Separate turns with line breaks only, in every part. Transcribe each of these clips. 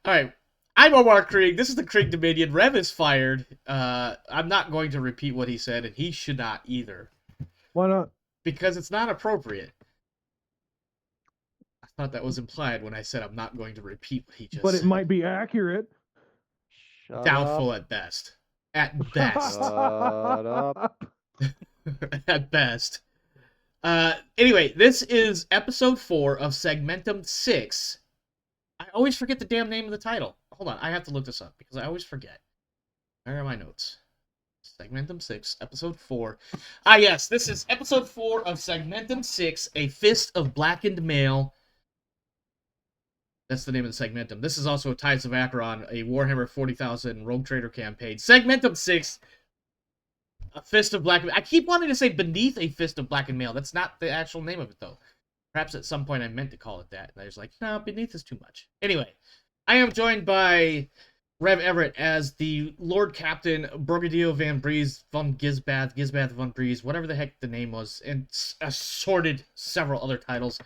All right. I'm Omar Krieg. This is the Krieg Dominion. Rev is fired. I'm not going to repeat what he said, and he should not either.
Why not?
Because it's not appropriate. I thought that was implied when I said I'm not going to repeat what he just
But
said.
it might be accurate.
Shut
Doubtful
up.
at best. At best.
Shut up.
At best. Anyway, this is episode 4 of Segmentum 6. I always forget the damn name of the title. Hold on, I have to look this up because I always forget. Where are my notes? Segmentum 6, episode 4. Yes, this is episode 4 of Segmentum 6, A Fist of Blackened Mail. That's the name of the Segmentum. This is also Tithes of Acheron, a Warhammer 40,000 Rogue Trader campaign. Segmentum 6, A Fist of Blackened Mail. I keep wanting to say Beneath a Fist of Blackened Mail. That's not the actual name of it, though. Perhaps at some point I meant to call it that. And I was like, no, Beneath is too much. Anyway, I am joined by Rev Everett as the Lord Captain Brigadier Van Breeze von Gisbath von Breeze, whatever the heck the name was, and assorted several other titles.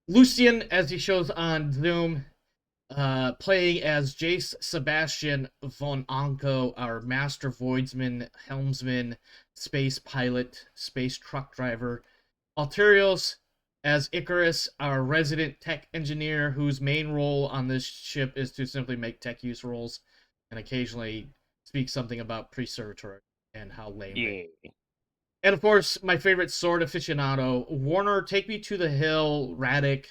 Lucian, as he shows on Zoom, playing as Jace Sebastian von Anko, our master voidsman, helmsman, space pilot, space truck driver. Alterios as Icarus, our resident tech engineer, whose main role on this ship is to simply make tech use rolls and occasionally speak something about preservatory and how lame it is. And of course, my favorite sword aficionado, Warner, Take Me to the Hill, Radic.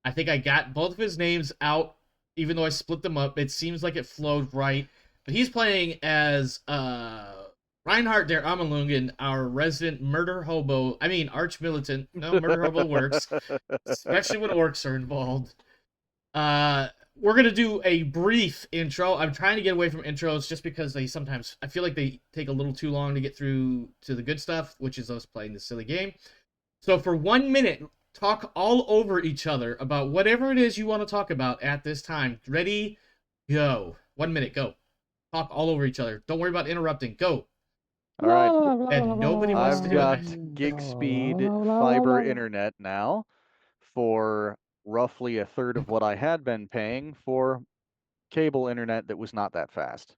I think I got both of his names out, even though I split them up. It seems like it flowed right. But he's playing as Reinhardt der Amelungen, our resident murder hobo. I mean, arch militant. No, murder hobo works, especially when orcs are involved. We're going to do a brief intro. I'm trying to get away from intros just because they sometimes, I feel like they take a little too long to get through to the good stuff, which is us playing this silly game. So for 1 minute, talk all over each other about whatever it is you want to talk about at this time. Ready? Go. 1 minute, go. Talk all over each other. Don't worry about interrupting. Go.
All right.
And nobody wants to
I've
do
got
that.
gig speed fiber internet now for roughly a third of what I had been paying for cable internet that was not that fast.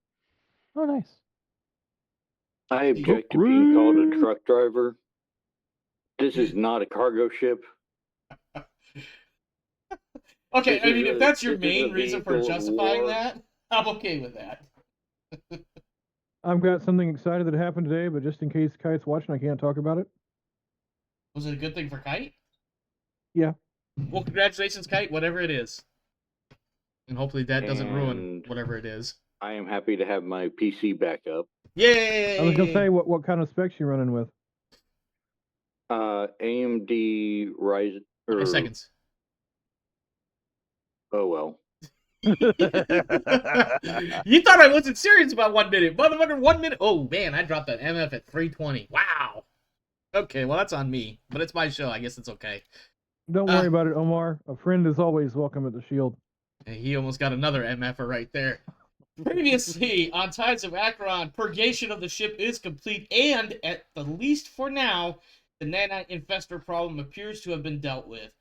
Oh, nice.
I object to being called a truck driver. This is not a cargo ship.
Okay, I mean, if that's your main reason for justifying that, I'm okay with that.
I've got something excited that happened today, but just in case Kite's watching, I can't talk about it.
Was it a good thing for Kite?
Yeah.
Well, congratulations, Kite, whatever it is. And hopefully that doesn't ruin whatever it is.
I am happy to have my PC back up.
Yay!
I was going to say, what kind of specs you running with?
AMD Ryzen.
100 seconds.
Oh, well.
You thought I wasn't serious about 1 minute. Motherfucker, 1 minute. Oh, man, I dropped that MF at 320. Wow. Okay, well, that's on me. But it's my show. I guess it's okay.
Don't worry about it, Omar. A friend is always welcome at the Shield.
He almost got another MFer right there. Previously, on Tides of Acheron, purgation of the ship is complete, and, at the least for now, the nanite infestor problem appears to have been dealt with.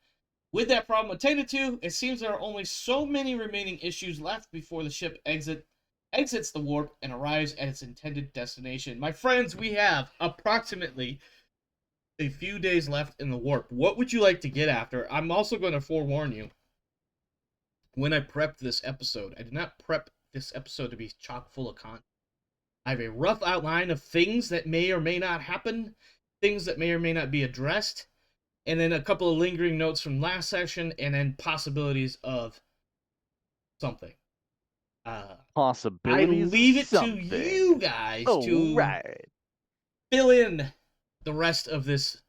With that problem attended to, it seems there are only so many remaining issues left before the ship exits the warp and arrives at its intended destination. My friends, we have approximately a few days left in the warp. What would you like to get after? I'm also going to forewarn you, when I prepped this episode, I did not prep this episode to be chock full of content. I have a rough outline of things that may or may not happen, things that may or may not be addressed, and then a couple of lingering notes from last session, and then possibilities of something.
Possibilities.
I leave it
something.
to you guys to
right.
fill in the rest of this.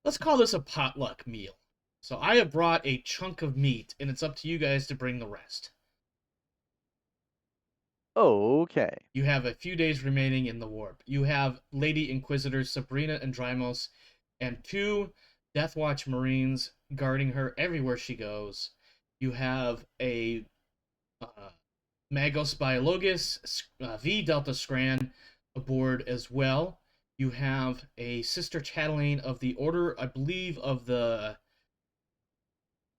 Let's call this a potluck meal. So I have brought a chunk of meat, and it's up to you guys to bring the rest.
Okay.
You have a few days remaining in the warp. You have Lady Inquisitors Sabrina and Drymos, and 2 Deathwatch Marines guarding her everywhere she goes. You have a Magos Biologus V Delta Scran aboard as well. You have a Sister Chatelaine of the Order, I believe, of the...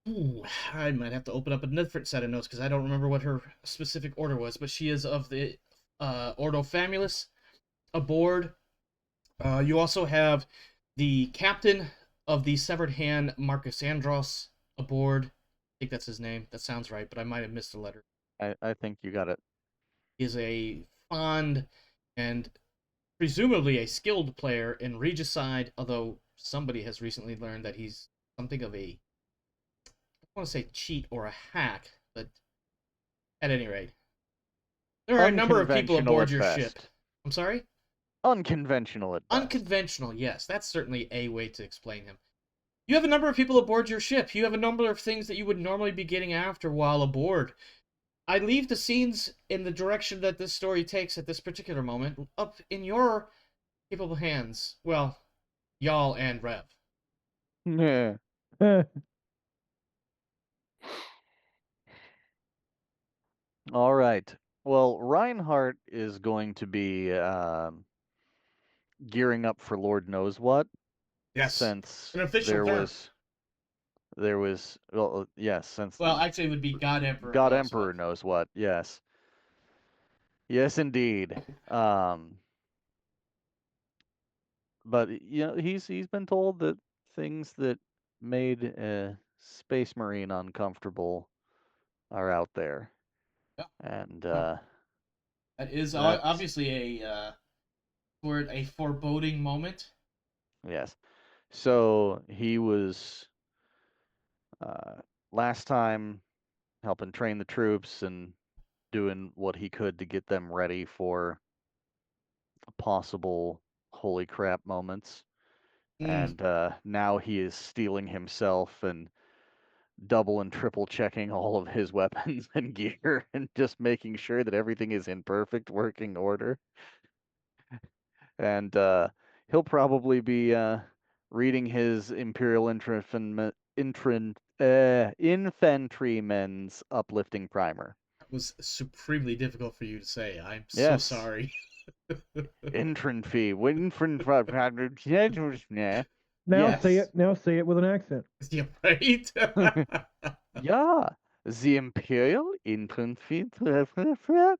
Ooh, I might have to open up a different set of notes because I don't remember what her specific order was, but she is of the Ordo Famulus aboard. You also have the captain of the Severed Hand, Marcus Andros, aboard. I think that's his name. That sounds right, but I might have missed a letter.
I think you got it.
He is a fond and presumably a skilled player in Regicide, although somebody has recently learned that he's something of a, I don't want to say cheat or a hack, but at any rate, there are a number of people
Unconventional
aboard
at
your ship.
best.
I'm sorry?
Unconventional at best.
Unconventional, yes. That's certainly a way to explain him. You have a number of people aboard your ship. You have a number of things that you would normally be getting after while aboard. I leave the scenes in the direction that this story takes at this particular moment up in your capable hands. Well, y'all and Rev.
Yeah. All right. Well, Reinhardt is going to be gearing up for Lord knows what.
Yes.
Since
An official term.
Well, yes, since
Well, actually it would be God Emperor.
God
knows
Emperor
what.
knows what. Yes. Yes, indeed. But he's been told that things that made a space marine uncomfortable are out there.
Yeah.
And
that is obviously a foreboding moment.
Yes. So he was last time helping train the troops and doing what he could to get them ready for possible holy crap moments. And now he is stealing himself and double and triple checking all of his weapons and gear and just making sure that everything is in perfect working order. And he'll probably be reading his Imperial Infantryman's uplifting primer.
That was supremely difficult for you to say. I'm so
Yes.
sorry.
Infantry.
Now
Yes.
say it. Now say it with an accent.
Yeah, right?
Yeah. The Imperial Infantry.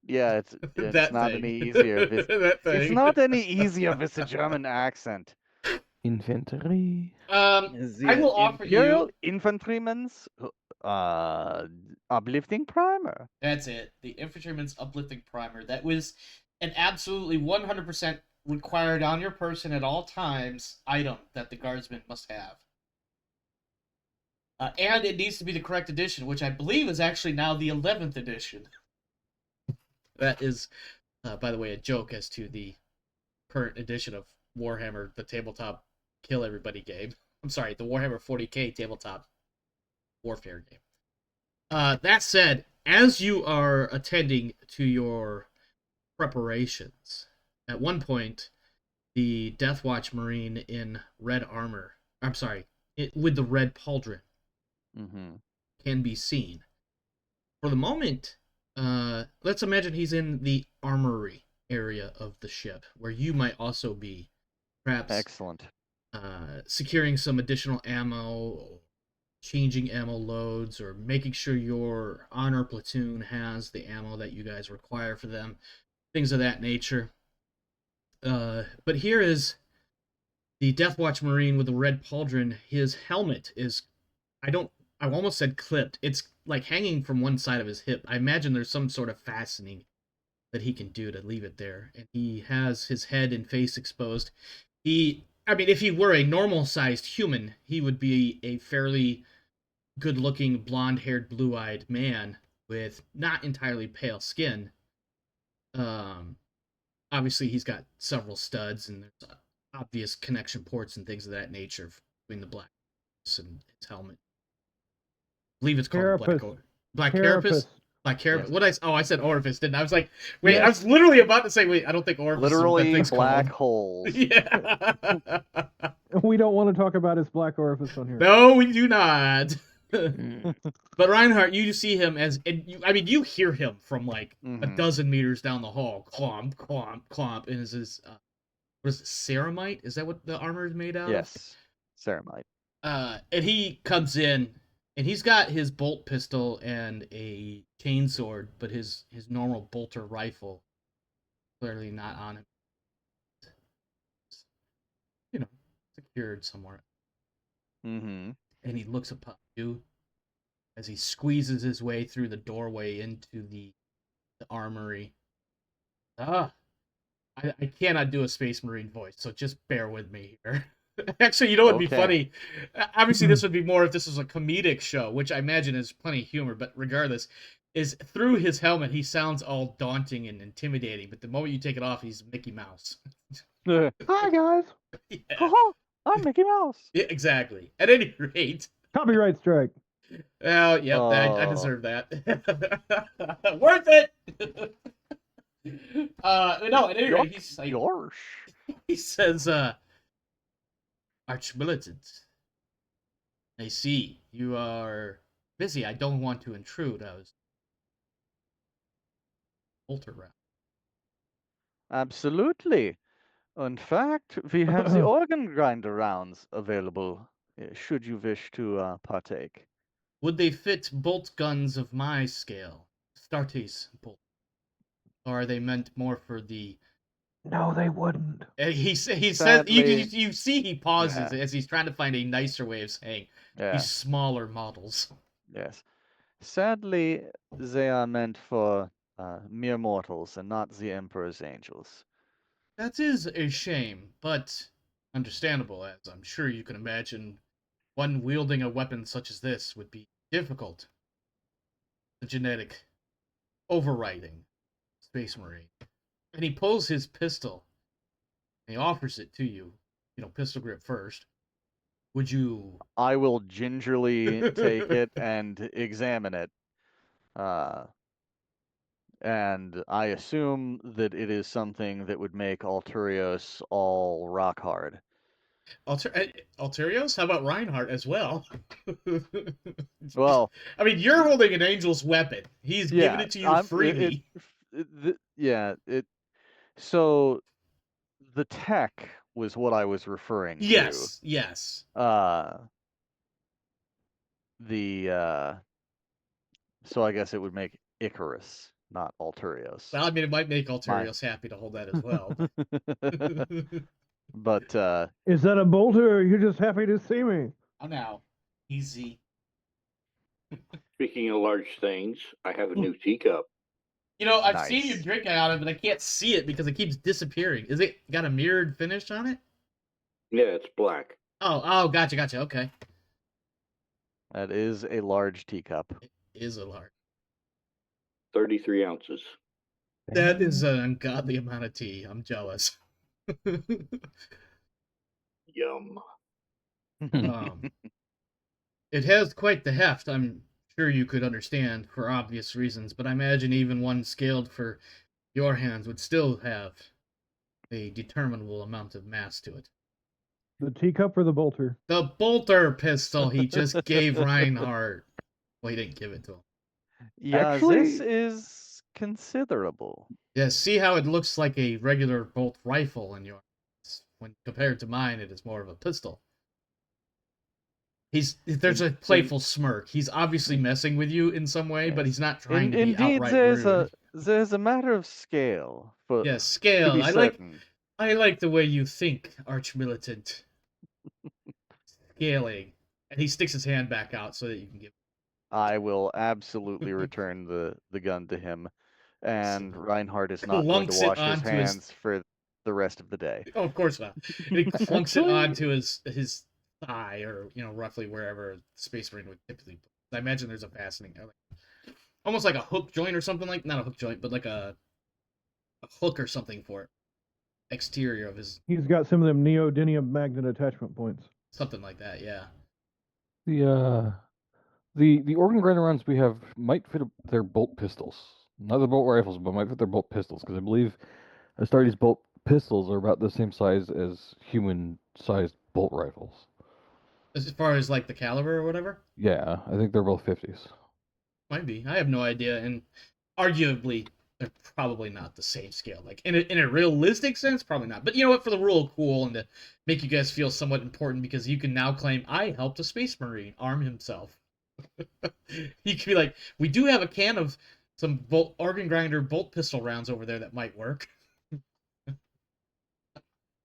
Yeah, it's
That
not
thing.
any easier.
That thing.
It's not any easier with a German accent.
Inventory.
I will offer
Imperial
you.
Infantryman's uplifting primer.
That's it. The Infantryman's Uplifting Primer. That was an absolutely 100% required on your person at all times item that the guardsman must have. And it needs to be the correct edition, which I believe is actually now the 11th edition. That is, by the way, a joke as to the current edition of Warhammer, the tabletop kill everybody game. I'm sorry, the Warhammer 40K tabletop warfare game. That said, as you are attending to your preparations, at one point, the Deathwatch Marine in red armor, with the red pauldron, can be seen. For the moment, let's imagine he's in the armory area of the ship, where you might also be, perhaps.
Excellent.
Securing some additional ammo, changing ammo loads, or making sure your honor platoon has the ammo that you guys require for them, things of that nature. But here is the Deathwatch Marine with the red pauldron. His helmet is, I almost said clipped. It's like hanging from one side of his hip. I imagine there's some sort of fastening that he can do to leave it there. And he has his head and face exposed. If he were a normal-sized human, he would be a fairly good-looking, blonde-haired, blue-eyed man with not entirely pale skin. Obviously, he's got several studs, and there's obvious connection ports and things of that nature between the black and his helmet. I believe it's called Black Carapace. Black Carapace.
Yes.
I said orifice, didn't I? I was like, wait,
Yes.
I was literally about to say, wait, I don't think orifice
Literally
is what that thing's
black
called.
holes.
Yeah.
We don't want to talk about his black orifice on here.
No, we do not. But Reinhardt, you see him you hear him from like a dozen meters down the hall. Clomp, clomp, clomp. And is his, what is it, ceramite? Is that what the armor is made out of?
Yes, ceramite.
And he comes in And he's got his bolt pistol and a chainsword, but his normal bolter rifle clearly not on him. You know, secured somewhere.
Mm-hmm.
And he looks upon you as he squeezes his way through the doorway into the armory. I cannot do a Space Marine voice, so just bear with me here. Actually, you know what would be
Okay.
funny? Obviously, this would be more if this was a comedic show, which I imagine is plenty of humor, but regardless, is through his helmet, he sounds all daunting and intimidating, but the moment you take it off, he's Mickey Mouse.
Hi guys.
Yeah,
I'm Mickey Mouse.
yeah, exactly. At any rate,
Copyright strike.
oh, yep, I
Oh.
deserve that. Worth it! No, at any rate, he's like,
Yosh.
he says, Archmilitant, I see you are busy. I don't want to intrude. I was bolter round.
Absolutely. In fact, we have the organ grinder rounds available, should you wish to partake.
Would they fit bolt guns of my scale? Startes bolt. Or are they meant more for the...
No, they wouldn't.
He says,
Sadly-
you see he pauses
Yeah.
as he's trying to find a nicer way of saying
Yeah.
these smaller models.
Yes. Sadly, they are meant for mere mortals and not the Emperor's angels.
That is a shame, but understandable, as I'm sure you can imagine one wielding a weapon such as this would be difficult. The genetic overriding Space Marine. And he pulls his pistol and he offers it to you. You know, pistol grip first. Would you...
I will gingerly take it and examine it. And I assume that it is something that would make Alturios all rock hard.
Alterios? How about Reinhardt as well?
Well,
I mean, you're holding an angel's weapon. He's giving it to you freely.
So the tech was what I was referring to.
Yes.
So I guess it would make Icarus, not Alturios.
Well, I mean, it might make Alterios happy to hold that as well.
But
Is that a bolter, or are you just happy to see me?
Oh, now. Easy.
Speaking of large things, I have a new teacup.
You know, I've seen you
Nice.
drinking out of it, but I can't see it because it keeps disappearing. Is it got a mirrored finish on it?
Yeah, it's black.
Oh, gotcha. Okay.
that is a large teacup.
Is a large.
33 ounces.
That is an ungodly amount of tea. I'm jealous.
Yum.
It has quite the heft. I'm sure you could understand for obvious reasons, but I imagine even one scaled for your hands would still have a determinable amount of mass to it.
The teacup or the bolter?
The bolter pistol he just gave Reinhardt. Well, he didn't give it to him.
Yeah,
Actually-
this is considerable.
Yeah, see how it looks like a regular bolt rifle in yours. When compared to mine, it is more of a pistol. There's a playful smirk. He's obviously messing with you in some way, but he's not trying to be
Indeed,
outright
there's
rude.
a matter of scale. For,
Yeah,
to
scale.
be certain.
I like the way you think, Archmilitant. Scaling. And he sticks his hand back out so that you can give.
I will absolutely return the gun to him, and Reinhardt is not going
Clunks
to
it
wash his
onto his-
hands for the rest of the day.
Oh, of course not. And he clunks it
Actually-
onto his thigh, or roughly wherever a Space Marine would typically put. I imagine there's a fastening, almost like a hook joint or something, like not a hook joint, but like a hook or something for it. Exterior of his,
He's got some of them neodymium magnet attachment points.
something like that. Yeah.
The organ grinder rounds we have might fit their bolt pistols. Not their bolt rifles, but might fit their bolt pistols, because I believe Astartes bolt pistols are about the same size as human-sized bolt rifles.
As far as like the caliber or whatever,
Yeah, I think they're both 50s.
might be. I have no idea, and arguably they're probably not the same scale. Like in a realistic sense, probably not. But you know what? For the rule of cool and to make you guys feel somewhat important, because you can now claim I helped a Space Marine arm himself. He could be like, we do have a can of some organ grinder bolt pistol rounds over there that might work.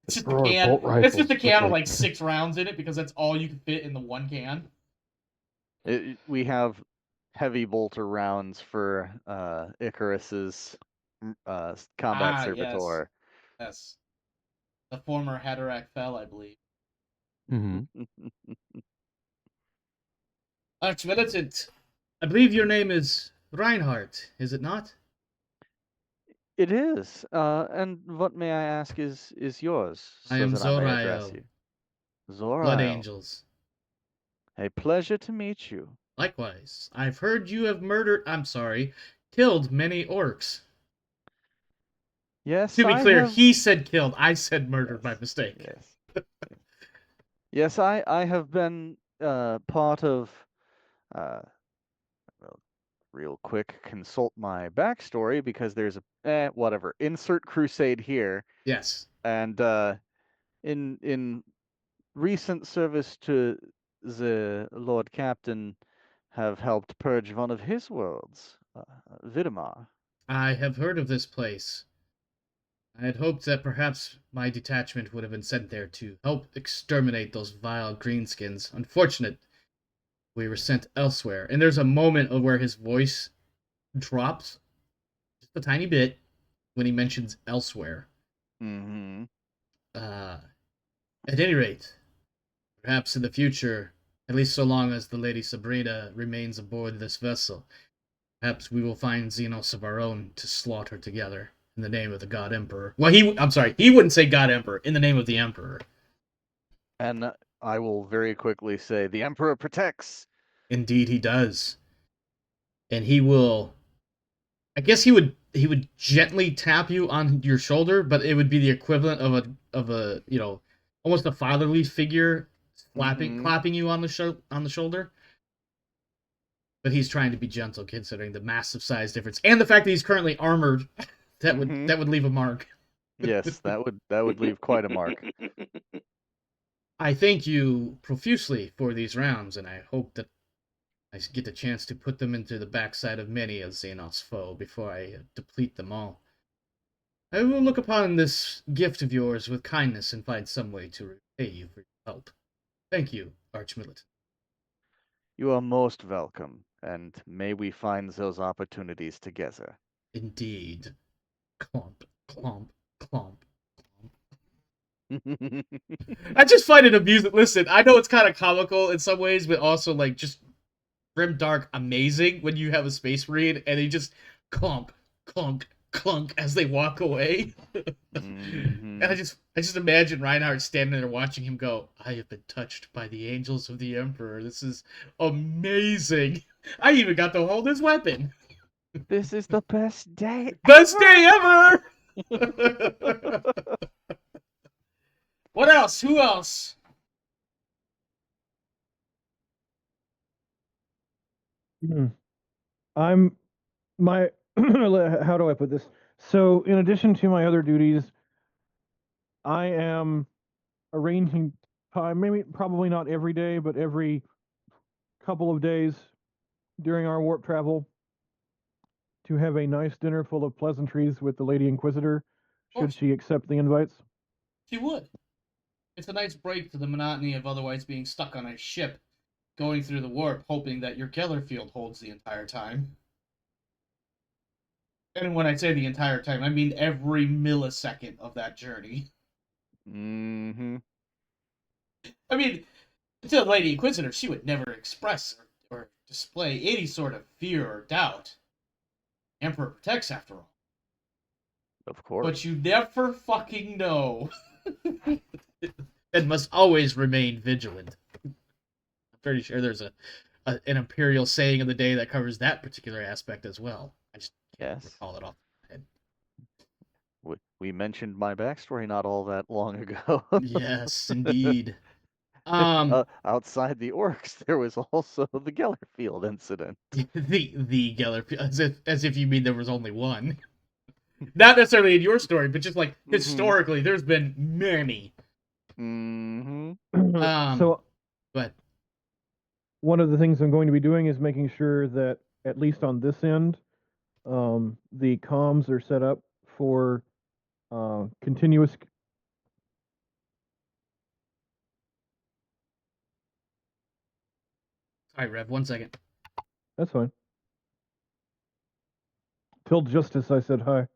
It's just a
For our
can.
bolt
It's just a
rifles,
can with
like-
like 6 rounds in it because that's all you can fit in the one can.
We have heavy bolter rounds for Icarus's combat servitor.
Yes. The former Haderach fell, I believe.
Mm-hmm.
Archmilitant, I believe your name is Reinhardt, is it not?
It is. And what may I ask is yours,
I
so
am
that I may address
Zorael.
you?
Blood
Zorael.
Angels.
A pleasure to meet you.
Likewise, I've heard you have killed many orcs.
Yes,
To be
I
clear,
have...
he said killed. I said murdered by mistake.
Yes. Yes, I have been part of... well, real quick, consult my backstory, because there's a... whatever. Insert crusade here.
Yes.
And in recent service to the Lord Captain, have helped purge one of his worlds, Vidamar.
I have heard of this place. I had hoped that perhaps my detachment would have been sent there to help exterminate those vile greenskins. Unfortunate, we were sent elsewhere. And there's a moment of where his voice drops just a tiny bit when he mentions elsewhere.
Mm-hmm.
At any rate, perhaps in the future, at least so long as the Lady Sabrina remains aboard this vessel, perhaps we will find Xenos of our own to slaughter together in the name of the God Emperor. Well, he wouldn't say God Emperor, in the name of the Emperor.
And I will very quickly say, the Emperor protects.
Indeed he does. And he will... I guess he would gently tap you on your shoulder, but it would be the equivalent of a almost a fatherly figure clapping you on the shoulder. But he's trying to be gentle considering the massive size difference and the fact that he's currently armored. That would leave a mark.
Yes, that would leave quite a mark.
I thank you profusely for these rounds, and I hope that I get the chance to put them into the backside of many a Xenos foe before I deplete them all. I will look upon this gift of yours with kindness and find some way to repay you for your help. Thank you, Archmilitant.
You are most welcome, and may we find those opportunities together.
Indeed. Clomp, clomp, clomp. I just find it amusing. Listen, I know it's kind of comical in some ways, but also like just grimdark amazing when you have a space marine and they just clunk, clunk, clunk as they walk away. And I just imagine Reinhardt standing there watching him go, I have been touched by the angels of the Emperor. This is amazing. I even got to hold his weapon.
This is the best day.
Best day ever! What else? Who else?
How do I put this? So, in addition to my other duties, I am arranging time, probably not every day, but every couple of days during our warp travel to have a nice dinner full of pleasantries with the Lady Inquisitor, should she accept the invites.
She would. It's a nice break to the monotony of otherwise being stuck on a ship, going through the warp, hoping that your Geller field holds the entire time. And when I say the entire time, I mean every millisecond of that journey.
Mm-hmm.
I mean, to the Lady Inquisitor, she would never express or display any sort of fear or doubt. Emperor protects, after all.
Of course.
But you never fucking know. And must always remain vigilant. I'm pretty sure there's an Imperial saying of the day that covers that particular aspect as well. I just can't recall it off the head.
We mentioned my backstory not all that long ago.
Yes, indeed.
Outside the orcs, there was also the Gellerfield incident.
the Geller, as if you mean there was only one. Not necessarily in your story, but just like historically, there's been many.
Mm-hmm.
So,
but
one of the things I'm going to be doing is making sure that, at least on this end, the comms are set up for continuous.
Sorry, Rev. 1 second.
That's fine. Till Justice, I said hi.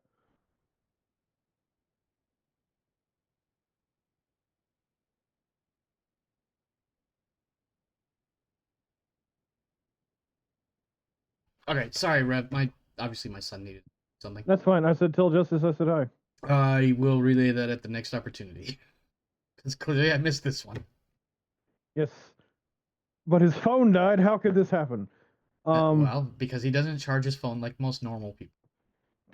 Okay, sorry, Rev. Obviously my son needed something.
That's fine. I said Till Justice, I said hi.
I will relay that at the next opportunity. Because clearly I missed this one.
Yes. But his phone died. How could this happen?
Well, because he doesn't charge his phone like most normal people.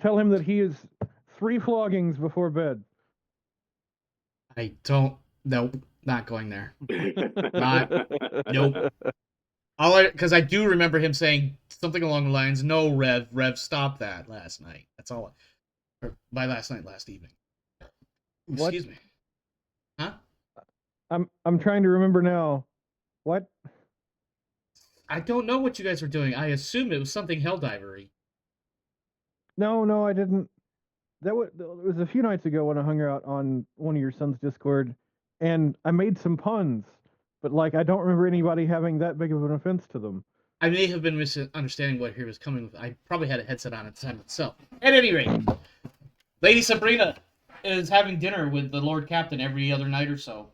Tell him that he is 3 floggings before bed.
I don't. Nope, not going there. Nope. Because I do remember him saying something along the lines, "No, Rev, stop that." Last night. That's all. Or by last night, last evening.
What?
Excuse me. Huh?
I'm trying to remember now. What?
I don't know what you guys were doing. I assumed it was something Helldivery.
No, I didn't. It was a few nights ago when I hung out on one of your son's Discord, and I made some puns, but like I don't remember anybody having that big of an offense to them.
I may have been misunderstanding what he was coming with. I probably had a headset on at the time itself. At any rate, Lady Sabrina is having dinner with the Lord Captain every other night or so.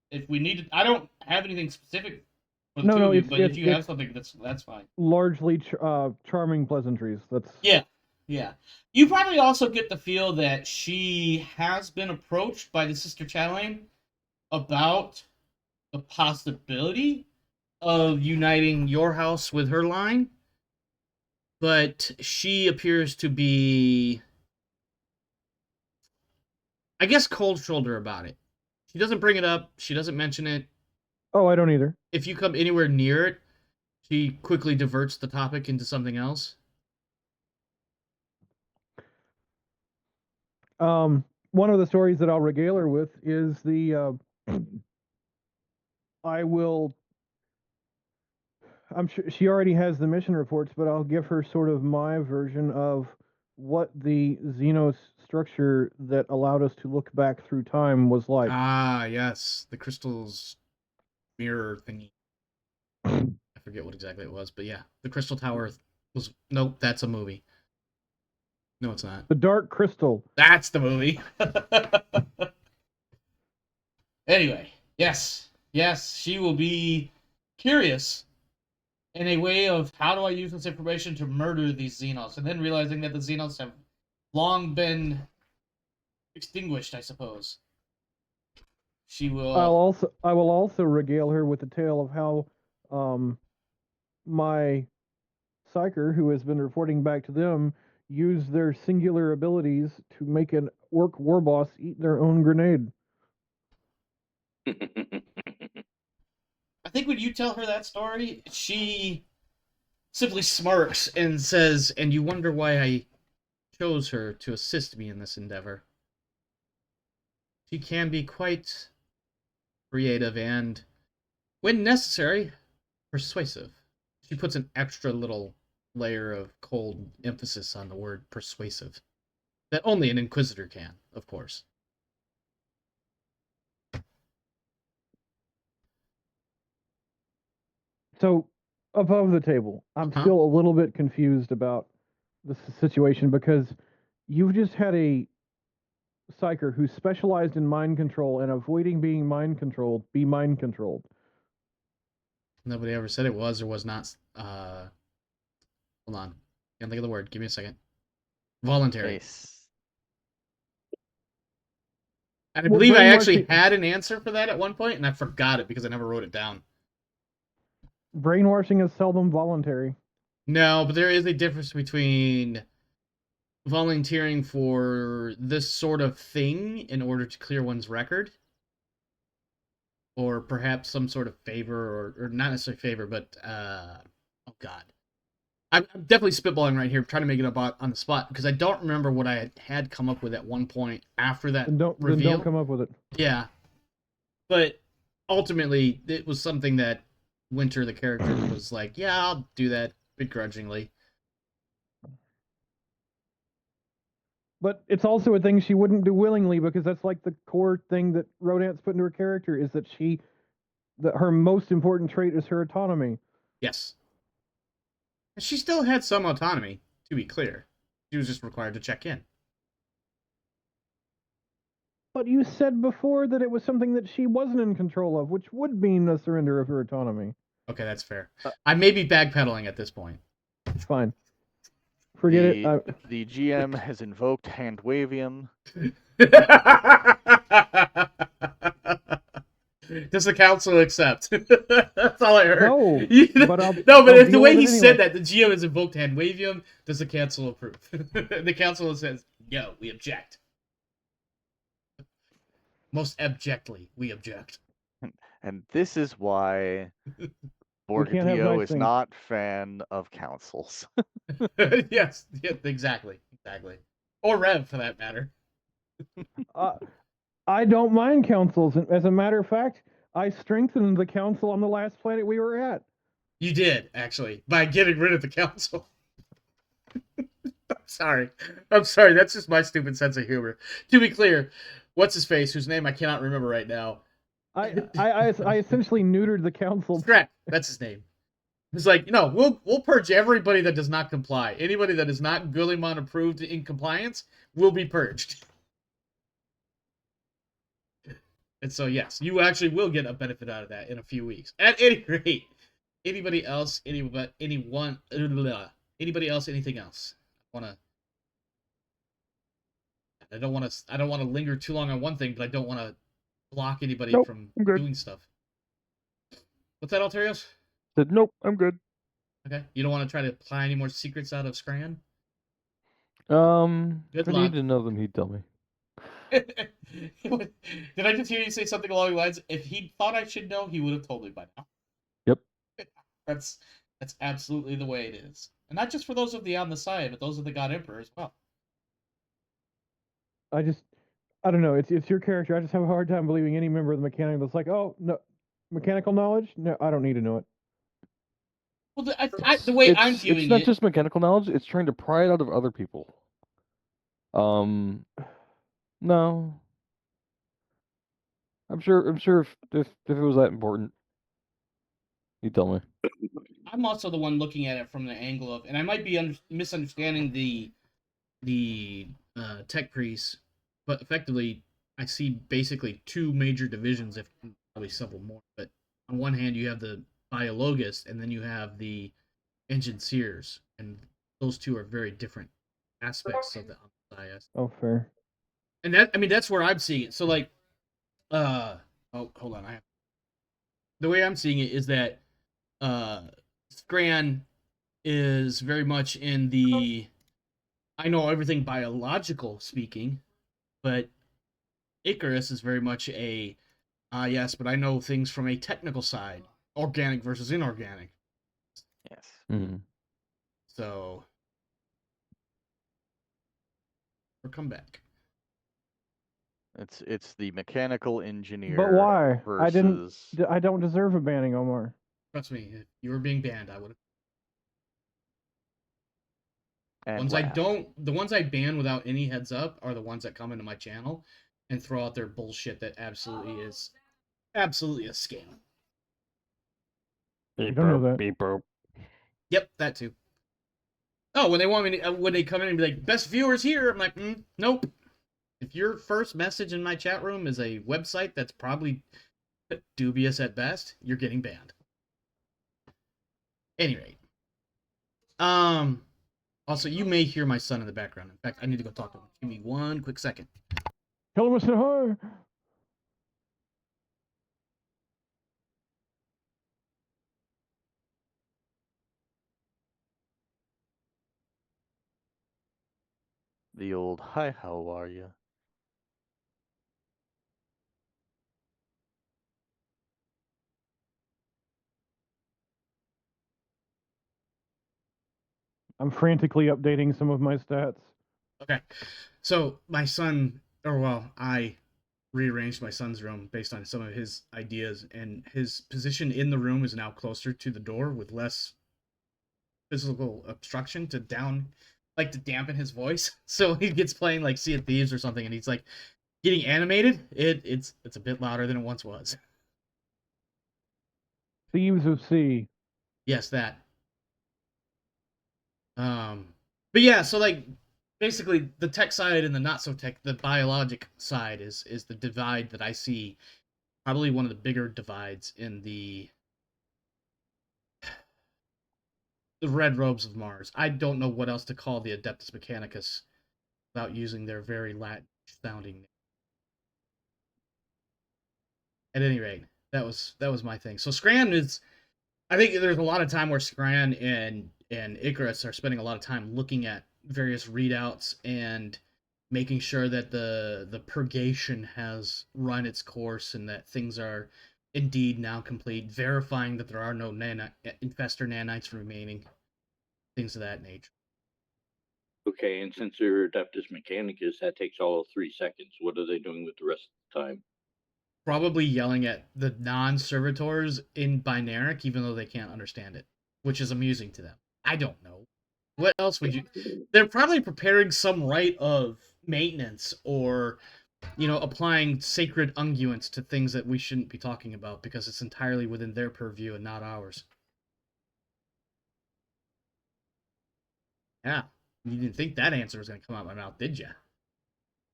If we need to, I don't have anything specific for the two of you, but if you have something, that's fine.
Largely charming pleasantries. That's
Yeah. You probably also get the feel that she has been approached by the Sister Chatelaine about the possibility of uniting your house with her line, but she appears to be, I guess, cold shoulder about it. She doesn't bring it up. She doesn't mention it.
Oh, I don't either.
If you come anywhere near it, she quickly diverts the topic into something else.
One of the stories that I'll regale her with is the I'm sure she already has the mission reports, but I'll give her sort of my version of what the Xenos structure that allowed us to look back through time was like.
Ah, yes. The crystal's mirror thingy. I forget what exactly it was, but yeah. The Crystal Tower was... Nope, that's a movie. No, it's not.
The Dark Crystal.
That's the movie. Anyway, yes, she will be curious in a way of how do I use this information to murder these Xenos, and then realizing that the Xenos have long been extinguished, I suppose. She will...
I will also regale her with the tale of how my psyker, who has been reporting back to them, used their singular abilities to make an orc war boss eat their own grenade.
I think when you tell her that story, she simply smirks and says, "And you wonder why I chose her to assist me in this endeavor. She can be quite creative and, when necessary, persuasive." She puts an extra little layer of cold emphasis on the word persuasive. That only an Inquisitor can, of course.
So, above the table, I'm still a little bit confused about the situation because you've just had a psyker who specialized in mind control and avoiding being mind controlled be mind controlled.
Nobody ever said it was or was not. Hold on. Can't think of the word. Give me a second. Voluntary.
Nice.
And I believe I actually had an answer for that at one point, and I forgot it because I never wrote it down.
Brainwashing is seldom voluntary.
No, but there is a difference between volunteering for this sort of thing in order to clear one's record, or perhaps some sort of favor, or not necessarily favor, but oh god, I'm definitely spitballing right here, trying to make it up on the spot because I don't remember what I had come up with at one point after that reveal.
Then don't come up with it.
Yeah, but ultimately it was something that Winter, the character, was like, yeah, I'll do that begrudgingly.
But it's also a thing she wouldn't do willingly, because that's like the core thing that Rodant's put into her character, is that her most important trait is her autonomy.
Yes. And she still had some autonomy, to be clear. She was just required to check in.
But you said before that it was something that she wasn't in control of, which would mean a surrender of her autonomy.
Okay, that's fair. I may be backpedaling at this point.
Fine. Forget it.
The GM has invoked hand wavium.
Does the council accept? That's all I heard.
No, but
if the way he
anyway.
said that, the GM has invoked hand wavium. Does the council approve? The council says, "No, we object. Most abjectly, we object."
And this is why Borgatio is not fan of councils.
Yes, exactly. Or Rev, for that matter.
I don't mind councils. As a matter of fact, I strengthened the council on the last planet we were at.
You did, actually, by getting rid of the council. I'm sorry. That's just my stupid sense of humor. To be clear, what's his face, whose name I cannot remember right now.
I essentially neutered the council.
Scrap. That's his name. It's like, we'll purge everybody that does not comply. Anybody that is not Guillimon approved in compliance will be purged. And so, yes, you actually will get a benefit out of that in a few weeks. At any rate, anybody else, anything else? I don't want to linger too long on one thing, but I don't want to block anybody from doing stuff. What's that, Alterios?
Said nope, I'm good.
Okay. You don't want to try to pry any more secrets out of Scran?
If I need to know them, he'd tell me.
Did I just hear you say something along the lines? If he thought I should know, he would have told me by now.
Yep.
That's absolutely the way it is, and not just for those of the on the side, but those of the God Emperor as well.
I don't know. It's your character. I just have a hard time believing any member of the mechanic that's like, oh no, mechanical knowledge. No, I don't need to know it.
Well, the way I'm viewing
it's not just mechanical knowledge. It's trying to pry it out of other people. No. I'm sure if it was that important, you'd tell me.
I'm also the one looking at it from the angle of, and I might be misunderstanding the tech priest, but effectively I see basically two major divisions, if probably several more. But on one hand, you have the biologists, and then you have the engineers, and those two are very different aspects of the IS.
Oh, fair.
And that's where I'm seeing it. So like, hold on, the way I'm seeing it is that Scran is very much in the I know everything biological speaking, but Icarus is very much a yes, but I know things from a technical side, organic versus inorganic.
Yes.
Mm-hmm.
So, or come back.
It's the mechanical engineer.
But why?
Versus...
I don't deserve a banning, Omar.
Trust me, if you were being banned, I would have. The ones I ban without any heads up are the ones that come into my channel and throw out their bullshit that absolutely a scam.
You don't know that.
Beep, boop.
Yep, that too. Oh, when they come in and be like, best viewers here, I'm like, nope. If your first message in my chat room is a website that's probably dubious at best, you're getting banned. Any rate. Also, you may hear my son in the background. In fact, I need to go talk to him. Give me one quick second.
Tell him I said hi.
The old, hi, how are you?
I'm frantically updating some of my stats.
Okay. So, my son, I rearranged my son's room based on some of his ideas, and his position in the room is now closer to the door with less physical obstruction to dampen his voice. So he gets playing like Sea of Thieves or something, and he's like getting animated. It's a bit louder than it once was.
Thieves of Sea.
Yes, that. But yeah, so like basically the tech side and the not so tech, the biologic side is the divide that I see. Probably one of the bigger divides in the Red Robes of Mars. I don't know what else to call the Adeptus Mechanicus without using their very Latin sounding name. At any rate, that was my thing. So Scran is, I think there's a lot of time where Scran and Icarus are spending a lot of time looking at various readouts and making sure that the purgation has run its course and that things are indeed now complete, verifying that there are no infestor nanites remaining, things of that nature.
Okay, and since they're Adeptus Mechanicus, that takes all of 3 seconds. What are they doing with the rest of the time?
Probably yelling at the non-servitors in binaric, even though they can't understand it, which is amusing to them. I don't know. What else would you... They're probably preparing some rite of maintenance or, applying sacred unguents to things that we shouldn't be talking about because it's entirely within their purview and not ours. Yeah. You didn't think that answer was going to come out of my mouth, did you?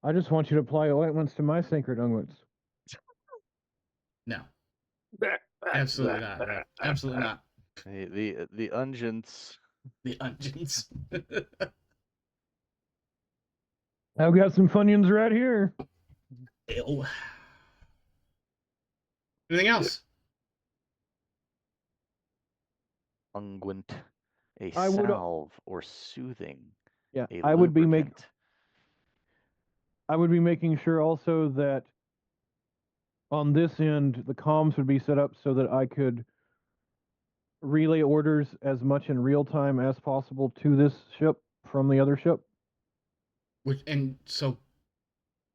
I just want you to apply ointments to my sacred unguents.
No. Absolutely not. Right? Absolutely not.
The unguents.
The unguents.
I've got some Funyuns right here.
Ew. Anything else?
Unguent. A
I would-
salve or soothing.
Yeah,
A
I would be
lubricant.
making sure also that on this end the comms would be set up so that I could relay orders as much in real time as possible to this ship from the other ship.
And so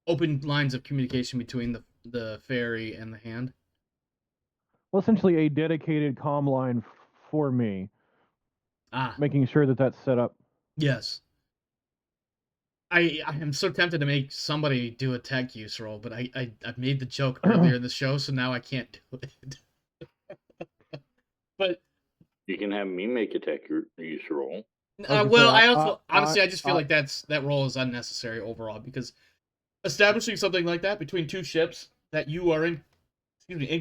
open lines of communication between the ferry and the hand.
Well, essentially a dedicated comm line for me. Making sure that that's set up.
Yes. I am so tempted to make somebody do a tech use roll, but I made the joke earlier in the show, so now I can't do it. But
you can have me make a tech use roll.
Well, I also honestly I just feel like that role is unnecessary overall because establishing something like that between two ships that you are in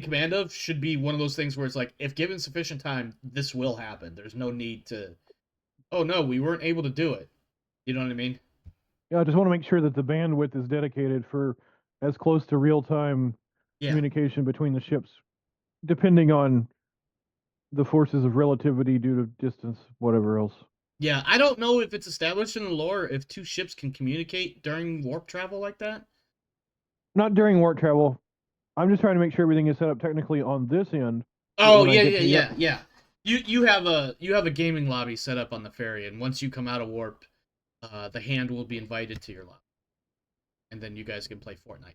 command of should be one of those things where it's like, if given sufficient time, this will happen. There's no need to, oh no, we weren't able to do it. You know what I mean?
Yeah, I just want to make sure that the bandwidth is dedicated for as close to real-time communication between the ships, depending on the forces of relativity due to distance, whatever else.
Yeah, I don't know if it's established in the lore if two ships can communicate during warp travel like that.
Not during warp travel. I'm just trying to make sure everything is set up technically on this end.
Oh, yeah. You have a gaming lobby set up on the ferry, and once you come out of warp, the hand will be invited to your lobby, and then you guys can play Fortnite.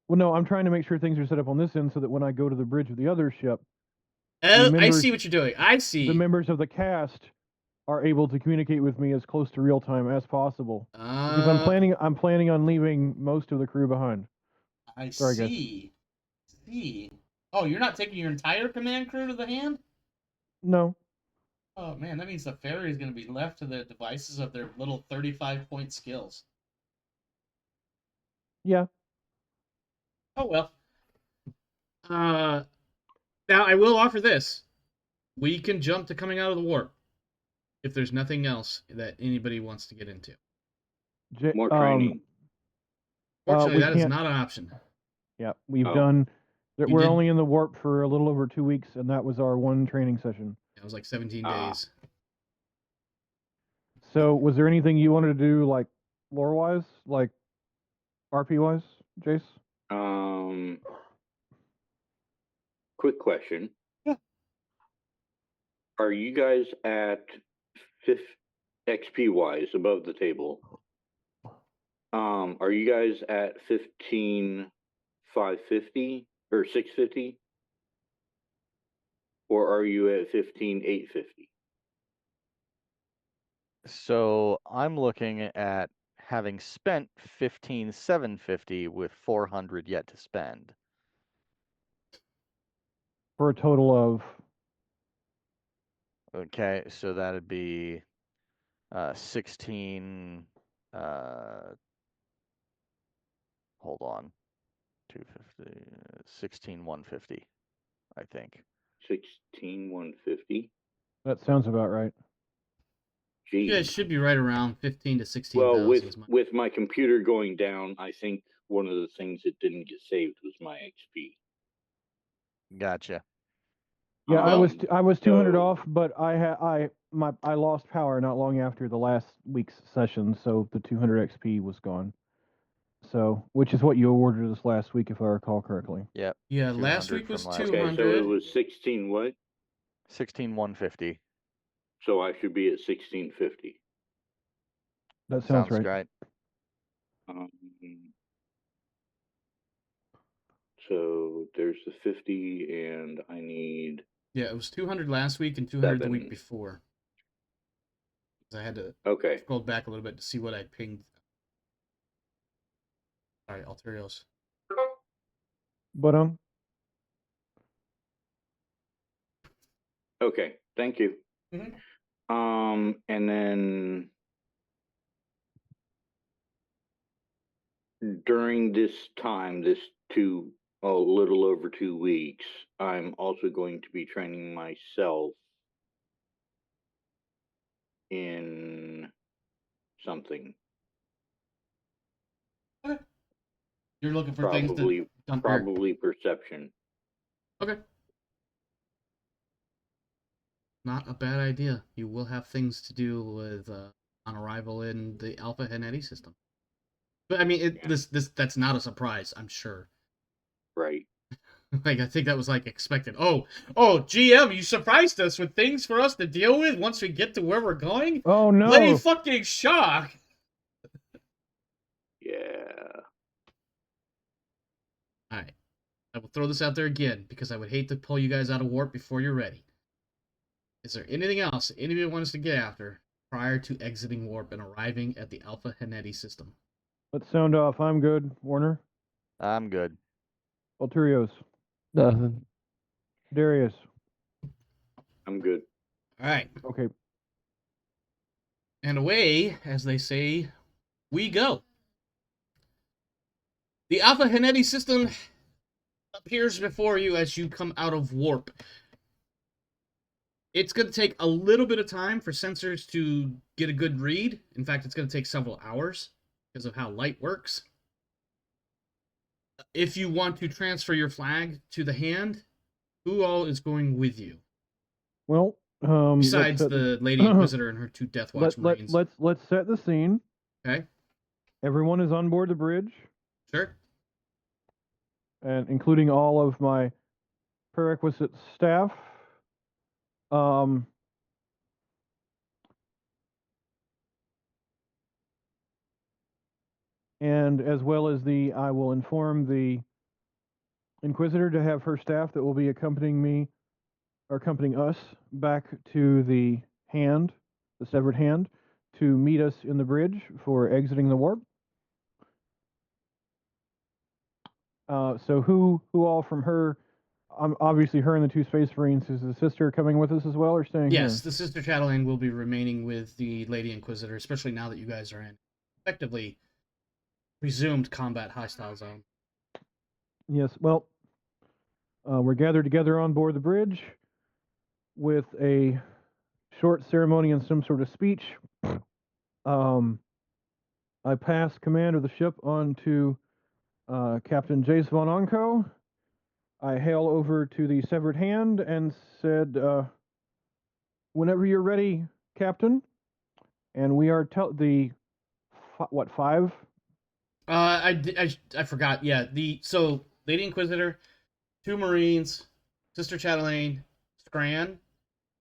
Well, no, I'm trying to make sure things are set up on this end so that when I go to the bridge of the other ship,
I see what you're doing. I see.
The members of the cast are able to communicate with me as close to real time as possible. Because I'm planning on leaving most of the crew behind.
Sorry, see. Oh, you're not taking your entire command crew to the hand?
No.
Oh man, that means the ferry is going to be left to the devices of their little 35-point skills.
Yeah.
Oh well. Now I will offer this: we can jump to coming out of the warp if there's nothing else that anybody wants to get into.
More training.
Fortunately, that is not an option.
Yeah, we've done. We're only in the warp for a little over 2 weeks, and that was our one training session.
It was like 17 days.
So, was there anything you wanted to do, like lore-wise, like RP-wise, Jace?
Quick question.
Yeah.
Are you guys at 5th XP-wise above the table? Are you guys at 15,550 or 650? Or are you at 15,850?
So I'm looking at having spent 15,750 with 400 yet to spend.
For a total of
Okay, so that'd be 16. Hold on, 250, 16,150, I think.
16,150.
that sounds about right.
You guys
Geez.
should be right around 15 to 16,000.
Well,
is my-
with my computer going down, I think one of the things that didn't get saved was my XP.
Gotcha.
Yeah, I was 200
so-
off, but I lost power not long after the last week's session, so the 200 XP was gone. So, which is what you awarded us last week, if I recall correctly.
Yep.
Yeah, last
200
week was
from last
200.
week.
Okay, so it was 16 what?
16,150.
So I should be at 1650.
That sounds right.
Great.
So there's the 50, and I need.
Yeah, it was 200 last week and 200 the week
7.
before. 'Cause I had to
Okay.
scroll back a little bit to see what I pinged. Sorry, Alterios.
But
Okay. Thank you.
Mhm.
And then during this time, a little over 2 weeks, I'm also going to be training myself in something.
You're looking for things to dump your...
Probably perception.
Okay. Not a bad idea. You will have things to do with on arrival in the Alpha Hennedy system. But I mean, that's not a surprise, I'm sure.
Right.
Like, I think that was like expected. Oh, GM, you surprised us with things for us to deal with once we get to where we're going?
oh no!
Bloody fucking shock!
Yeah.
Alright. I will throw this out there again, because I would hate to pull you guys out of warp before you're ready. Is there anything else anybody wants to get after prior to exiting warp and arriving at the Alpha Hennedy system?
Let's sound off. I'm good. Warner,
I'm good.
Alterios,
Nothing.
Darius.
I'm good.
Alright.
Okay.
And away, as they say, we go. The Alpha Hennedy system appears before you as you come out of warp. It's going to take a little bit of time for sensors to get a good read. In fact, it's going to take several hours because of how light works. If you want to transfer your flag to the hand, who all is going with you?
Well,
Besides the Lady Inquisitor and her 2 Death Watch Marines.
Let's set the scene.
Okay.
Everyone is on board the bridge.
Sure.
And including all of my prerequisite staff. And as well as I will inform the Inquisitor to have her staff that will be accompanying us back to the hand, the severed hand, to meet us in the bridge for exiting the warp. So who all from her? Obviously, her and the 2 Space Marines. Is the sister coming with us as well, or staying here?
Yes, the Sister Chatelaine will be remaining with the Lady Inquisitor, especially now that you guys are in effectively presumed combat hostile zone.
Yes. Well, we're gathered together on board the bridge with a short ceremony and some sort of speech. I pass command of the ship on to Captain Jace von Onko. I hail over to the severed hand and said, whenever you're ready, Captain. And we are what, 5?
I forgot. Yeah, so Lady Inquisitor, 2 Marines, Sister Chatelaine, Scran,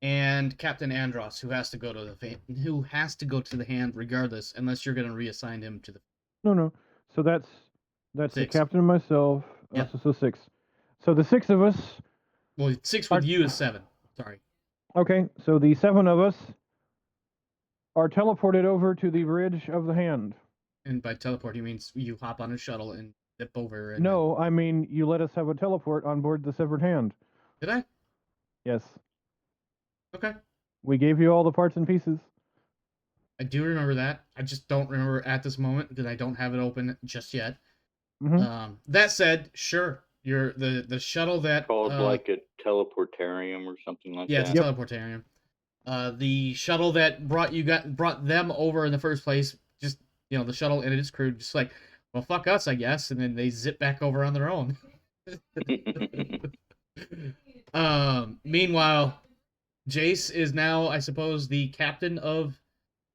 and Captain Andros, who has to go to the hand regardless, unless you're going to reassign him to the.
No. So that's the
6.
captain and myself.
Yep.
So 6. So the 6 of us.
Well, 6 with you is 7. Sorry.
Okay, so the 7 of us are teleported over to the bridge of the hand.
And by teleport, he means you hop on a shuttle and zip over. And
No, I mean you let us have a teleport on board the severed hand.
Did I?
Yes.
Okay.
We gave you all the parts and pieces.
I do remember that. I just don't remember at this moment because I don't have it open just yet.
Mm-hmm.
That said, sure. You're the shuttle that
Called like a teleportarium or something like
yeah,
that.
it's a teleportarium. The shuttle that brought them over in the first place, just the shuttle and its crew, just like, well, fuck us, I guess, and then they zip back over on their own. Meanwhile, Jace is now, I suppose, the captain of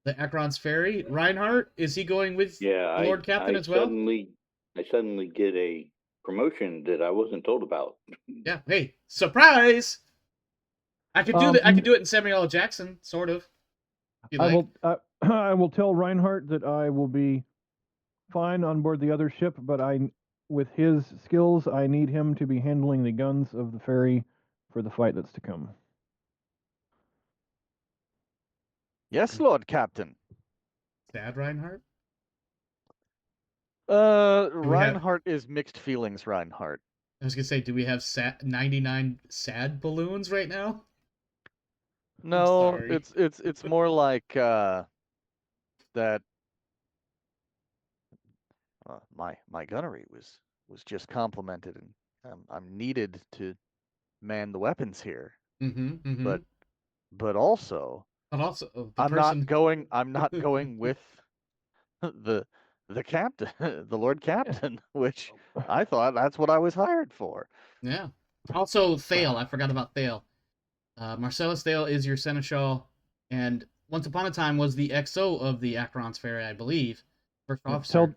the Acheron's ferry. Reinhardt, is he going with the Lord Captain as well?
I suddenly get a promotion that I wasn't told about.
Yeah. Hey, surprise! I could do I could do it in Samuel L. Jackson, sort of.
I will tell Reinhardt that I will be fine on board the other ship, but with his skills, I need him to be handling the guns of the ferry for the fight that's to come.
Yes, Lord Captain.
Sad Reinhardt?
Reinhardt is mixed feelings, Reinhardt.
I was gonna say, do we have 99 sad balloons right now?
No, it's more like that. My gunnery was just complimented, and I'm needed to man the weapons here. But also, I'm not going with the captain, the Lord Captain, which I thought that's what I was hired for.
Yeah. Also, Thale. I forgot about Thale. Marcellus Thale is your seneschal, and once upon a time was the XO of the Acheron's ferry, I believe. First officer.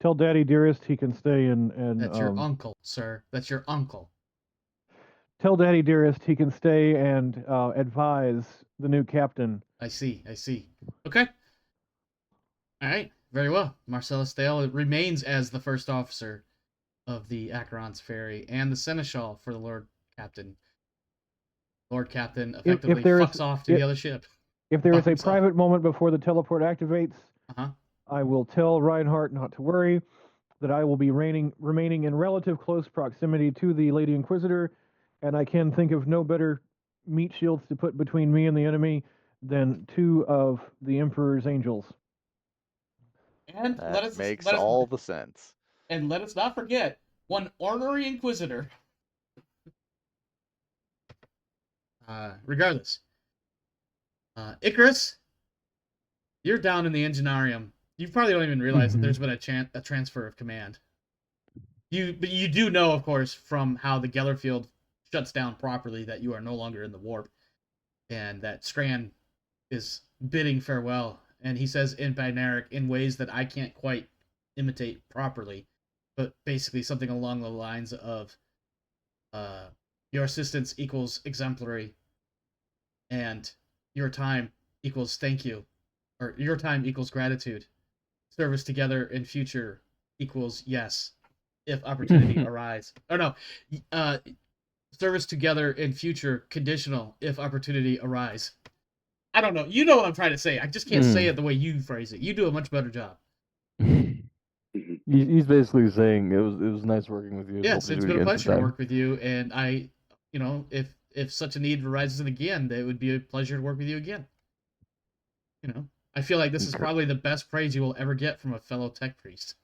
Tell Daddy Dearest he can stay and
That's your uncle, sir. That's your uncle.
Tell Daddy Dearest he can stay and advise the new captain.
I see. Okay. All right. Very well. Marcellus Thale remains as the first officer of the Acheron's ferry and the seneschal for the Lord Captain. Lord Captain effectively fucks off to the other ship.
If there is a private moment before the teleport activates, I will tell Reinhardt not to worry, that I will be remaining in relative close proximity to the Lady Inquisitor, and I can think of no better meat shields to put between me and the enemy than 2 of the Emperor's angels.
And
that makes all the sense.
And let us not forget, one ornery Inquisitor. Regardless, Icarus, you're down in the Enginarium. You probably don't even realize that there's been a transfer of command. But you do know, of course, from how the Geller field shuts down properly, that you are no longer in the warp, and that Scran is bidding farewell. And he says in Binaric in ways that I can't quite imitate properly, but basically something along the lines of, your assistance equals exemplary, and your time equals thank you, or your time equals gratitude. Service together in future equals yes, if opportunity arise. Or no, service together in future conditional if opportunity arise. I don't know. You know what I'm trying to say. I just can't say it the way you phrase it. You do a much better job.
He's basically saying it was nice working with you.
Yes, it's been a pleasure to work with you, and I, if such a need arises again, it would be a pleasure to work with you again. I feel like this is probably the best praise you will ever get from a fellow tech priest.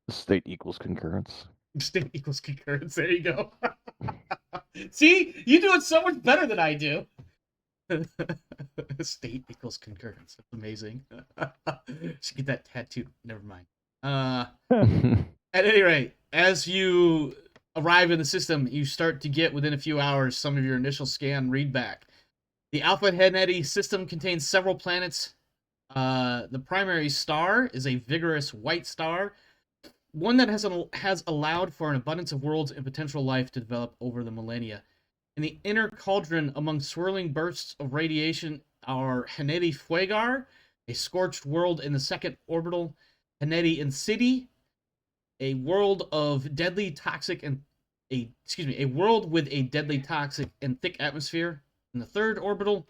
State equals concurrence.
State equals concurrence. There you go. See, you do it so much better than I do. State equals concurrence. That's amazing. Should get that tattooed. Never mind. At any rate, as you arrive in the system, you start to get within a few hours some of your initial scan readback. The Alpha Heneti system contains several planets. The primary star is a vigorous white star, one that has allowed for an abundance of worlds and potential life to develop over the millennia. In the inner cauldron among swirling bursts of radiation are Heneti Fuegar, a scorched world in the second orbital, Henneti and City, a world of deadly toxic and a world with a deadly toxic and thick atmosphere in the third orbital,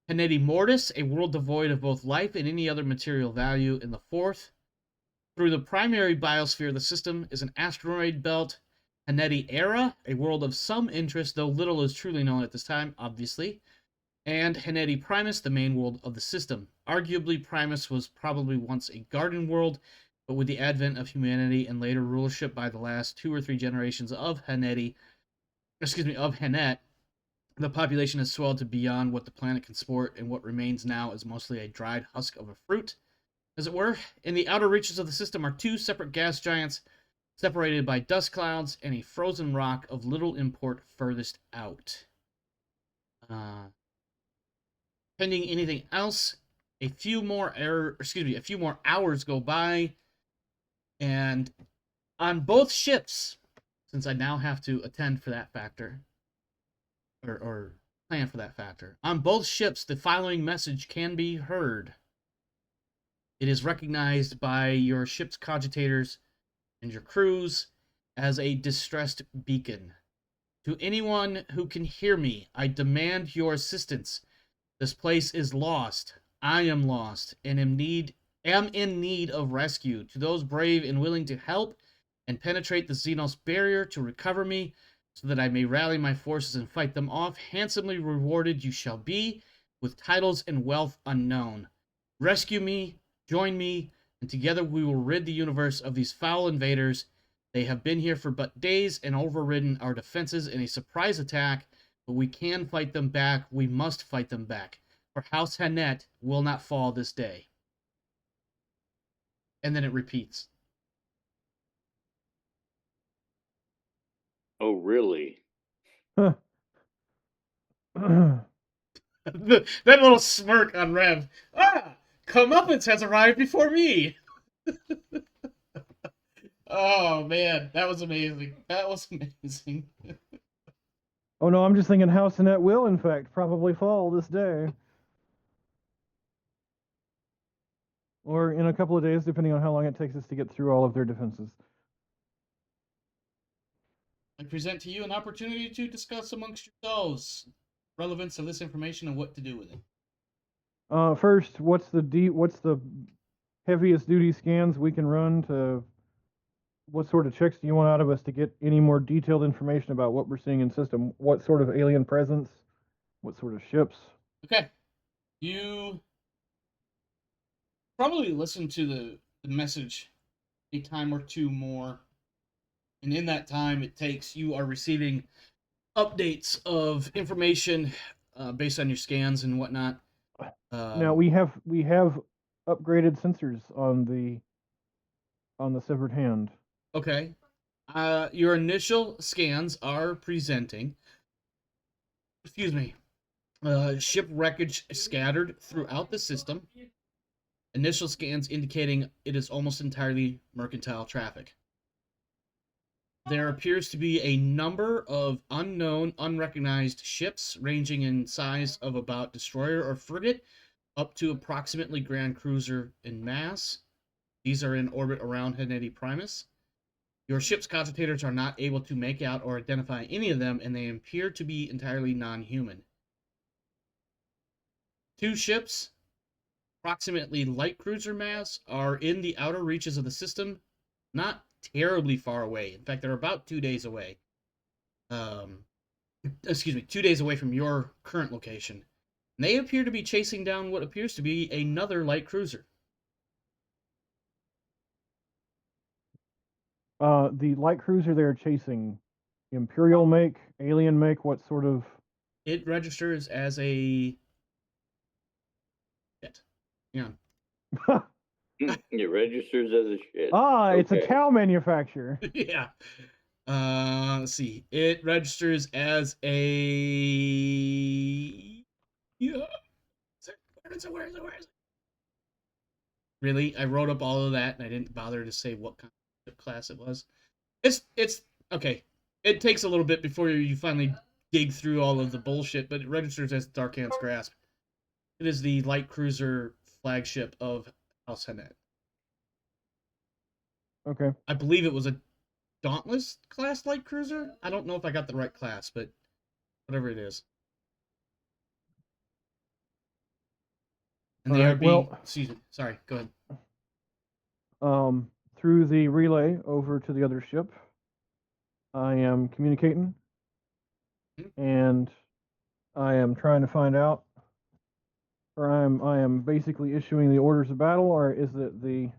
Henneti Mortis, a world devoid of both life and any other material value in the fourth. Through the primary biosphere of the system is an asteroid belt, Henneti Era, a world of some interest, though little is truly known at this time, obviously, and Henneti Primus, the main world of the system. Arguably, Primus was probably once a garden world, but with the advent of humanity and later rulership by the last 2 or 3 generations of Hennet, the population has swelled to beyond what the planet can support, and what remains now is mostly a dried husk of a fruit, as it were. In the outer reaches of the system are 2 separate gas giants, separated by dust clouds and a frozen rock of little import furthest out. Pending anything else, a few more hours go by, and on both ships, since I now have to attend for that factor, or plan for that factor, on both ships, the following message can be heard. It is recognized by your ship's cogitators and your crews as a distressed beacon. To anyone who can hear me, I demand your assistance. This place is lost. I am lost and am in need of rescue. To those brave and willing to help and penetrate the Xenos barrier to recover me, so that I may rally my forces and fight them off, handsomely rewarded you shall be, with titles and wealth unknown. Rescue me, join me, and together we will rid the universe of these foul invaders. They have been here for but days and overridden our defenses in a surprise attack, but we can fight them back. We must fight them back, for House Hennet will not fall this day. And then it repeats.
Oh, really?
Huh.
That little smirk on Rev. Comeuppance has arrived before me. Oh, man. That was amazing.
Oh no, I'm just thinking House Annette will, in fact, probably fall this day. Or in a couple of days, depending on how long it takes us to get through all of their defenses.
I present to you an opportunity to discuss amongst yourselves relevance of this information and what to do with it.
First, what's the heaviest duty scans we can run to? What sort of checks do you want out of us to get any more detailed information about what we're seeing in system? What sort of alien presence? What sort of ships?
Okay. You probably listen to the message a time or two more. And in that time it takes, you are receiving updates of information based on your scans and whatnot.
Now we have upgraded sensors on the severed hand.
Okay. Your initial scans are presenting, ship wreckage scattered throughout the system. Initial scans indicating it is almost entirely mercantile traffic. There appears to be a number of unknown, unrecognized ships ranging in size of about destroyer or frigate up to approximately Grand Cruiser in mass. These are in orbit around Henneti Primus. Your ship's cogitators are not able to make out or identify any of them, and they appear to be entirely non-human. 2 ships, approximately light cruiser mass, are in the outer reaches of the system, not terribly far away. In fact, they're about 2 days away. 2 days away from your current location. And they appear to be chasing down what appears to be another light cruiser.
The light cruiser they're chasing, Imperial make, alien make, what sort of?
It registers as a shit. Yeah.
It registers as a shit.
It's a cow manufacturer.
Yeah. Let's see. It registers as a. Yeah. Where is it? Really? I wrote up all of that and I didn't bother to say what kind of class it was. It's okay. It takes a little bit before you finally dig through all of the bullshit, but it registers as Dark Hand's Grasp. It is the light cruiser flagship of House Hanet.
Okay.
I believe it was a Dauntless class light cruiser. I don't know if I got the right class, but whatever it is. And
All
they are
right,
being.
well-
Excuse me. Sorry. Go ahead.
Through the relay over to the other ship, I am communicating, and I am trying to find out, or I am basically issuing the orders of battle, or is it the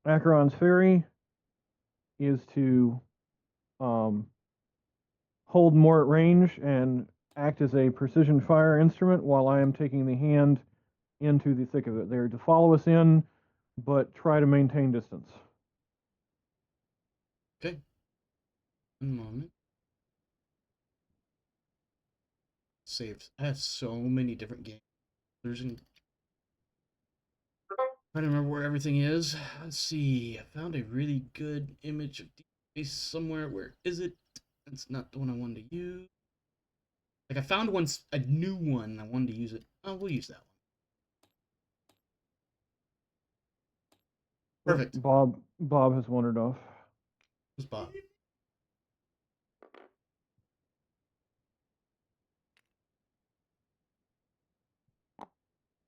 Acheron's ferry is to hold more at range and act as a precision fire instrument while I am taking the hand into the thick of it. They're to follow us in, but try to maintain distance.
Okay. One moment. Saved. I have so many different games. There's an. I don't remember where everything is. Let's see. I found a really good image of Space somewhere. Where is it? That's not the one I wanted to use. Like I found one, a new one. I wanted to use it. Oh, we'll use that one. Perfect.
Bob has wandered off.
Who's Bob?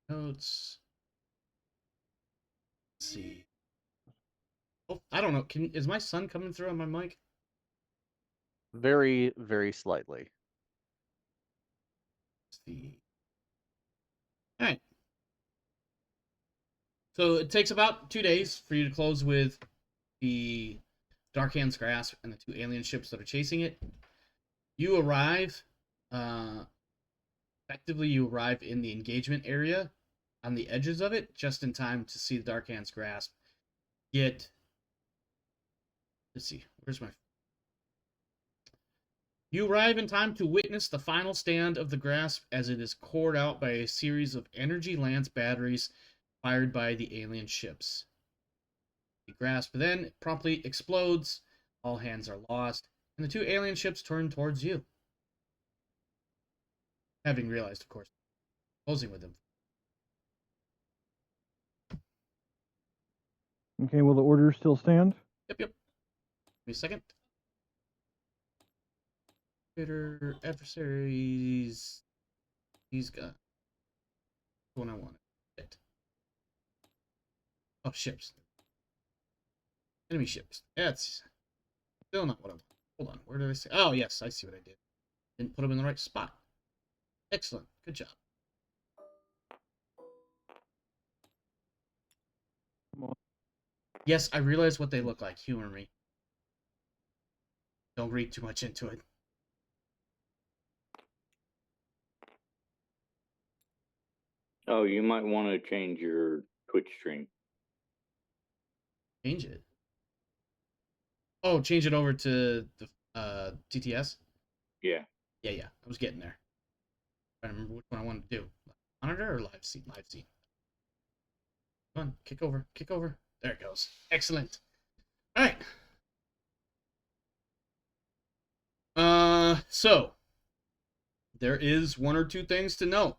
Notes. Let's see. Oh, I don't know. Is my son coming through on my mic?
Very, very slightly.
Let's see. All right. So it takes about 2 days for you to close with the Dark Hand's Grasp and the 2 alien ships that are chasing it. You arrive. Effectively, you arrive in the engagement area on the edges of it just in time to see the Dark Hand's Grasp get. Let's see. Where's my. You arrive in time to witness the final stand of the Grasp as it is cored out by a series of energy lance batteries fired by the alien ships. The Grasp then promptly explodes, all hands are lost, and the 2 alien ships turn towards you. Having realized, of course, closing with them.
Okay, will the orders still stand?
Yep. Give me a second. Bitter adversaries. These guys. The one I wanted. Shit. Oh, ships. Enemy ships. That's still not what I want. Hold on. Where did I say? Oh, yes. I see what I did. Didn't put them in the right spot. Excellent. Good job. Yes, I realize what they look like. Humor me. Don't read too much into it.
Oh, you might want to change your Twitch stream.
Change it. Oh, change it over to the TTS?
Yeah.
Yeah. I was getting there. I don't remember which one I wanted to do. Monitor or live seat? Live seat. Come on, kick over. There it goes. Excellent. All right. So there is 1 or 2 things to note.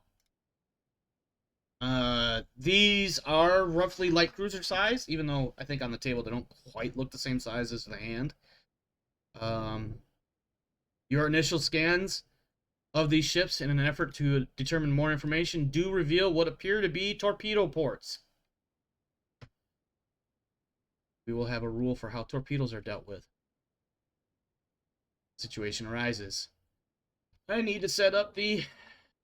These are roughly light cruiser size, even though I think on the table they don't quite look the same size as the hand. Your initial scans of these ships in an effort to determine more information do reveal what appear to be torpedo ports. We will have a rule for how torpedoes are dealt with. Situation arises. I need to set up the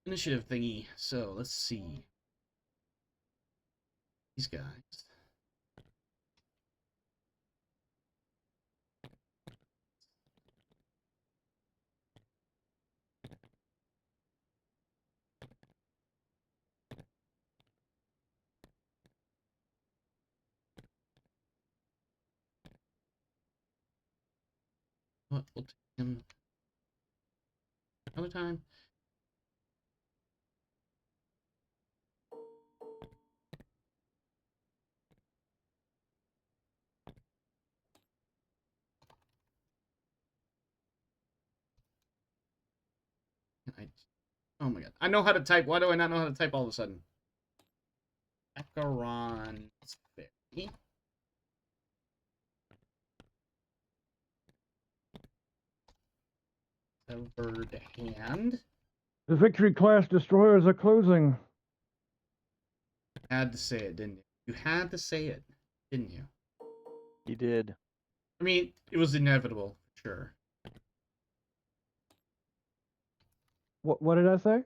initiative thingy. So let's see. These guys. What? We'll take him another time. Oh my god. I know how to type. Why do I not know how to type all of a sudden? Acheron Ferry. Severed hand.
The Victory class destroyers are closing.
Had to say it, didn't you? You had to say it, didn't you?
He did.
I mean, it was inevitable, sure.
What did I say?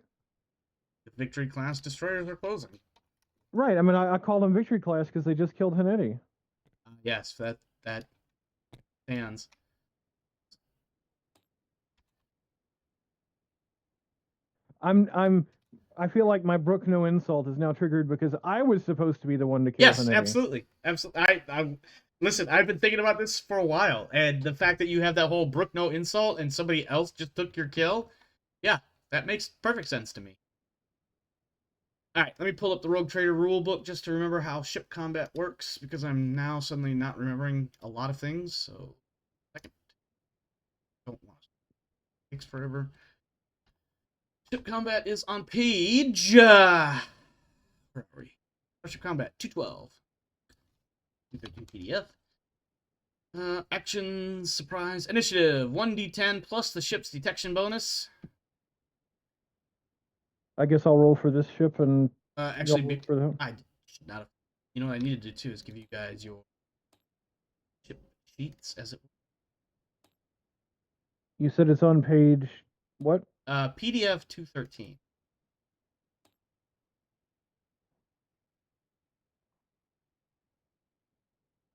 The Victory class destroyers are closing.
Right. I mean, I call them Victory class because they just killed Hanetti.
Yes, that stands.
I feel like my Brook no insult is now triggered because I was supposed to be the one to kill
Yes,
Hanetti.
absolutely. I listen, I've been thinking about this for a while, and the fact that you have that whole Brook no insult and somebody else just took your kill, yeah, that makes perfect sense to me. Alright, let me pull up the Rogue Trader rulebook just to remember how ship combat works, because I'm now suddenly not remembering a lot of things, so second. Don't want to. Takes forever. Ship combat is on page where are we? Ship combat 212. 215 PDF. Action, surprise, initiative. 1d10 plus the ship's detection bonus.
I guess I'll roll for this ship and
Actually,
y'all roll for them.
I should not have. You know what I needed to do too is give you guys your ship sheets as it.
You said it's on page what?
PDF 213.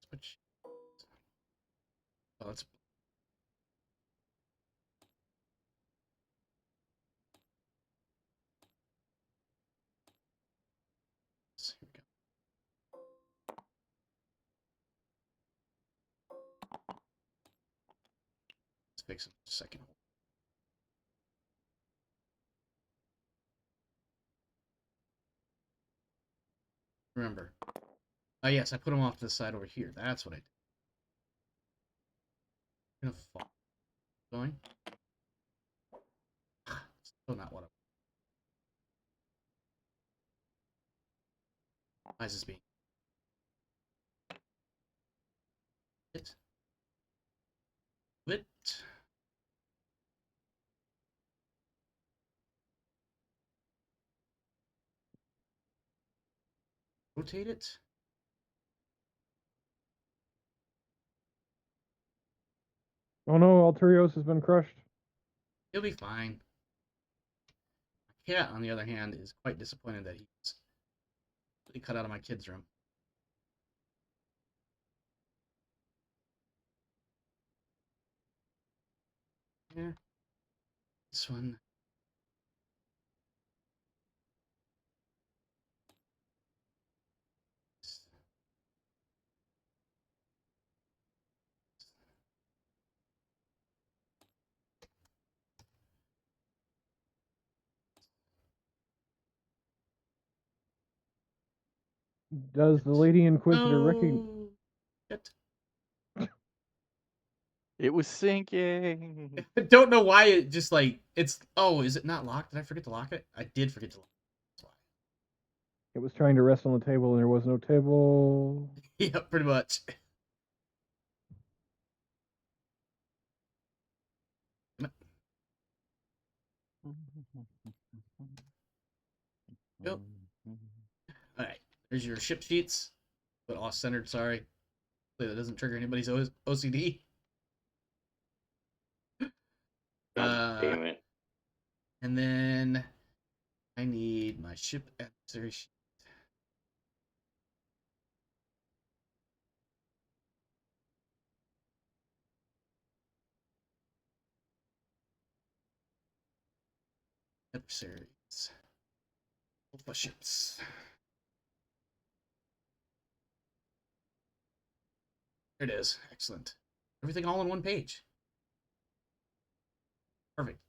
Switch. Oh, let's. Here we go. Let's fix it in a second. Remember. Yes, I put them off to the side over here. That's what I did. I'm gonna fall. Going. Still not what I. Why is this being? It. It. Rotate it.
Oh no, Alturios has been crushed.
He'll be fine. My cat, on the other hand, is quite disappointed that he's really cut out of my kid's room. Here. This one.
Does the Lady Inquisitor recognize?
Oh, shit.
It was sinking.
I don't know why it just like it's. Oh, is it not locked? Did I forget to lock it? I did forget to lock it. That's why.
It was trying to rest on the table and there was no table.
Yeah, pretty much. Yep. All right, there's your ship sheets, but off-centered. Sorry, hopefully that doesn't trigger anybody's OCD.
God damn it.
And then I need my ship adversary sheet. Adversaries. Alpha ships. There it is. Excellent. Everything all on one page. Perfect.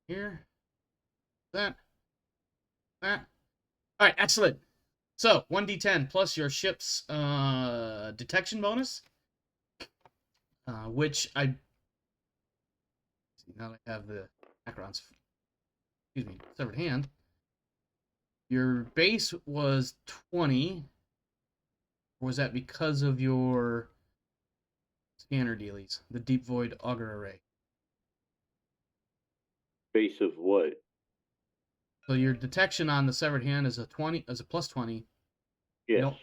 Here. That. All right, excellent. So 1d10 plus your ship's detection bonus, which I now that I have the Acheron's, excuse me, severed hand. Your base was 20. Or was that because of your scanner dealies? The Deep Void Auger Array.
Base of what?
So your detection on the Severed Hand is a plus 20.
Yes.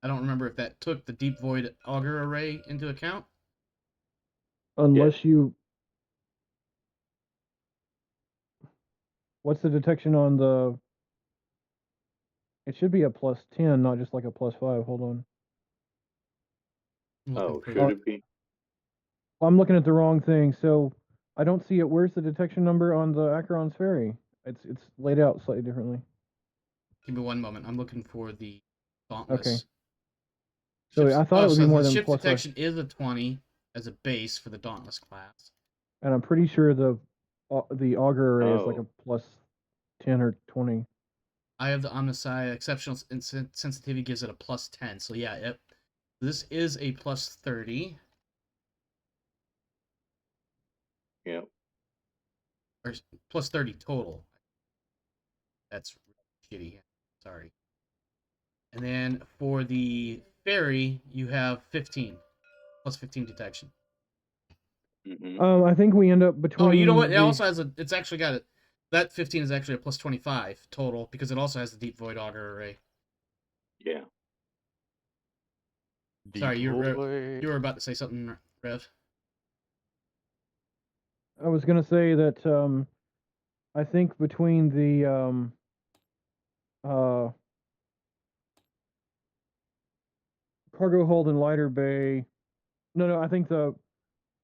I don't remember if that took the Deep Void Auger Array into account.
Unless you. What's the detection on the? It should be a plus 10, not just like a plus 5. Hold on.
Oh,
For
should
that.
it be?
I'm looking at the wrong thing. So I don't see it. Where's the detection number on the Acheron's Ferry? It's laid out slightly differently.
Give me one moment. I'm looking for the Dauntless.
Okay. So I thought it would be more
the
than
ship
plus 5.
detection is a 20 as a base for the Dauntless class.
And I'm pretty sure the auger array is like a
Oh.
plus 10 or 20.
I have the Omnisci exceptional sensitivity gives it a plus 10. So yeah, this is a plus 30.
Yep.
Or plus 30 total. That's shitty. Sorry. And then for the ferry, you have 15. Plus 15 detection.
Mm-hmm.
I think we end up between.
Oh, you know what? It also has it's actually got it. That 15 is actually a plus 25 total because it also has the Deep Void Auger Array.
Yeah.
Sorry, you were about to say something, Rev.
I was gonna say that I think between the cargo hold and lighter bay. No, I think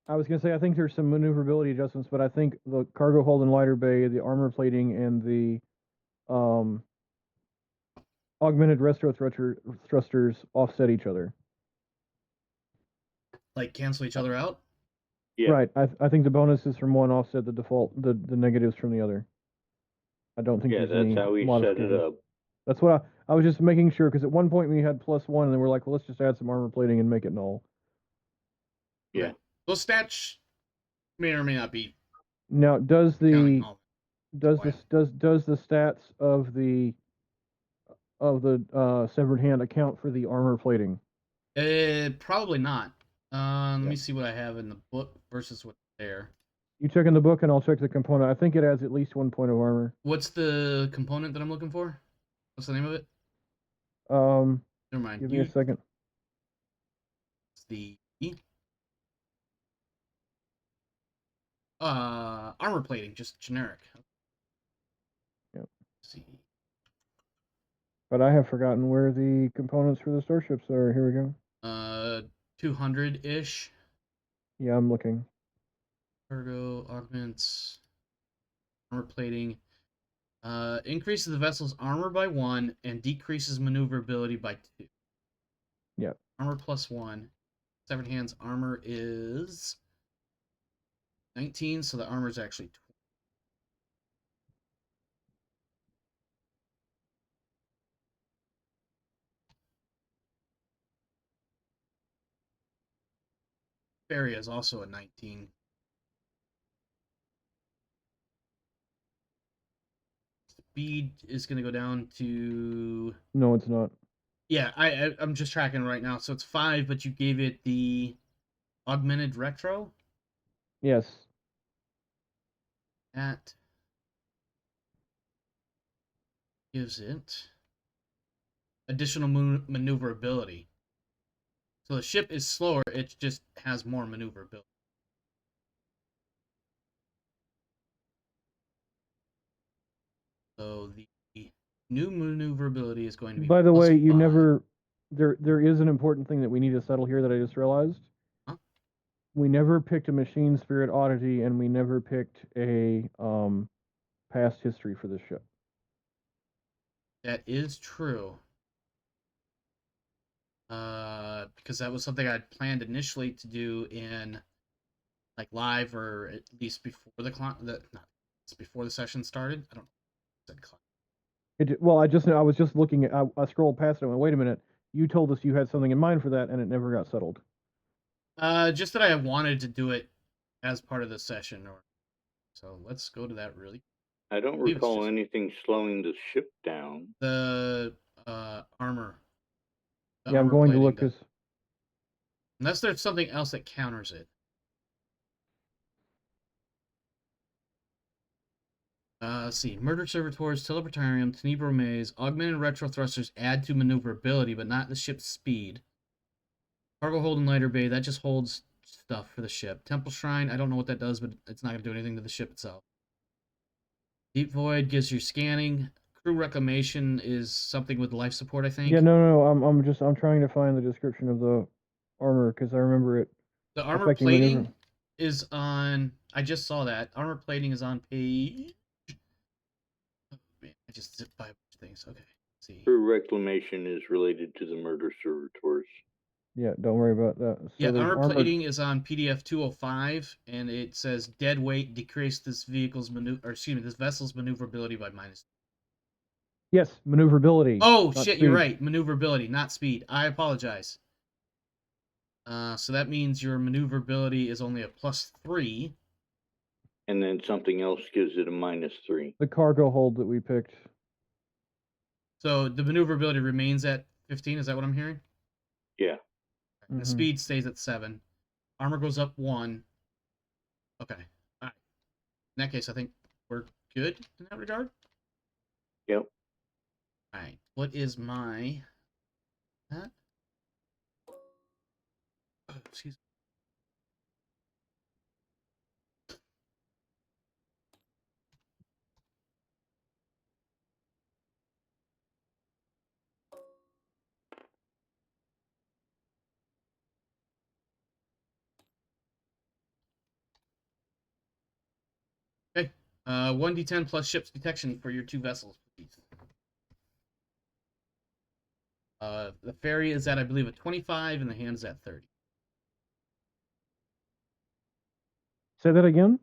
I was gonna say I think there's some maneuverability adjustments, but I think the cargo hold and lighter bay, the armor plating, and the augmented retro thrusters offset each other.
Like cancel each other out?
Yeah.
Right. I think the bonuses from one offset the default the negatives from the other. I don't think
Yeah,
there's any
that's how we set it up.
That's what I was just making sure, because at one point we had +1 and then we're like, well, let's just add some armor plating and make it null.
Yeah.
Okay. Those stats may or may not be.
Now, does the
counting
does the stats of the severed hand account for the armor plating?
Probably not. Let me see what I have in the book versus what's there.
You check in the book and I'll check the component. I think it adds at least 1 point of armor.
What's the component that I'm looking for? What's the name of it?
Never
mind.
Give me a second.
It's the armor plating, just generic.
Yep.
Let's see.
But I have forgotten where the components for the starships are. Here we go.
200-ish.
Yeah, I'm looking.
Cargo augments armor plating. Increases the vessel's armor by 1 and decreases maneuverability by 2.
Yep.
Armor plus 1. Severed Hand's armor is 19, so the armor is actually 20. Barry is also a 19. Speed is going to go down to...
No, it's not.
Yeah, I'm just tracking right now. So it's 5, but you gave it the augmented retro?
Yes.
That gives it additional maneuverability. So the ship is slower, it just has more maneuverability. So the new maneuverability is going to be...
By the way, you
5.
never... There is an important thing that we need to settle here that I just realized.
Huh?
We never picked a machine spirit oddity, and we never picked a past history for this ship.
That is true. Because that was something I'd planned initially to do in like live, or at least before before the session started. I don't know.
Well, I was just looking at. I scrolled past it and went, wait a minute. You told us you had something in mind for that, and it never got settled.
Just that I wanted to do it as part of the session, so let's go to that really.
I don't
believe it's
recall
just-
anything slowing the ship down.
The armor. The
Yeah, I'm
armor
going to
plating
look
does.
because
Unless there's something else that counters it. Let's see. Murder Servitors, Teleportarium, Tenebro Maze, Augmented Retro Thrusters add to maneuverability, but not the ship's speed. Cargo hold and lighter bay, that just holds stuff for the ship. Temple Shrine, I don't know what that does, but it's not going to do anything to the ship itself. Deep Void gives you scanning. Crew Reclamation is something with life support, I think.
yeah, no, I'm trying to find the description of the armor because I remember it.
The armor
affecting
plating
maneuver.
is on... I just saw that. Armor plating is on page... Oh, man, I just zipped by a bunch of things. Okay, let's see.
Crew reclamation is related to the murder servitors.
Yeah, don't worry about that. So
Yeah,
there's
armor plating is on PDF 205, and it says dead weight decrease this vehicle's this vessel's maneuverability by -.
Yes, maneuverability.
Oh
not
shit, you're
speed.
right. Maneuverability, not speed. I apologize. So that means your maneuverability is only a +3.
And then something else gives it a -3.
The cargo hold that we picked.
So the maneuverability remains at 15. Is that what I'm hearing?
Yeah.
And the speed stays at 7. Armor goes up 1. Okay. All right. In that case, I think we're good in that regard.
Yep.
All right. What is my... That? Oh, excuse me. Okay. 1d10 plus ship's detection for your 2 vessels, please. The ferry is at, I believe, a 25, and the hand is at 30.
Say that again.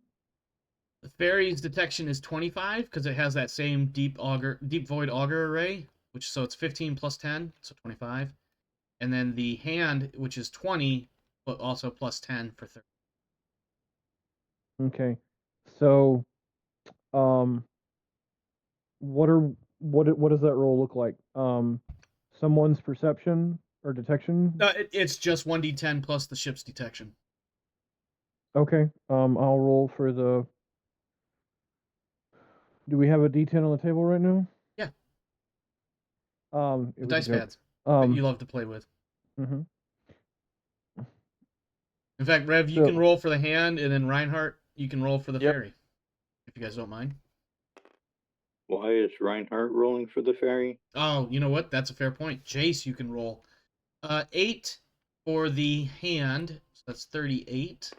The ferry's detection is 25 because it has that same deep void auger array, so it's 15 plus 10, so 25. And then the hand, which is 20, but also plus 10 for 30.
Okay. So, what does that roll look like? Someone's perception or detection?
It's just 1d10 plus the ship's detection.
Okay. I'll roll for the. Do we have a D10 on the table right now?
Yeah.
It
The
was
dice
a joke.
pads that you love to play with.
Mm-hmm.
In fact, Rev, you can roll for the hand, and then Reinhardt, you can roll for the ferry, if you guys don't mind.
Why is Reinhardt rolling for the ferry?
Oh, you know what? That's a fair point. Jace, you can roll. 8 for the hand, so that's 38.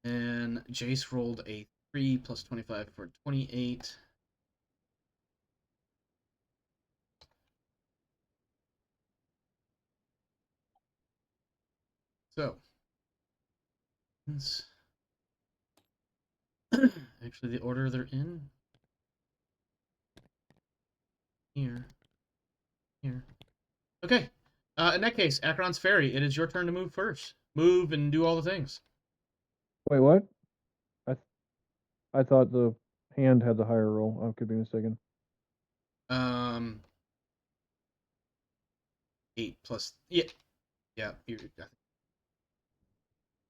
And Jace rolled a 3 plus 25 for 28. So, actually, the order they're in. Here. Okay. In that case, Acheron's ferry, it is your turn to move first. Move and do all the things.
Wait, what? I thought the hand had the higher roll. I could be mistaken.
8 plus... Yeah.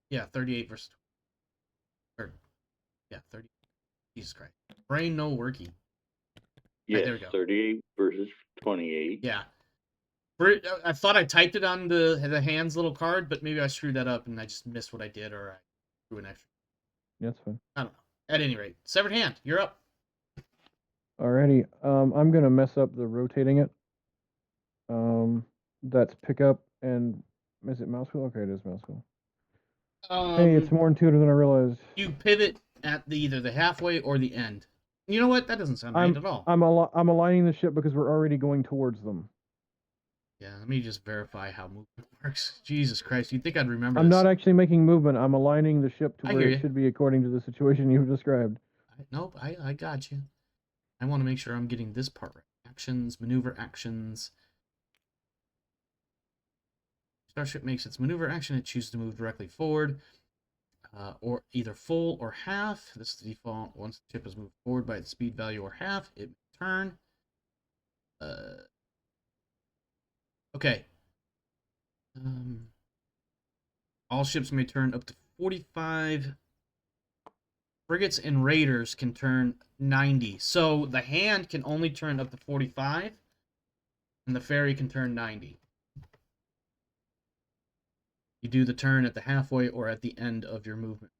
Yeah, 38 versus... Or, yeah, 30. Jesus Christ. Brain no worky.
Yes,
Right, there we go.
38 versus 28.
Yeah. I thought I typed it on the hand's little card, but maybe I screwed that up and I just missed what I did, or I threw an extra.
Yeah, that's fine.
I don't know. At any rate, severed hand, you're up.
Alrighty. I'm gonna mess up the rotating it. That's pickup and is it mouse wheel? Okay, it is mouse wheel. Hey, it's more intuitive than I realized.
You pivot at either the halfway or the end. You know what? That doesn't sound right at all.
I'm aligning the ship because we're already going towards them.
Yeah, let me just verify how movement works. Jesus Christ, you'd think I'd remember
I'm
this.
not actually making movement. I'm aligning the ship to
I
where
hear
it
you.
should be according to the situation you've described.
Nope, I got you. I want to make sure I'm getting this part right. Actions, maneuver actions. Starship makes its maneuver action. It chooses to move directly forward. or either full or half. This is the default. Once the ship is moved forward by its speed value or half, it may turn. Okay. All ships may turn up to 45. Frigates and raiders can turn 90. So the hand can only turn up to 45, and the ferry can turn 90. You do the turn at the halfway or at the end of your movement.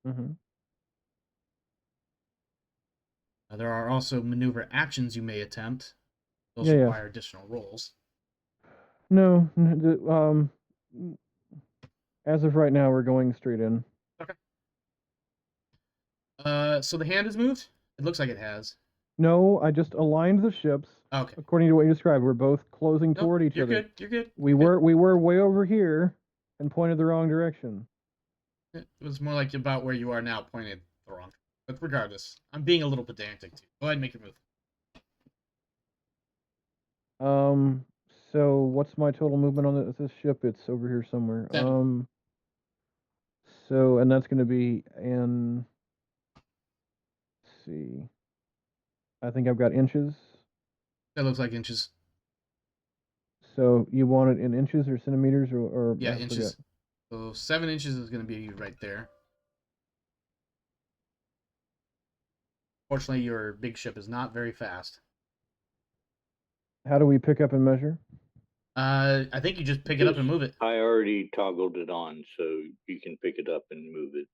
Mm-hmm.
There are also maneuver actions you may attempt. Those
Yeah, yeah.
require additional rolls.
No, as of right now, we're going straight in.
Okay. So the hand is moved? It looks like it has.
No, I just aligned the ships
Okay.
according to what you described. We're both closing toward each
you're
other.
Good. You're good.
We were way over here and pointed the wrong direction.
It was more like about where you are now, pointed the wrong. But regardless, I'm being a little pedantic too. Go ahead and make your move.
So what's my total movement on this ship? It's over here somewhere.
7.
So, and that's going to be in, let's see, I think I've got inches.
That looks like inches.
So you want it in inches or centimeters or
Yeah,
I
inches.
forget.
So 7 inches is going to be right there. Fortunately, your big ship is not very fast.
How do we pick up and measure?
I think you just pick it up and move it.
I already toggled it on, so you can pick it up and move it.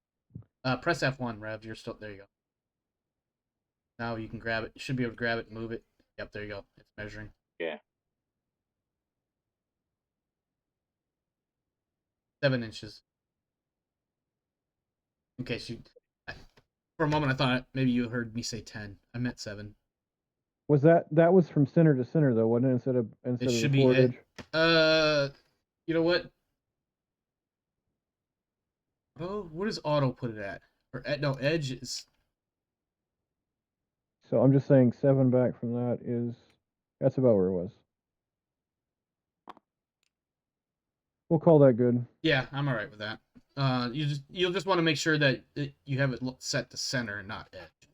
Press F1, Rev. You're still there. You go. Now you can grab it. You should be able to grab it and move it. Yep, there you go. It's measuring.
Yeah.
7 inches. In case you, for a moment, I thought maybe you heard me say 10. I meant 7.
Was that was from center to center though, wasn't it? Instead of
It should
the
be
forward edge.
You know what? Oh, what does auto put it at? Or no, edge is.
So I'm just saying 7 back from that that's about where it was. We'll call that good.
Yeah, I'm all right with that. You'll just want to make sure that you have it set to center, not edge.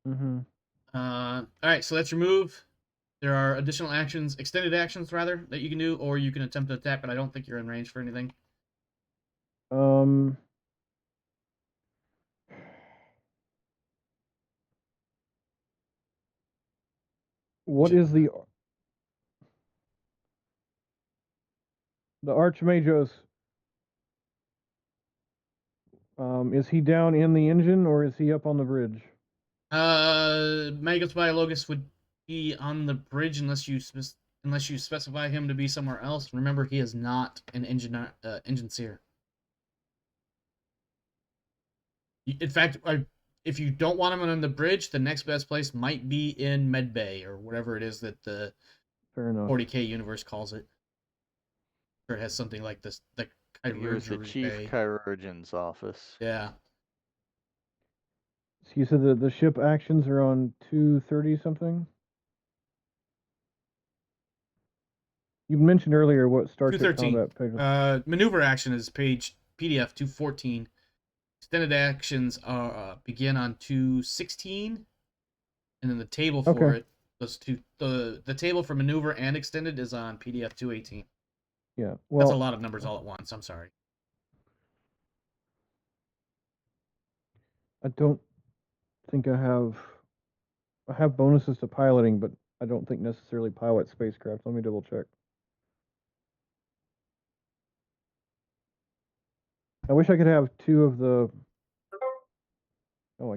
Mm-hmm.
All right, so that's your move. There are additional actions, extended actions rather, that you can do, or you can attempt to attack, but I don't think you're in range for anything.
What is the Archmagos? Is he down in the engine or is he up on the bridge?
Magos Biologus would be on the bridge unless you specify him to be somewhere else. Remember, he is not an engineer. In fact, if you don't want him on the bridge, the next best place might be in Medbay or whatever it is that the
Fair enough.
40K universe calls it. Or it has something like this.
Here's the Chief Chirurgeon's office.
Yeah.
So you said the ship actions are on 230 something? You mentioned earlier what Star Trek combat page was.
Maneuver action is page PDF 214. Extended actions begin on 216, and then the table for it, the table for maneuver and extended is on PDF 218.
Yeah, well,
that's a lot of numbers all at once. I'm sorry.
I don't think I have bonuses to piloting, but I don't think necessarily pilot spacecraft. Let me double check. I wish I could have 2 of the. Oh,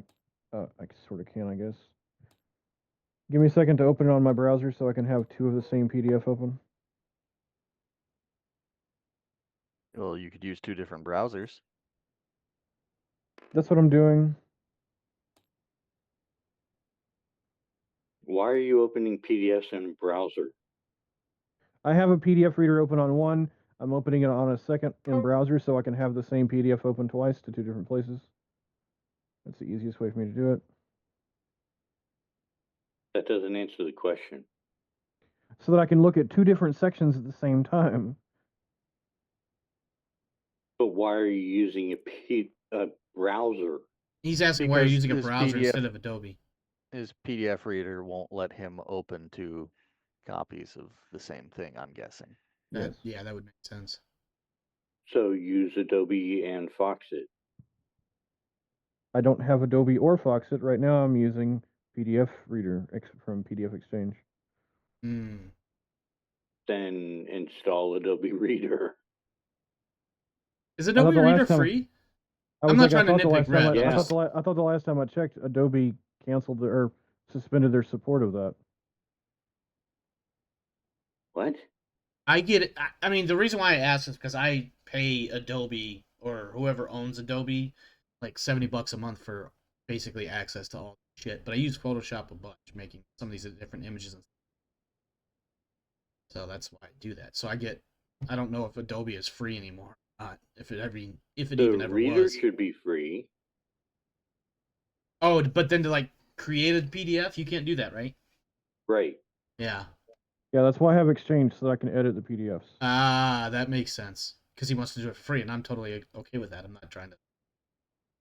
I sort of can, I guess. Give me a second to open it on my browser so I can have 2 of the same PDF open.
Well, you could use 2 different browsers.
That's what I'm doing.
Why are you opening PDFs in browser?
I have a PDF reader open on one. I'm opening it on a second in browser so I can have the same PDF open twice to 2 different places. That's the easiest way for me to do it.
That doesn't answer the question.
So that I can look at 2 different sections at the same time.
But why are you using a browser?
He's asking why you're
Because
using a
his
browser
PDF
instead of Adobe.
His PDF reader won't let him open 2 copies of the same thing, I'm guessing.
Yes.
Yeah, that would make sense.
So use Adobe and Foxit.
I don't have Adobe or Foxit right now. I'm using PDF Reader from PDF Exchange.
Hmm.
Then install Adobe Reader.
Is
I thought
Adobe
the
Reader
last time-
free?
I
I'm
was
not
like,
trying to
I thought the
nitpick
last time
Rev.
Yeah.
I thought the last time I checked, Adobe canceled or suspended their support of that.
What?
I get it. I mean, the reason why I asked is because I pay Adobe or whoever owns Adobe like $70 a month for basically access to all shit. But I use Photoshop a bunch, making some of these different images, so that's why I do that. So I don't know if Adobe is free anymore. If it even
The
ever
reader
was.
should be free.
Oh, but then to like create a PDF, you can't do that, right?
Right.
Yeah.
Yeah, that's why I have Exchange so that I can edit the PDFs.
Ah, that makes sense. Because he wants to do it for free, and I'm totally okay with that. I'm not trying to.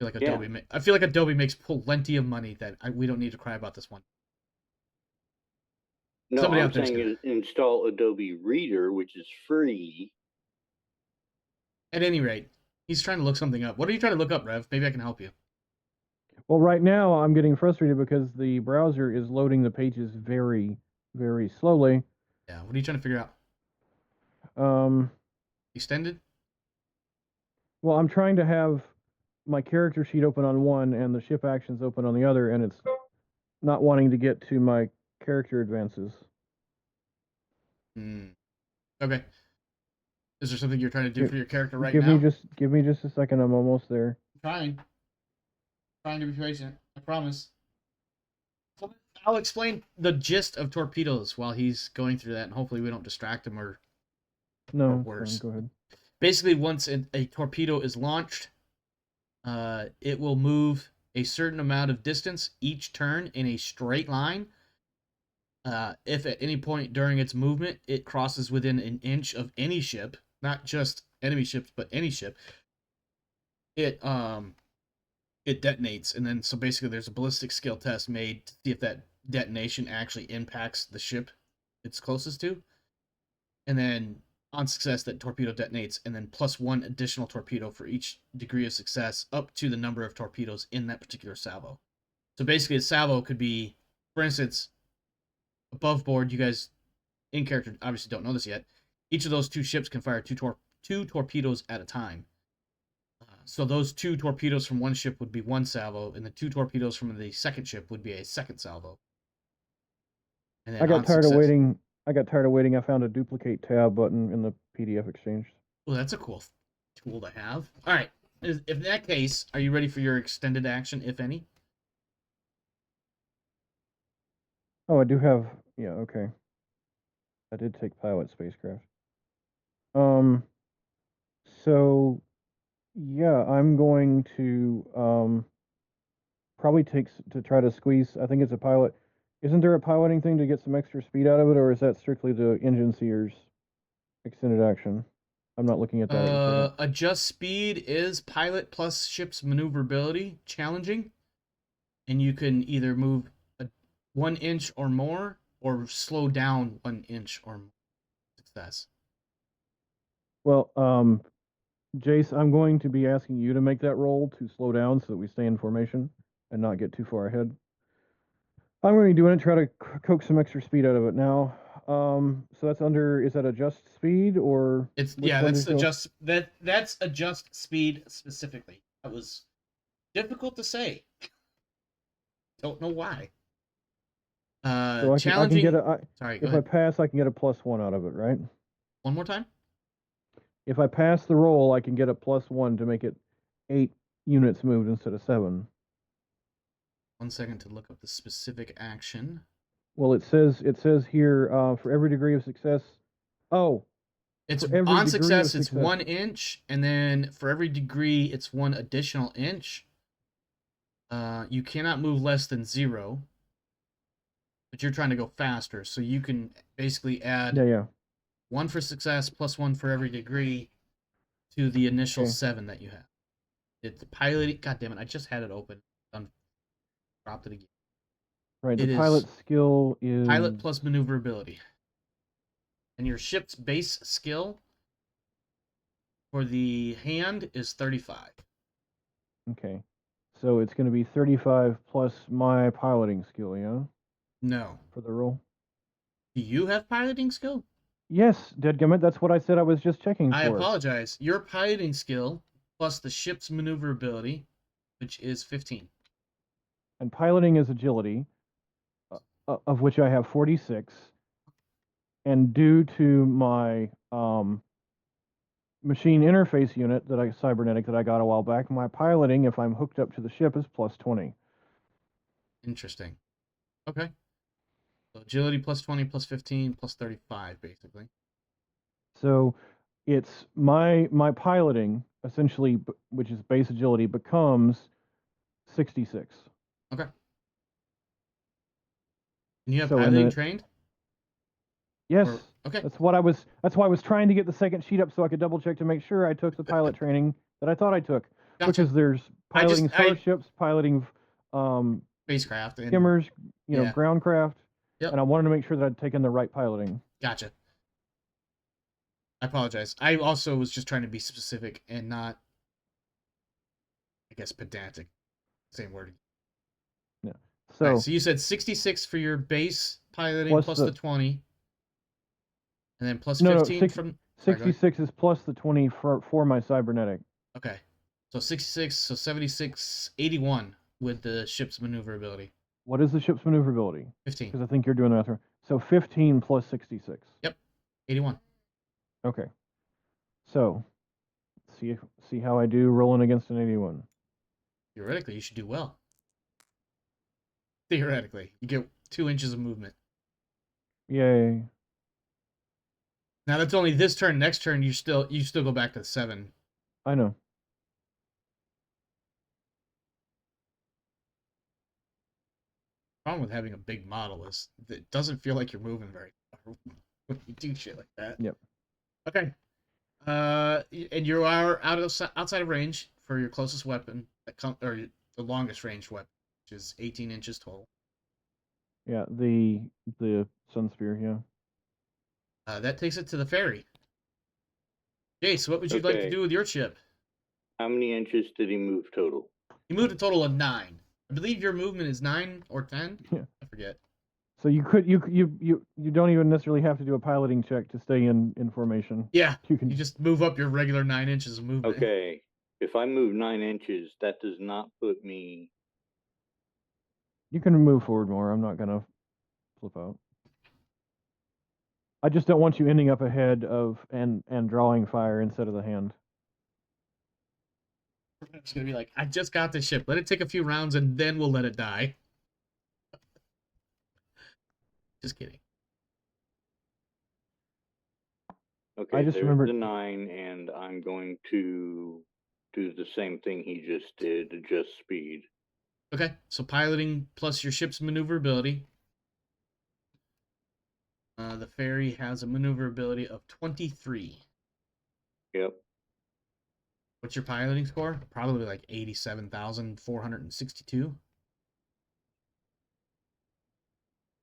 I feel like Adobe makes plenty of money that we don't need to cry about this one.
No,
Somebody
I'm
out there's
saying install Adobe Reader, which is free.
At any rate, he's trying to look something up. What are you trying to look up, Rev? Maybe I can help you.
Well, right now I'm getting frustrated because the browser is loading the pages very, very slowly.
Yeah. What are you trying to figure out? Extended?
Well, I'm trying to have my character sheet open on one and the ship actions open on the other, and it's not wanting to get to my character advances.
Hmm. Okay. Is there something you're trying to do for your character right
give
now?
Give me just a second. I'm almost there.
Trying to be patient. I promise. I'll explain the gist of torpedoes while he's going through that, and hopefully we don't distract him or worse.
Go ahead.
Basically, once a torpedo is launched, it will move a certain amount of distance each turn in a straight line. If at any point during its movement it crosses within an inch of any ship, not just enemy ships, but any ship, it detonates. And then so basically there's a ballistic skill test made to see if that detonation actually impacts the ship it's closest to. And then on success, that torpedo detonates, and then +1 additional torpedo for each degree of success up to the number of torpedoes in that particular salvo. So basically a salvo could be, for instance, above board, you guys in character obviously don't know this yet, each of those 2 ships can fire two torpedoes at a time. So those 2 torpedoes from one ship would be 1 salvo, and the 2 torpedoes from the second ship would be a second salvo. And then
I got tired of waiting. I found a duplicate tab button in the PDF Exchange.
Well, that's a cool tool to have. All right. If in that case, are you ready for your extended action, if any?
Oh, I do have. Yeah, okay. I did take pilot spacecraft. So yeah, I'm going to probably to try to squeeze. I think it's a pilot. Isn't there a piloting thing to get some extra speed out of it, or is that strictly the engine seer's extended action? I'm not looking at that at the second.
Adjust speed is pilot plus ship's maneuverability challenging, and you can either move 1 inch or more, or slow down 1 inch or more. Success.
Well, Jace, I'm going to be asking you to make that roll to slow down so that we stay in formation and not get too far ahead. I'm going to be doing it, try to coax some extra speed out of it now. So that's is that adjust speed or?
That's adjust speed specifically. That was difficult to say. Don't know why.
So
challenging.
If I pass, I can get a +1 out of it, right?
One more time.
If I pass the roll, I can get a +1 to make it 8 units moved instead of 7.
1 second to look up the specific action.
Well, it says here for every degree of success. Oh,
it's on success. It's 1 inch, and then for every degree, it's 1 additional inch. You cannot move less than 0, but you're trying to go faster, so you can basically add 1 for success +1 for every degree to the initial
Okay.
7 that you have. It's piloting. God damn it! I just had it open. Dropped it again.
Right. The
It is
pilot skill is
pilot plus maneuverability, and your ship's base skill for the hand is 35.
Okay. So it's going to be 35 plus my piloting skill, yeah,
No.
for the roll.
Do you have piloting skill?
Yes, dadgummit, that's what I said I was just checking
I
for.
apologize. Your piloting skill plus the ship's maneuverability, which is 15.
And piloting is agility, of which I have 46. And due to my machine interface unit cybernetic that I got a while back, my piloting, if I'm hooked up to the ship, is plus 20.
Interesting. Okay. So agility plus 20 plus 15 plus 35, basically.
So it's my piloting essentially, which is base agility, becomes 66.
Okay. And you have
So in
piloting
the
trained?
yes,
Or, okay.
that's why I was trying to get the second sheet up so I could double check to make sure I took the pilot training that I thought I took.
Gotcha.
Because there's piloting starships, piloting
spacecraft, and
skimmers,
yeah.
groundcraft,
Yep.
and I wanted to make sure that I'd taken the right piloting.
Gotcha. I apologize. I also was just trying to be specific and not, I guess, pedantic. Same word.
Yeah.
So,
So,
right, so you said 66 for your base piloting plus the 20. And then plus 15 from...
66 is plus the 20 for my cybernetic.
Okay. So 66, so 76, 81 with the ship's maneuverability.
What is the ship's maneuverability?
15.
Because I think you're doing the math wrong. So 15 plus 66.
Yep. 81.
Okay. So, see how I do rolling against an 81.
Theoretically, you should do well. Theoretically. You get 2 inches of movement.
Yay.
Now that's only this turn. Next turn, you still go back to 7.
I know.
Problem with having a big model is that it doesn't feel like you're moving very far when you do shit like that.
Yep.
Okay. And you are outside of range for your closest weapon, or the longest range weapon, which is 18 inches total.
Yeah, the sun spear, yeah.
That takes it to the ferry. Jace, what would you like to do with your ship?
How many inches did he move total?
He moved a total of 9. I believe your movement is 9 or 10.
Yeah.
I forget.
So you don't even necessarily have to do a piloting check to stay in formation.
Yeah.
You
just move up your regular 9 inches of movement.
Okay. If I move 9 inches, that does not put me...
You can move forward more. I'm not gonna flip out. I just don't want you ending up ahead of and drawing fire instead of the hand.
It's gonna be like, I just got this ship. Let it take a few rounds and then we'll let it die. Just kidding.
Okay,
I just
there's
remembered
the 9, and I'm going to do the same thing he just did, adjust speed.
Okay, so piloting plus your ship's maneuverability. The ferry has a maneuverability of 23.
Yep.
What's your piloting score? Probably like 87,462.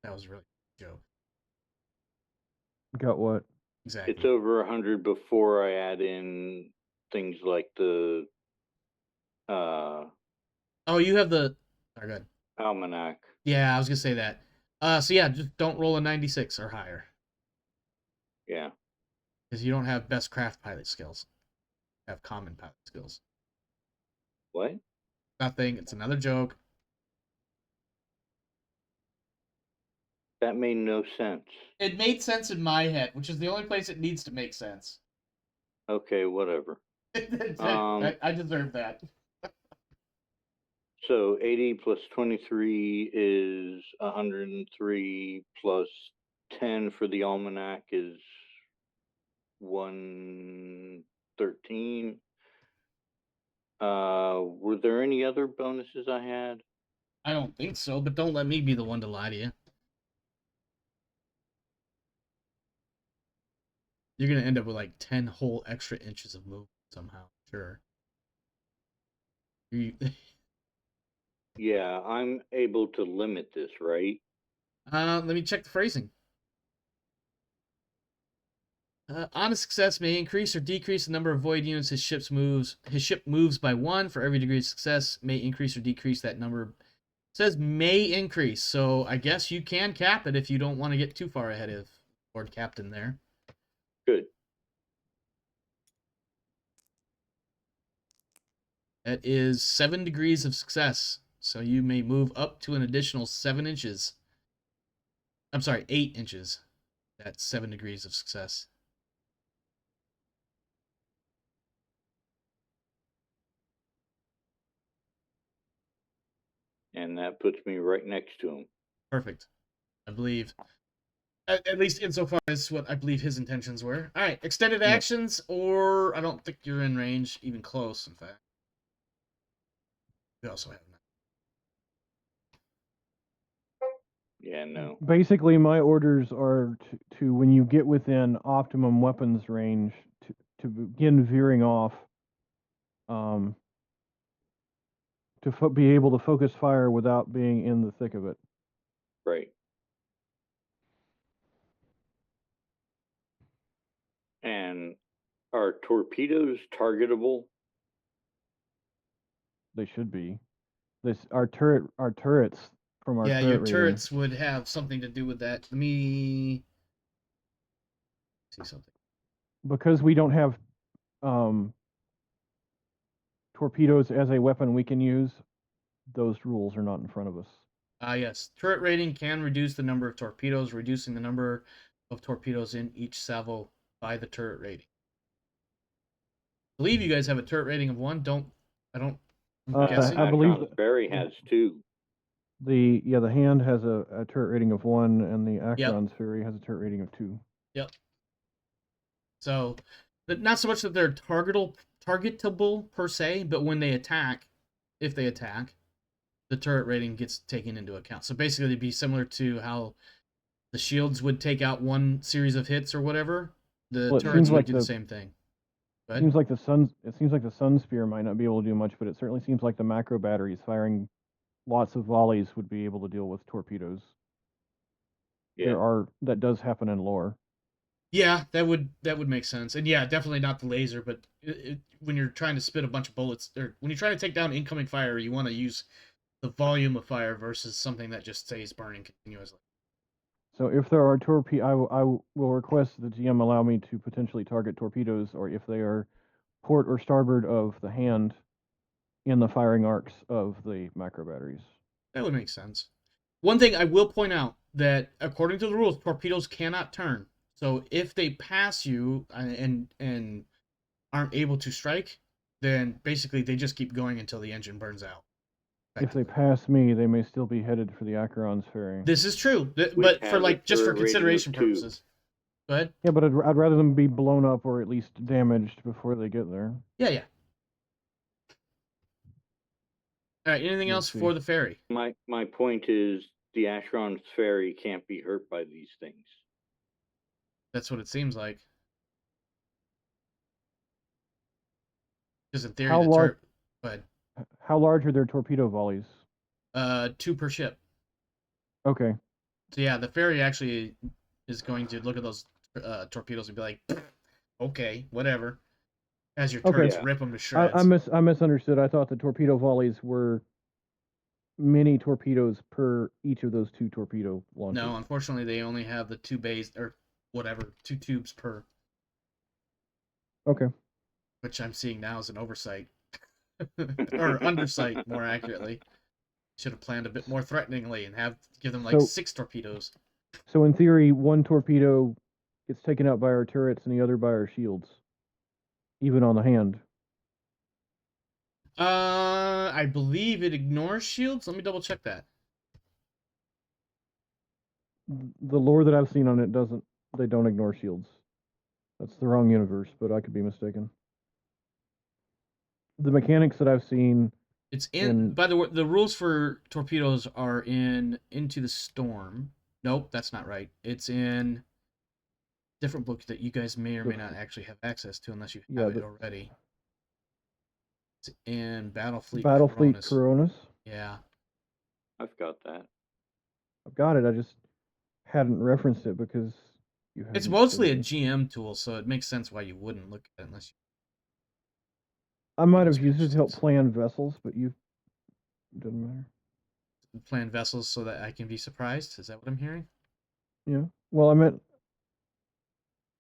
That was really a joke.
Got what?
Exactly.
It's over 100 before I add in things like the
Oh, you have the... Sorry, go ahead.
almanac.
Yeah, I was gonna say that. So yeah, just don't roll a 96 or higher.
Yeah.
Because you don't have best craft pilot skills. You have common pilot skills.
What?
Nothing. It's another joke.
That made no sense.
It made sense in my head, which is the only place it needs to make sense.
Okay, whatever.
I deserve that.
So 80 plus 23 is 103 plus 10 for the almanac is 113. Were there any other bonuses I had?
I don't think so, but don't let me be the one to lie to you. You're gonna end up with like 10 whole extra inches of movement. somehow. Sure. You-
Yeah, I'm able to limit this, right?
let me check the phrasing. On a success, may increase or decrease the number of void units his ship moves by 1 for every degree of success. May increase or decrease that number. It says may increase, so I guess you can cap it if you don't want to get too far ahead of Lord Captain there.
Good.
That is 7 degrees of success, so you may move up to an additional 7 inches. I'm sorry, 8 inches. That's 7 degrees of success.
And that puts me right next to him.
Perfect. I believe. At least insofar as what I believe his intentions were. All right, extended
Yep.
actions, or I don't think you're in range, even close, in fact. We also have that.
Yeah, no.
Basically, my orders are to when you get within optimum weapons range, to begin veering off. To be able to focus fire without being in the thick of it.
Right. And are torpedoes targetable?
They should be. Our turrets from our
Yeah,
turret
your
rating,
turrets would have something to do with that. Let me see something.
because we don't have torpedoes as a weapon we can use. Those rules are not in front of us.
Yes. Turret rating can reduce the number of torpedoes, reducing the number of torpedoes in each salvo by the turret rating. I believe you guys have a turret rating of 1. I'm guessing.
I believe
Acheron's Ferry has 2.
the hand has a turret rating of 1, and the
Yep.
Acheron's Fury has a turret rating of 2.
Yep. So, not so much that they're targetable per se, but when they attack, if they attack, the turret rating gets taken into account. So basically, it'd be similar to how the shields would take out one series of hits or whatever. The
Well, it
turrets
seems
would
like
do the same thing. Go
It
ahead.
seems like the sun spear might not be able to do much, but it certainly seems like the macro batteries firing lots of volleys would be able to deal with torpedoes.
Yeah.
That does happen in lore.
Yeah, that would make sense. And yeah, definitely not the laser, but when you're trying to spit a bunch of bullets, or when you're trying to take down incoming fire, you want to use the volume of fire versus something that just stays burning continuously.
So if there are I will request the GM allow me to potentially target torpedoes, or if they are port or starboard of the hand, in the firing arcs of the macro batteries.
That would make sense. One thing I will point out that according to the rules, torpedoes cannot turn. So if they pass you and aren't able to strike, then basically they just keep going until the engine burns out.
If they pass me, they may still be headed for the Acheron's Ferry.
This is true,
Which
but
has
for
a
just for
turret rating of
consideration
2.
purposes. Go ahead.
Yeah, but I'd rather them be blown up or at least damaged before they get there.
Yeah. All right. Anything
We'll
else
see.
for the ferry?
My point is the Acheron's Ferry can't be hurt by these things.
That's what it seems like. Because in theory,
How
the
large?
turret. But
How large are their torpedo volleys?
2 per ship.
Okay.
So yeah, the ferry actually is going to look at those torpedoes and be like, okay, whatever. As your turrets
Yeah.
rip them to shreds.
I misunderstood. I thought the torpedo volleys were mini torpedoes per each of those 2 torpedo launchers.
No, unfortunately, they only have the 2 bays or whatever, 2 tubes per.
Okay.
Which I'm seeing now as an oversight. Or undersight, more accurately. Should have planned a bit more threateningly and give them like 6 torpedoes.
So in theory, 1 torpedo gets taken out by our turrets and the other by our shields, even on the hand.
I believe it ignores shields. Let me double check that.
The lore that I've seen on it doesn't. They don't ignore shields. That's the wrong universe, but I could be mistaken. The mechanics that I've seen.
It's by the way, the rules for torpedoes are in Into the Storm. Nope, that's not right. It's in different book that you guys may or may not actually have access to unless you have it already. And Battlefleet
Battlefleet
Koronus.
Koronus.
Yeah.
I've got that.
I've got it. I just hadn't referenced it because you hadn't.
It's mostly a
said it.
GM tool, so it makes sense why you wouldn't look at it unless
I might
Those
have used it to help
scratches.
plan vessels, but you doesn't matter.
you plan vessels so that I can be surprised. Is that what I'm hearing?
Yeah. Well, I meant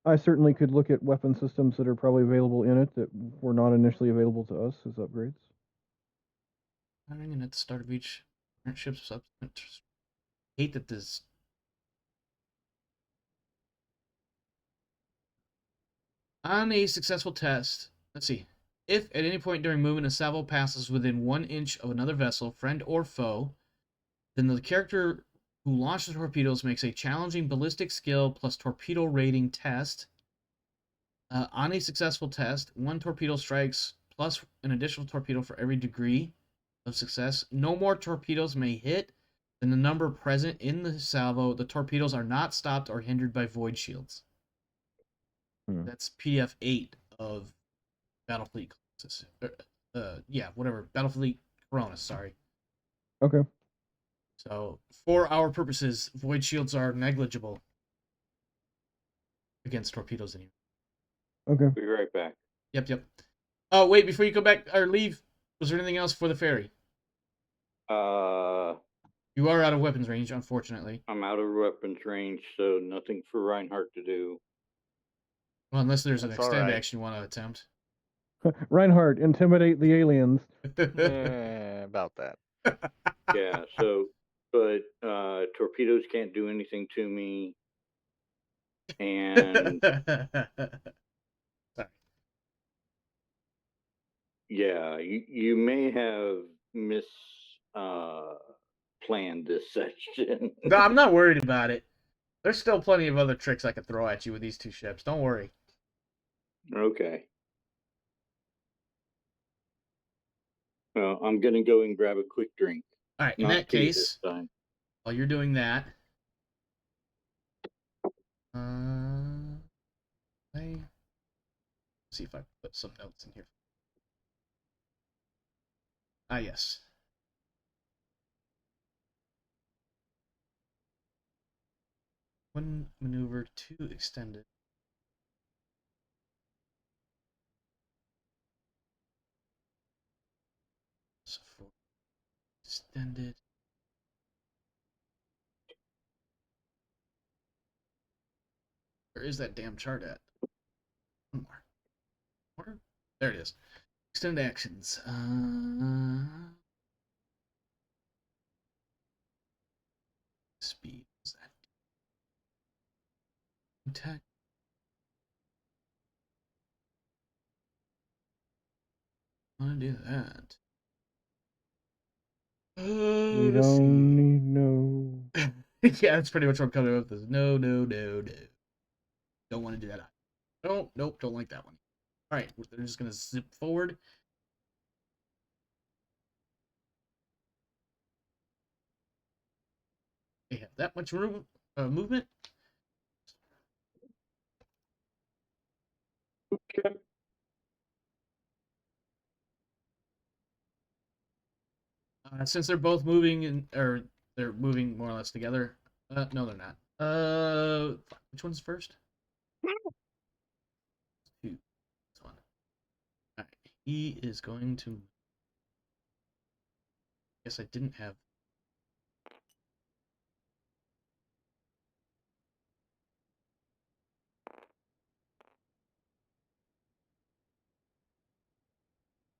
I certainly could look at weapon systems that are probably available in it that were not initially available to us as upgrades.
Firing and at the start of each current ship's subsequent. Hate that this. On a successful test, let's see. If at any point during movement a salvo passes within 1 inch of another vessel, friend or foe, then the character who launches torpedoes makes a challenging ballistic skill plus torpedo rating test. On a successful test, 1 torpedo strikes plus an additional torpedo for every degree of success. No more torpedoes may hit than the number present in the salvo. The torpedoes are not stopped or hindered by void shields. That's PDF 8 of Battlefleet. Whatever. Battlefleet Koronus, sorry.
Okay.
So, for our purposes, void shields are negligible against torpedoes anyway.
Okay.
Be right back.
Yep. Oh, wait, before you go back or leave, was there anything else for the ferry?
I'm
You are out of weapons range, unfortunately.
out of weapons range, so nothing for Reinhardt to do.
Well, unless there's an
That's all
extended
right.
action you want to attempt.
Reinhardt, intimidate the aliens.
About that.
Yeah, so, but torpedoes can't do anything to me. And
Sorry.
yeah, you may have planned this section.
No, I'm not worried about it. There's still plenty of other tricks I could throw at you with these 2 ships. Don't worry.
Okay. Well, I'm gonna go and grab a quick drink.
All right, in
Not
that
tea
case,
this time.
while you're doing that, let's see if I put some notes in here. Yes. One maneuver, 2 extended. So 4 extended. Where is that damn chart at? One more. There it is. Extended actions. Speed. Is that attack? I want to do that.
We
Let's see.
don't need no.
Yeah, that's pretty much what I'm coming up with. No. Don't want to do that. Nope, don't like that one. All right, they're just going to zip forward. They have that much room, movement.
Okay.
Since they're both moving, or they're moving more or less together. No, they're not. Which one's first? 2. This one. All right, he is going to. Guess I didn't have.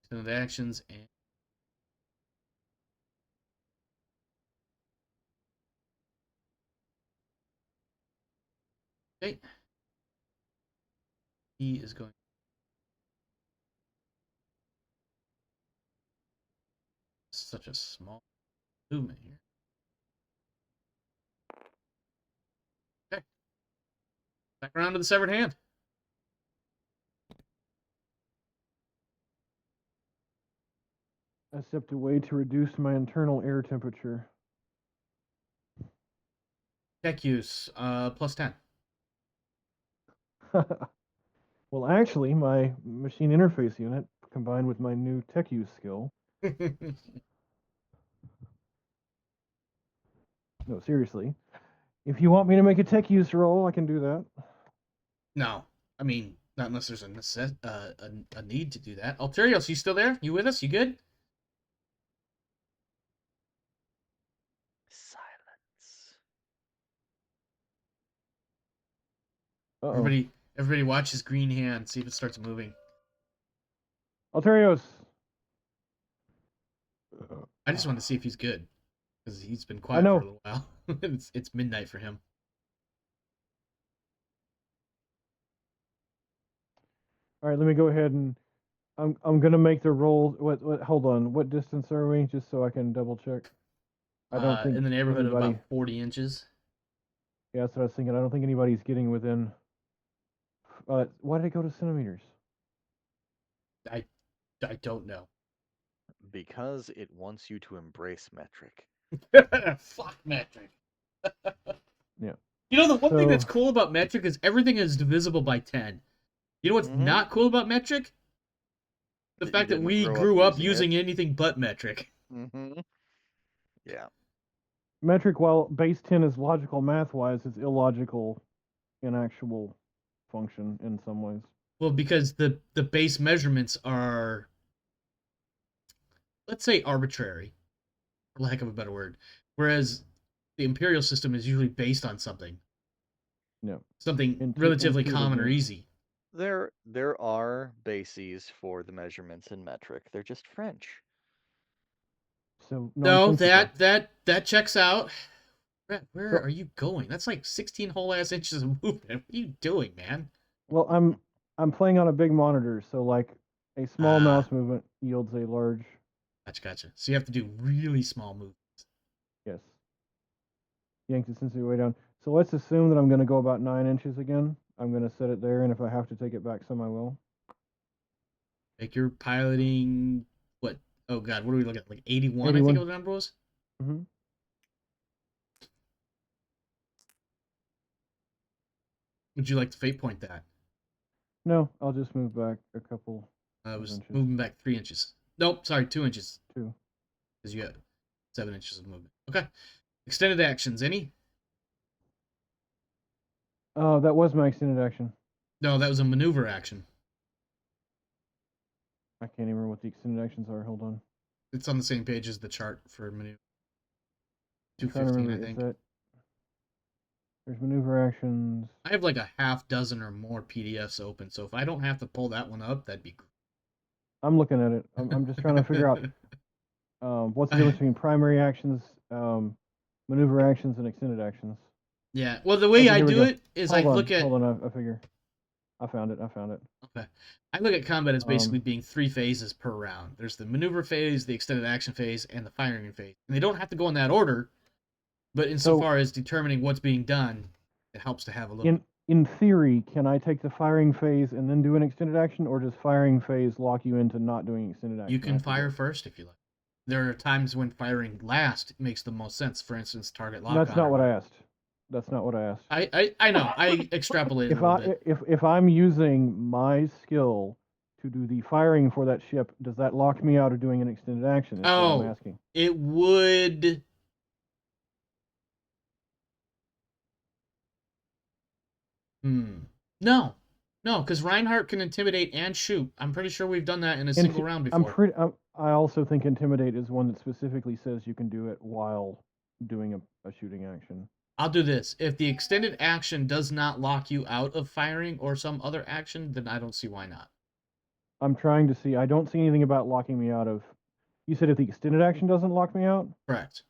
Some of the actions and. Okay. He is going. Such a small movement here. Okay. Back around to the severed hand.
I stepped away to reduce my internal air temperature.
Tech use, plus 10.
Well, actually, my machine interface unit combined with my new tech use skill. No, seriously. If you want me to make a tech use roll, I can do that.
No, I mean, not unless there's a need to do that. Alterios, you still there? You with us? You good?
Silence.
Uh-oh.
Everybody watch his green hand. See if it starts moving.
Alterios!
I just want to see if he's good. Because he's been quiet
know.
for a little while. It's midnight for him.
All right, let me go ahead and I'm gonna make the roll. What? Hold on. What distance are we? Just so I can double check. I don't think
in the neighborhood
anybody...
of about 40 inches.
Yeah, that's what I was thinking. I don't think anybody's getting within. Why did it go to centimeters?
I don't know.
Because it wants you to embrace metric.
Fuck metric.
Yeah.
You know, the one thing that's
So-
cool about metric is everything is divisible by 10. You know what's
Mhm.
not cool about metric? The
That you
fact that
didn't
we
grow up
grew up
using
using anything but metric.
Mm-hmm. Yeah.
Metric, while base 10 is logical math-wise, is illogical in actual function in some ways.
Well, because the base measurements are, let's say, arbitrary, for lack of a better word. Whereas the imperial system is usually based on something.
Yeah.
Something relatively common or
intuitively.
easy.
There are bases for the measurements in metric. They're just French.
So
No,
nonsensical.
that checks out. Brett, where
So-
are you going? That's like 16 whole ass inches of movement. What are you doing, man?
Well, I'm playing on a big monitor, so like a small
Ah.
mouse movement yields a large.
Gotcha. So you have to do really small moves.
Yes. Yank the sensitivity way down. So let's assume that I'm going to go about 9 inches again. I'm going to set it there, and if I have to take it back some, I will.
Like you're piloting what? Oh god, what are we looking at? Like 81, I
81.
think the number was.
Mm-hmm.
Would you like to fate point that?
No, I'll just move back a couple.
I was
inches.
moving back 3 inches. Nope, sorry, 2 inches.
2.
Because you got 7 inches of movement. Okay. Extended actions, any?
Oh, that was my extended action.
No, that was a maneuver action.
I can't even remember what the extended actions are. Hold on.
It's on the same page as the chart for maneuver.
I'm trying to
215,
remember.
I
Is
think.
that... There's maneuver actions.
I have like a half dozen or more PDFs open, so if I don't have to pull that one up, that'd be great.
I'm looking at it. I'm just trying to figure out what's the difference between primary actions, maneuver actions, and extended actions.
Yeah, well, the way
Okay,
I
here we
do
go.
it is
Hold
I
on,
look at...
Hold on, I figure. I found it.
Okay. I look at combat as basically being 3 phases per round. There's the maneuver phase, the extended action phase, and the firing phase. And they don't have to go in that order, but insofar as determining what's being done, it helps to have a little...
In theory, can I take the firing phase and then do an extended action, or does firing phase lock you into not doing extended action?
You can fire first if you like. There are times when firing last makes the most sense. For instance, target lock.
That's not what I asked. That's not what I asked.
I know. I extrapolated a little bit.
If I'm using my skill to do the firing for that ship, does that lock me out of doing an extended action? Is what I'm asking.
It would... No, because Reinhardt can intimidate and shoot. I'm pretty sure we've done that in a single round before.
I also think intimidate is one that specifically says you can do it while doing a shooting action.
I'll do this. If the extended action does not lock you out of firing or some other action, then I don't see why not.
I'm trying to see. I don't see anything about locking me out of... You said if the extended action doesn't lock me out?
Correct.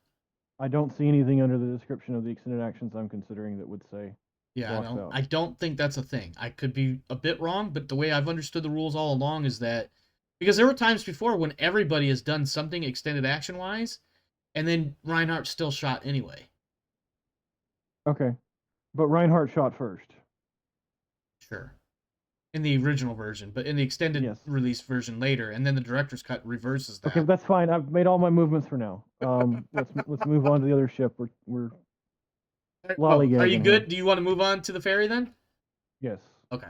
I don't see anything under the description of the extended actions I'm considering that would say...
Yeah,
locks out.
I don't think that's a thing. I could be a bit wrong, but the way I've understood the rules all along is that... Because there were times before when everybody has done something extended action-wise, and then Reinhardt still shot anyway.
Okay. But Reinhardt shot first.
Sure. In the original version, but in the extended release version later, and then the director's cut reverses that.
Okay, that's fine. I've made all my movements for now. Let's move on to the other ship. We're lollygagging.
Are you good?
Here.
Do you want to move on to the ferry then?
Yes.
Okay.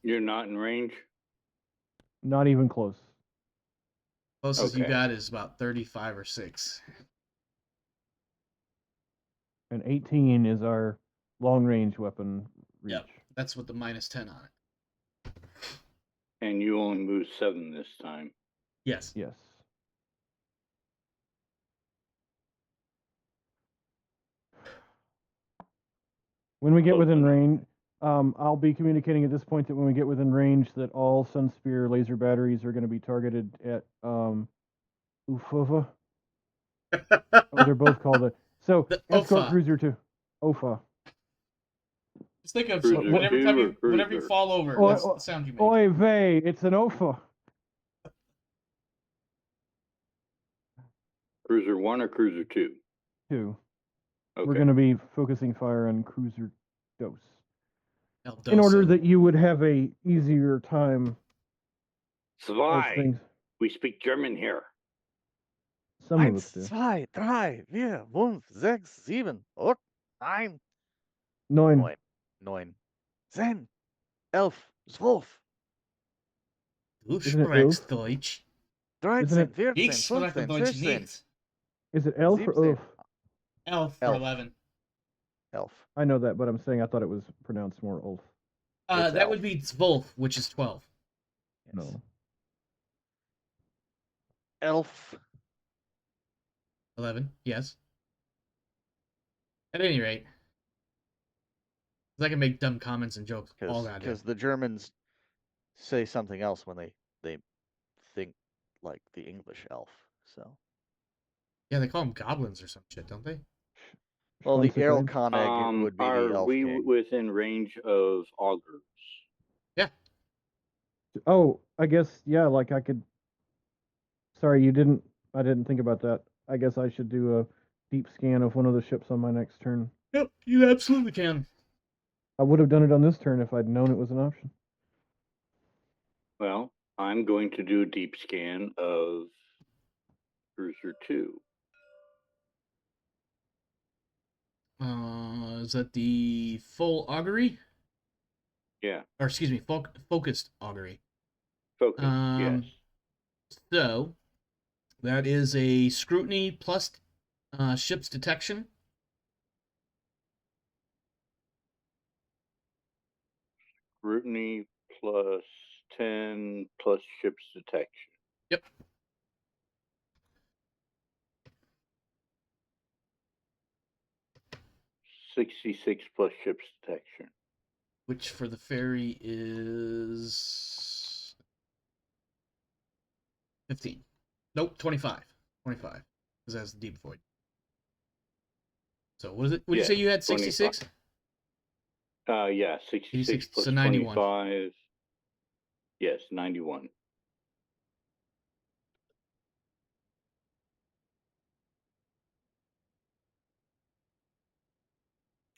You're not in range?
Not even close.
Closest you
Okay.
got is about 35 or 6.
And 18 is our long range weapon reach.
Yep. That's with the -10 on it.
And you only moved 7 this time.
Yes.
Yes. When we get
Close
within
enough.
range, I'll be communicating at this point that when we get within range, that all Sun Spear laser batteries are going to be targeted at Ufova. Oh, they're both called it. So
The
escort
OFA.
cruiser to Ofa.
Just think of
Cruiser
whenever
2 or
whenever you
cruiser?
fall over,
Oi,
that's the sound you make.
Oy vey, it's an Ofa.
Cruiser 1 or Cruiser 2?
2.
Okay.
We're going to be focusing fire on Cruiser Dose.
El
In order
Doso.
that you would have a easier time as
Zwei.
things.
We speak German here.
Some of us do.
1, 2, 3, 4, 5, 6, 7, 8, 9,
9.
9, 10, 11, 12,
Du
Isn't it
sprichst
Ulf?
Deutsch.
13,
it-
14,
Ich spreche
15,
Deutsch
16,
nicht.
Is it Elf or
17.
Ulf?
Elf for
Elf.
11.
Elf.
I know that, but I'm saying I thought it was pronounced more Ulf.
It's
That
elf.
would be Zwolf, which is 12.
Yes.
No.
Elf.
11, yes. At any rate, 'cause I can make dumb comments and jokes all goddamn.
Because the Germans say something else when they think like the English elf. So
Yeah, they call them goblins or some shit, don't they?
well, the
Schwanzigkeit.
Erlkonig would be the
Are
elf
we
king.
within range of augurs?
Oh, I guess, yeah, like I could. Sorry, I didn't think about that. I guess I should do a deep scan of one of the ships on my next turn.
Yep, you absolutely can.
I would have done it on this turn if I'd known it was an option.
Well, I'm going to do a deep scan of Cruiser 2.
Is that the full augury?
Yeah,
Or excuse me, focused augury.
focus, yes.
So, that is a scrutiny plus ship's detection.
Scrutiny plus 10 plus ship's detection.
Yep.
$66 plus ship's detection.
Which for the ferry is 15. Nope, 25. 25. Because that's the deep void. So what is it? What did you say you had? 66?
Yeah, 66 plus
so 91.
25. Yes, 91.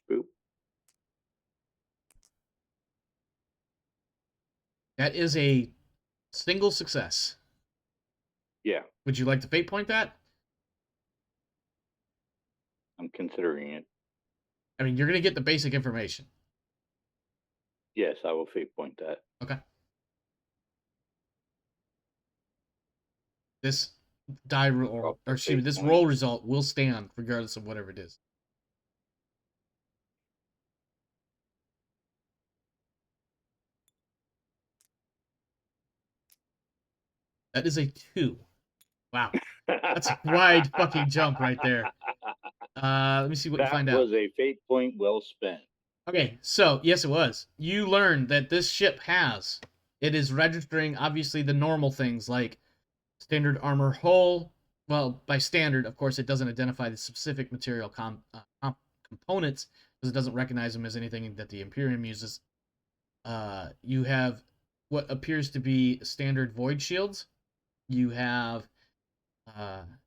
Boop.
That is a single success.
Yeah,
Would you like to fate point that?
I'm considering it.
I mean, you're going to get the basic information.
Yes, I will fate point that.
Okay. This die roll, or excuse me, this roll result will stand regardless of whatever it is. That is a 2. Wow. That's a wide fucking jump right there. Let me see what you find out.
That was a fate point well spent.
Okay, so, yes, it was. You learned that this ship it is registering, obviously, the normal things like standard armor hull. Well, by standard, of course, it doesn't identify the specific material components because it doesn't recognize them as anything that the Imperium uses. You have what appears to be standard void shields. You have,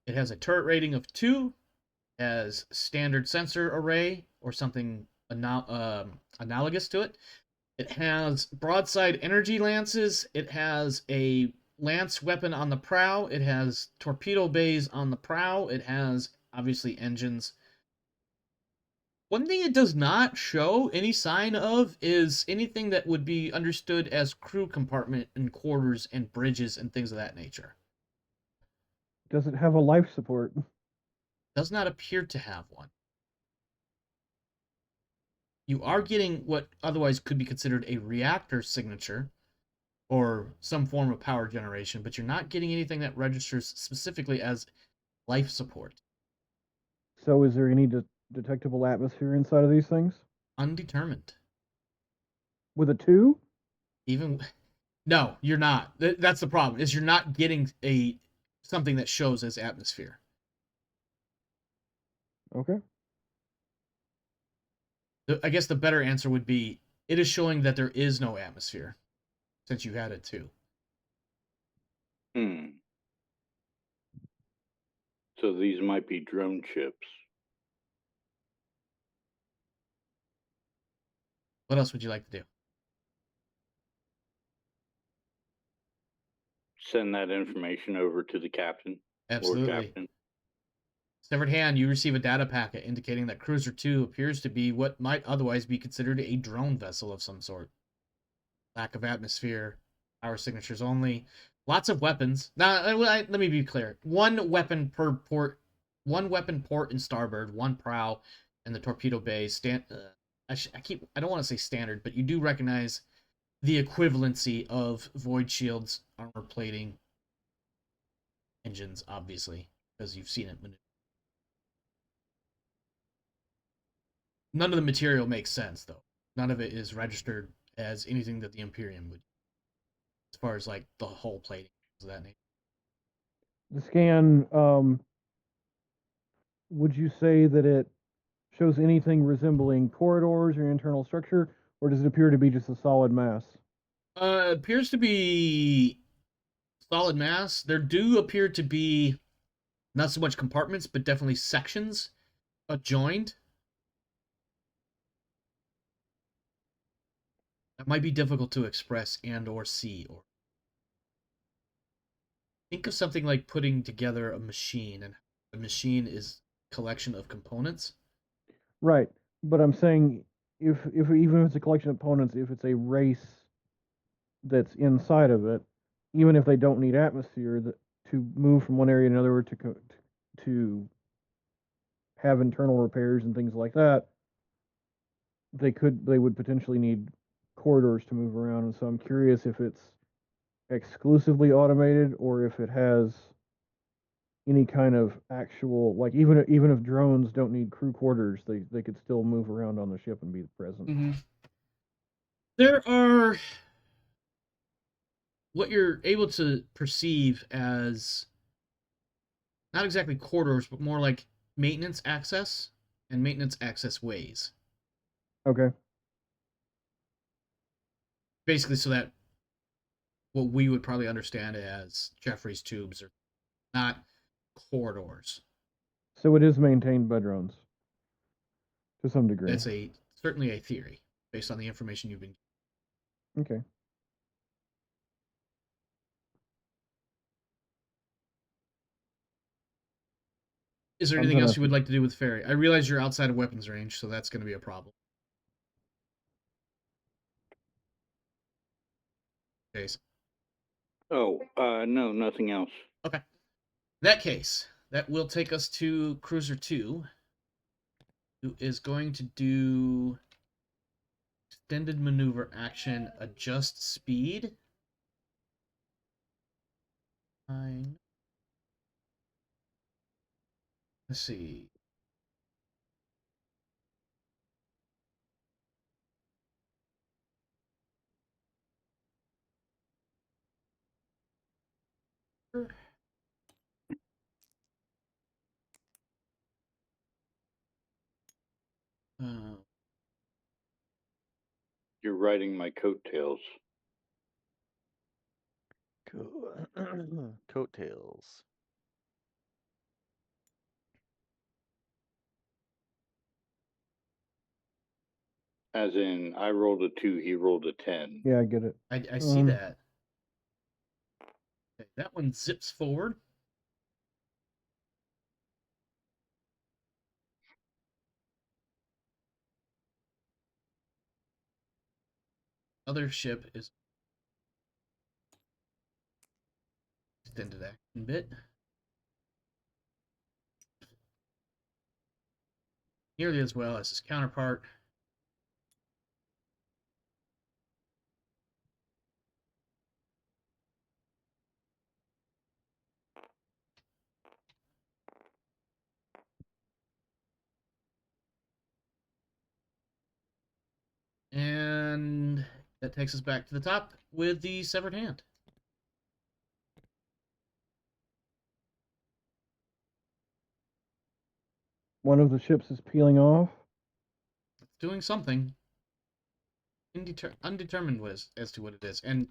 it has a turret rating of 2, has standard sensor array or something analogous to it. It has broadside energy lances. It has a lance weapon on the prow. It has torpedo bays on the prow. It has, obviously, engines. One thing it does not show any sign of is anything that would be understood as crew compartment and quarters and bridges and things of that nature.
Does it have a life support?
Does not appear to have one. You are getting what otherwise could be considered a reactor signature or some form of power generation, but you're not getting anything that registers specifically as life support.
So is there any detectable atmosphere inside of these things?
Undetermined.
With a 2?
Even no, you're not. That's the problem. Is you're not getting something that shows as atmosphere.
Okay.
I guess the better answer would be it is showing that there is no atmosphere since you had it too.
So these might be drone ships.
What else would you like to do?
Send that information over to the captain.
Absolutely.
Or captain.
Severed hand, you receive a data packet indicating that Cruiser 2 appears to be what might otherwise be considered a drone vessel of some sort. Lack of atmosphere, power signatures only, lots of weapons. Now, let me be clear. One weapon port in starboard, one prow, and the torpedo bay. I don't want to say standard, but you do recognize the equivalency of void shields, armor plating, engines, obviously, because you've seen it maneuver. None of the material makes sense, though. None of it is registered as anything that the Imperium would, as far as like the hull plating of that nature.
The scan, would you say that it shows anything resembling corridors or internal structure, or does it appear to be just a solid mass?
Appears to be solid mass. There do appear to be not so much compartments, but definitely sections adjoined. That might be difficult to express and or see. Or think of something like putting together a machine, and a machine is a collection of components.
Right, but I'm saying if even if it's a collection of components, if it's a race that's inside of it, even if they don't need atmosphere, that to move from one area to another to have internal repairs and things like that, they would potentially need corridors to move around. And so I'm curious if it's exclusively automated or if it has any kind of actual, like, even if drones don't need crew quarters, they could still move around on the ship and be present.
Mm-hmm. There are what you're able to perceive as not exactly corridors, but more like maintenance access and maintenance access ways.
Okay.
Basically, so that what we would probably understand as Jeffrey's tubes are not corridors.
So it is maintained by drones to some degree.
That's certainly a theory based on the information you've been.
Okay.
Is there anything else you would like to do with Fairy? I realize you're outside of weapons range, so that's going to be a problem. Case.
Oh, no, nothing else.
Okay. In that case, that will take us to Cruiser 2, who is going to do extended maneuver action, adjust speed. Let's see.
You're riding my coattails.
Coattails.
As in, I rolled a 2, he rolled a 10.
Yeah, I get it.
I see that. Okay, that one zips forward. other ship is extended action bit. Nearly as well as his counterpart. And that takes us back to the top with the severed hand.
One of the ships is peeling off.
It's doing something. Undetermined as to what it is. And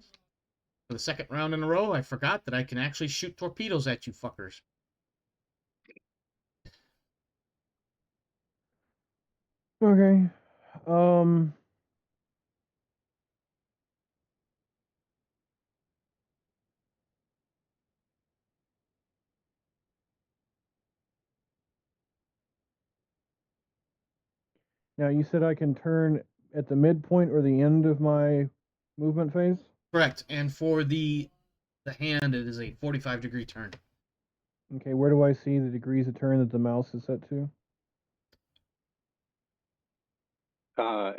for the second round in a row, I forgot that I can actually shoot torpedoes at you fuckers.
Okay. Now you said I can turn at the midpoint or the end of my movement phase?
Correct. And for the hand, it is a 45-degree turn.
Okay, where do I see the degrees of turn that the mouse is set to?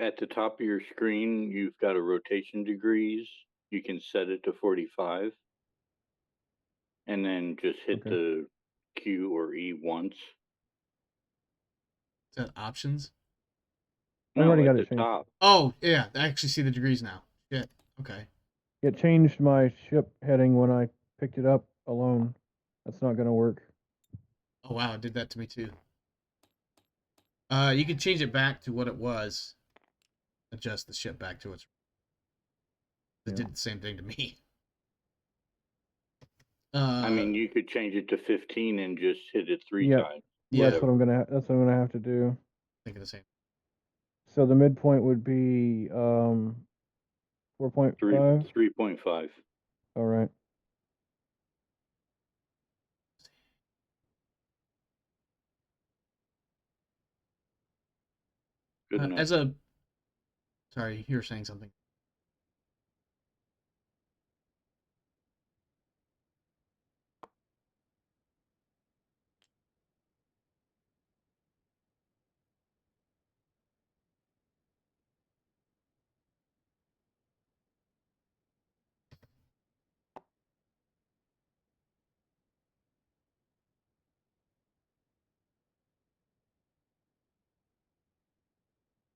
At the top of your screen, you've got a rotation degrees. You can set it to 45. And then just hit
Okay.
the Q or E once.
Is that options?
I've already got
at
it
the
changed.
top.
Oh, yeah. I actually see the degrees now. Shit. Okay.
It changed my ship heading when I picked it up alone. That's not going to work.
Oh, wow. It did that to me, too. You can change it back to what it was. Adjust the ship back to its... It did the same thing to me.
I mean, you could change it to 15 and just hit it 3
Yeah.
times.
Yeah.
That's what I'm gonna have to do.
Think of the same.
So the midpoint would be 4.5.
3.5.
All right.
Good enough.
As a... Sorry, you were saying something.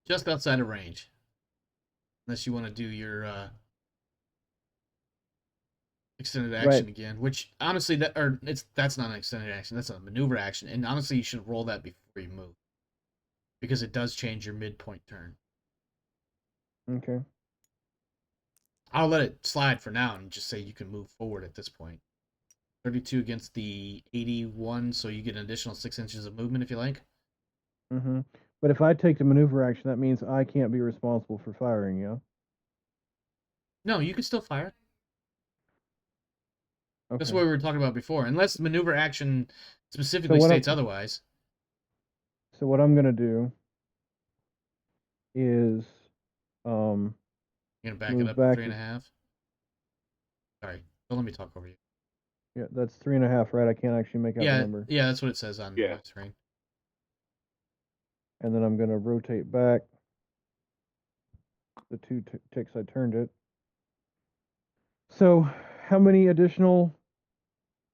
Just outside of range. Unless you want to do your extended action again, which honestly that's not an extended action, that's a maneuver action, and honestly you should roll that before you move. Because it does change your midpoint turn.
Okay.
I'll let it slide for now and just say you can move forward at this point. 32 against the 81, so you get an additional 6 inches of movement if you like.
Mm-hmm. But if I take the maneuver action, that means I can't be responsible for firing, yeah?
No, you can still fire.
Okay.
That's what we were talking about before. Unless maneuver action specifically states otherwise.
So what I'm going to do is... You're
going to back it up to 3.5? Sorry, don't let me talk over you.
Yeah, that's 3.5, right? I can't actually make out the number.
Yeah, that's what it says on the screen.
And then I'm going to rotate back the 2 ticks I turned it. So, how many additional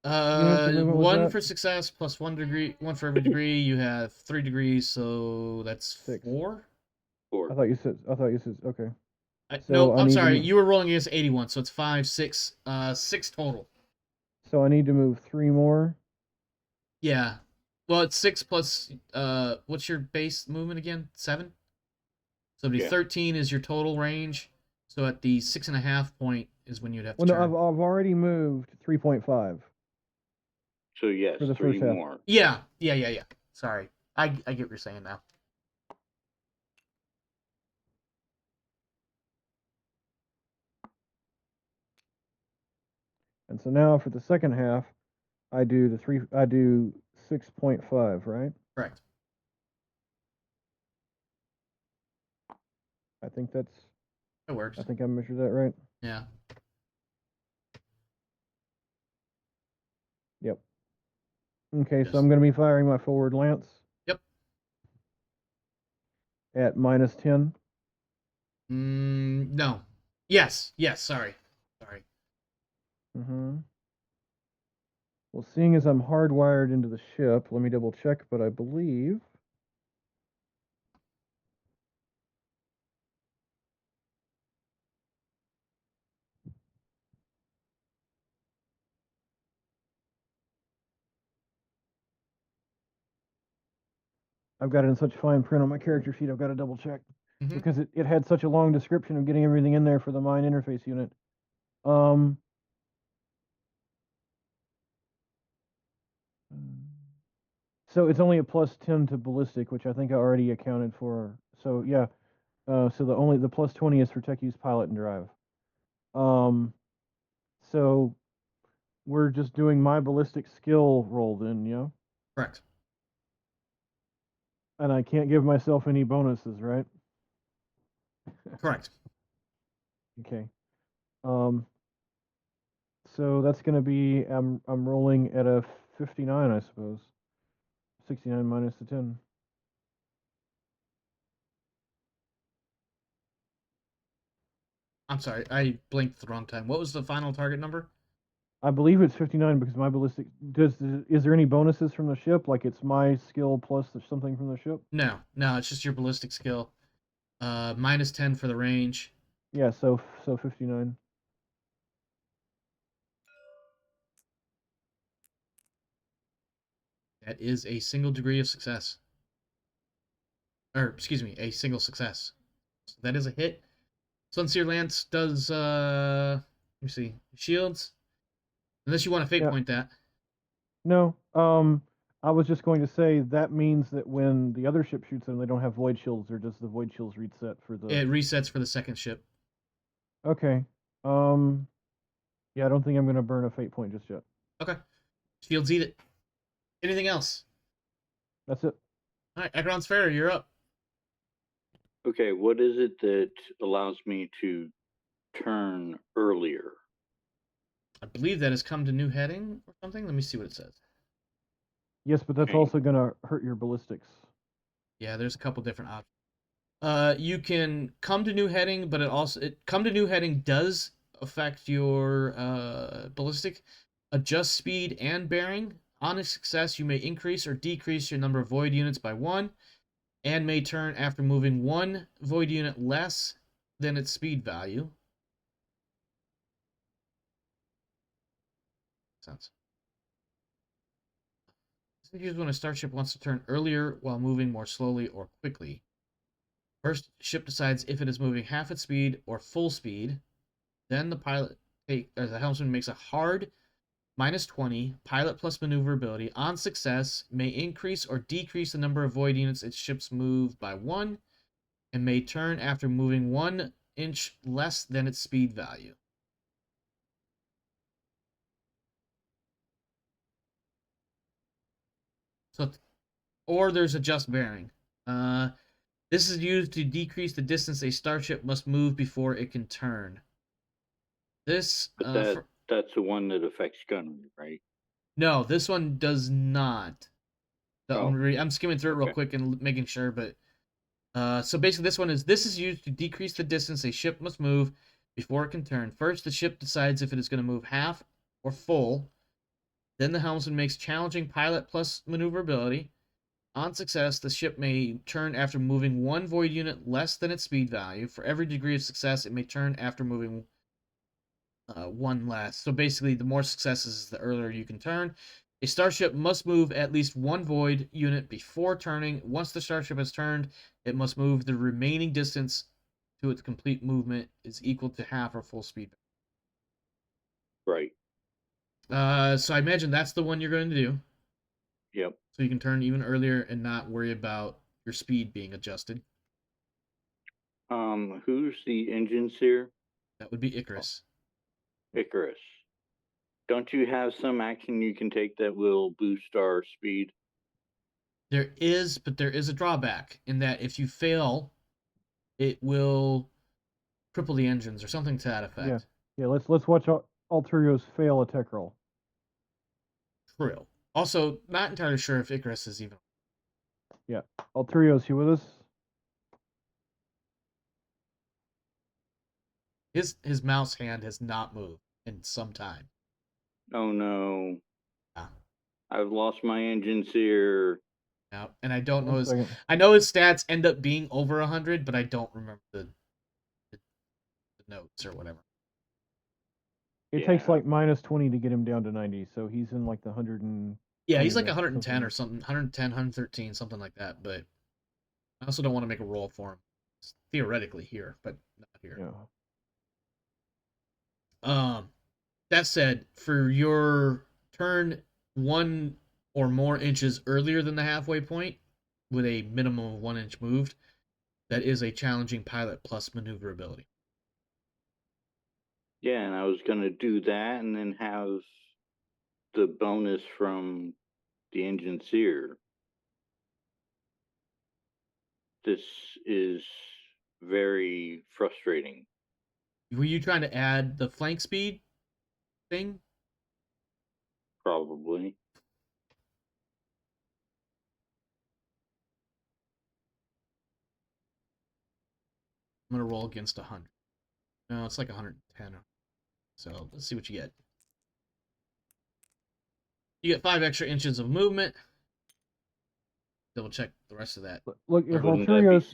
units of movement was
1
that?
for success plus 1 degree, 1 for every degree. You have 3 degrees, so that's
6.
4.
I thought you said okay.
No, I'm sorry. You were rolling against 81, so it's 5, 6, 6 total.
So I need to move 3 more.
Yeah. Well, it's 6 plus. What's your base movement again? 7. So it'd be 13 is your total range. So at the 6.5 point is when you'd have to turn.
No, I've already moved 3.5.
So yes,
for the
3
first half.
more.
Yeah. Sorry, I get what you're saying now.
And so now for the second half, I do 6.5, right?
Correct.
I think that's
That works.
I think I measured that right.
Yeah.
Yep. Okay,
Yes.
so I'm going to be firing my forward lance.
Yep.
At -10.
No. Yes. Yes. Sorry.
Mm-hmm. Well, seeing as I'm hardwired into the ship, let me double check, but I believe I've got it in such fine print on my character sheet. I've got to double check
Mhm.
because it had such a long description of getting everything in there for the mine interface unit. So it's only a +10 to ballistic, which I think I already accounted for. So yeah, so the +20 is for tech use, pilot, and drive. So we're just doing my ballistic skill roll then, yeah?
Correct.
And I can't give myself any bonuses, right?
Correct.
Okay. So that's going to be I'm rolling at a 59, I suppose. 69 minus the 10.
I'm sorry. I blinked at the wrong time. What was the final target number?
I believe it's 59 because my ballistic is there any bonuses from the ship? Like it's my skill plus something from the ship?
No. It's just your ballistic skill. -10 for the range.
Yeah, so 59.
That is a single degree of success. Or, excuse me, a single success. So that is a hit. Sunseer Lance does, let me see, shields. Unless you want to fate
Yeah.
point that.
No, I was just going to say that means that when the other ship shoots them, they don't have void shields, or does the void shields reset for the?
It resets for the second ship.
Okay. Yeah, I don't think I'm gonna burn a fate point just yet.
Okay. Shields eat it. Anything else?
That's it.
All right, Acheron's Fair, you're up.
Okay, what is it that allows me to turn earlier?
I believe that has come to new heading or something. Let me see what it says.
Yes, but that's
Okay.
also gonna hurt your ballistics.
Yeah, there's a couple different options. You can come to new heading, but it come to new heading does affect your ballistic. Adjust speed and bearing. On a success, you may increase or decrease your number of void units by 1, and may turn after moving 1 void unit less than its speed value. Sense. This is used when a starship wants to turn earlier while moving more slowly or quickly. First, the ship decides if it is moving half its speed or full speed. Then the helmsman makes a hard -20 pilot plus maneuverability. On success, may increase or decrease the number of void units its ships move by 1, and may turn after moving 1 inch less than its speed value. So, or there's adjust bearing. This is used to decrease the distance a starship must move before it can turn. This
But that's the one that affects gunnery, right?
no, this one does not. I'm skimming through it real quick and making sure, but so basically this is used to decrease the distance a ship must move before it can turn. First, the ship decides if it is going to move half or full. Then the helmsman makes challenging pilot plus maneuverability. On success, the ship may turn after moving 1 void unit less than its speed value. For every degree of success, it may turn after moving 1 less. So basically, the more successes, the earlier you can turn. A starship must move at least 1 void unit before turning. Once the starship has turned, it must move the remaining distance to its complete movement is equal to half or full speed.
Right.
So I imagine that's the one you're going to do.
Yep.
So you can turn even earlier and not worry about your speed being adjusted.
Who's the engine seer?
That would be Icarus.
Icarus. Don't you have some action you can take that will boost our speed?
There is, but there is a drawback in that if you fail, it will Triple the engines or something to that effect.
Yeah, let's watch Alturio's fail a tech roll.
True. Also, not entirely sure if Icarus is even.
Yeah. Alturio's, you with us?
His mouse hand has not moved in some time.
Oh no.
Yeah.
I've lost my engines here.
Yeah. And I don't know
One
his.
second.
I know his stats end up being over 100, but I don't remember the notes or whatever.
It takes
Yeah.
like -20 to get him down to 90, so he's in like the 100 and
Yeah, he's like
20
110 or something, 110, 113, something like that. But I also don't want to make a roll for him. It's theoretically here, but not here.
Yeah.
That said, for your turn 1 or more inches earlier than the halfway point, with a minimum of 1 inch moved, that is a challenging pilot plus maneuverability.
Yeah, and I was gonna do that and then have the bonus from the engine sear. This is very frustrating.
Were you trying to add the flank speed thing?
Probably.
I'm gonna roll against 100. No, it's like 110. So let's see what you get. You get 5 extra inches of movement. Double check the rest of that.
Look, if
Wouldn't that be
Alturio's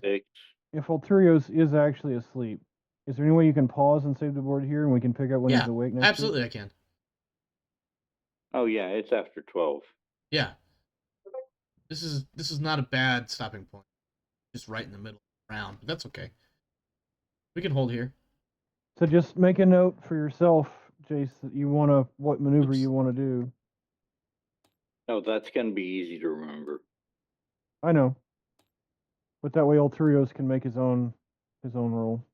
6?
is actually asleep, is there any way you can pause and save the board here, and we can pick up when he's
Yeah,
awake next
absolutely I can.
Oh yeah, it's after 12.
Yeah. This is not a bad stopping point. Just right in the middle of the round, but that's okay. We can hold here.
So just make a note for yourself, Jace, that you what maneuver you want to do.
Oh, that's gonna be easy to remember.
I know, but that way Alturio's can make his own roll.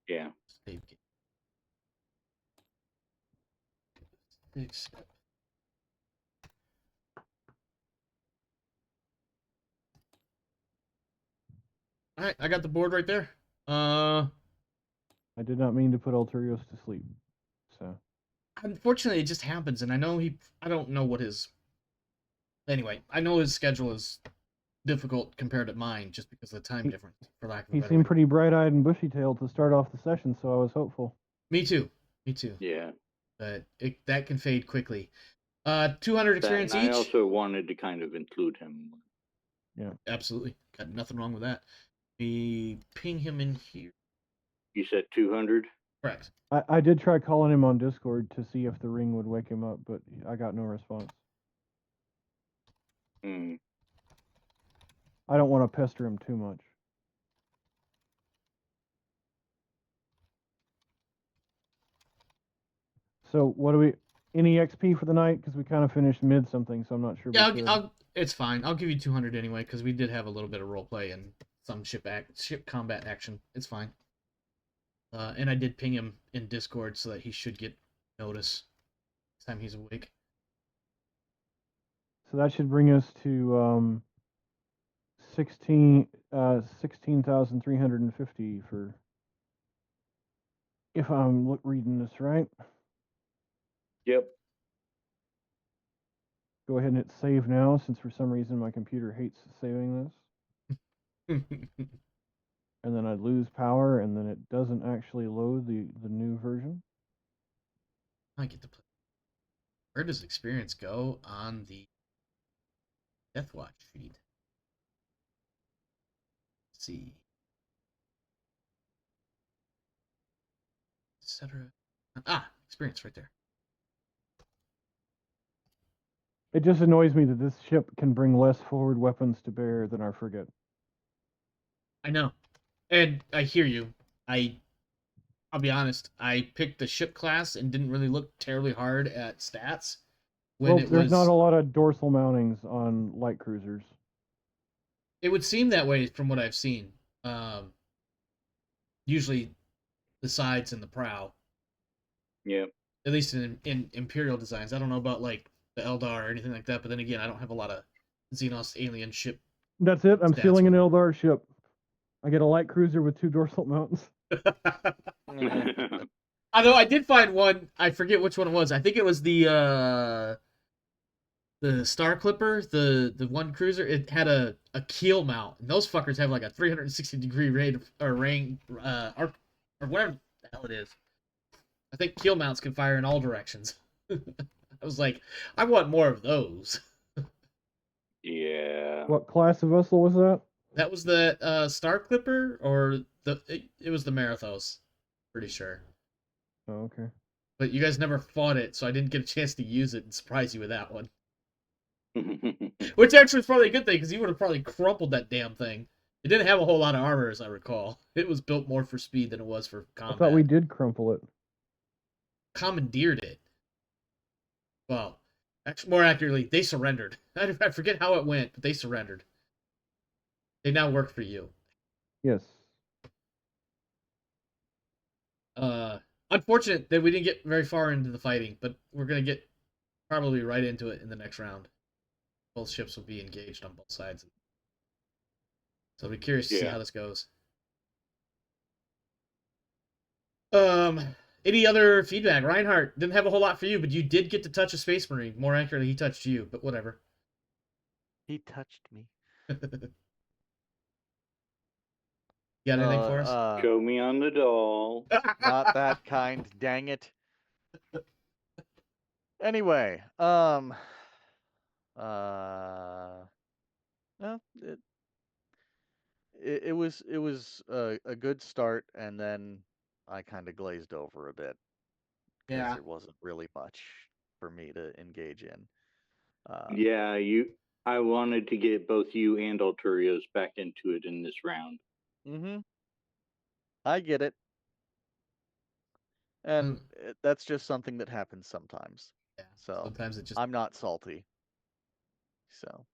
Yeah.
Save game. 6. All right, I got the board right there.
I did not mean to put Alturio's to sleep. So
Unfortunately, it just happens, and I know I don't know what his. Anyway, I know his schedule is difficult compared to mine, just because of the time difference. For lack of a
he
better
seemed
way.
pretty bright-eyed and bushy-tailed to start off the session, so I was hopeful.
Me too. Me too.
Yeah.
But that can fade quickly. 200 experience
and
each.
I also wanted to kind of include him.
Yeah.
Absolutely. Got nothing wrong with that. We ping him in here.
You said 200?
Correct.
I did try calling him on Discord to see if the ring would wake him up, but I got no response.
Hmm.
I don't want to pester him too much. So what do we? Any XP for the night? Because we kind of finished mid something, so I'm not sure.
Yeah, it's fine. I'll give you 200 anyway, because we did have a little bit of roleplay and some ship combat action. It's fine. And I did ping him in Discord so that he should get notice next time he's awake.
So that should bring us to 16,350 for, if I'm reading this right.
Yep.
Go ahead and hit save now, since for some reason my computer hates saving this. And then I lose power, and then it doesn't actually load the new version.
I get to play. Where does experience go on the Death Watch feed? Let's see. Etc. Experience right there.
It just annoys me that this ship can bring less forward weapons to bear than our frigate.
I know. And I hear you. I'll be honest, I picked the ship class and didn't really look terribly hard at stats.
There's not a lot of dorsal mountings on light cruisers.
It would seem that way from what I've seen. Usually the sides and the prow.
Yeah.
At least in Imperial designs. I don't know about like the Eldar or anything like that, but then again, I don't have a lot of Xenos alien ship.
That's it. I'm
Stats
stealing an
with it.
Eldar ship. I get a light cruiser with 2 dorsal mounts.
Although I did find one, I forget which one it was. I think it was the Star Clipper, the one cruiser. It had a keel mount, and those fuckers have like a 360-degree range arc or whatever the hell it is. I think keel mounts can fire in all directions. I was like, I want more of those.
Yeah.
What class of vessel was that?
That was the Star Clipper, or it was the Marathos, pretty sure.
Oh, okay.
But you guys never fought it, so I didn't get a chance to use it and surprise you with that one. Which actually is probably a good thing, because you would have probably crumpled that damn thing. It didn't have a whole lot of armor, as I recall. It was built more for speed than it was for combat.
I thought we did crumple it.
Commandeered it. Well, actually, more accurately, they surrendered. I forget how it went, but they surrendered. They now work for you.
Yes.
Unfortunate that we didn't get very far into the fighting, but we're gonna get probably right into it in the next round. Both ships will be engaged on both sides. So I'll be curious to see how this goes. Any other feedback? Reinhardt didn't have a whole lot for you, but you did get to touch a Space Marine. More accurately, he touched you, but whatever.
He touched me.
You got anything for us?
Show me on the doll.
Not that kind, dang it. Anyway, well, it was a good start, and then I kind of glazed over a bit because there wasn't really much for me to engage in.
Yeah, I wanted to get both you and Alturios back into it in this round.
Mm-hmm. I get it. And that's just something that happens sometimes.
Yeah.
So
Sometimes it just.
I'm not salty. So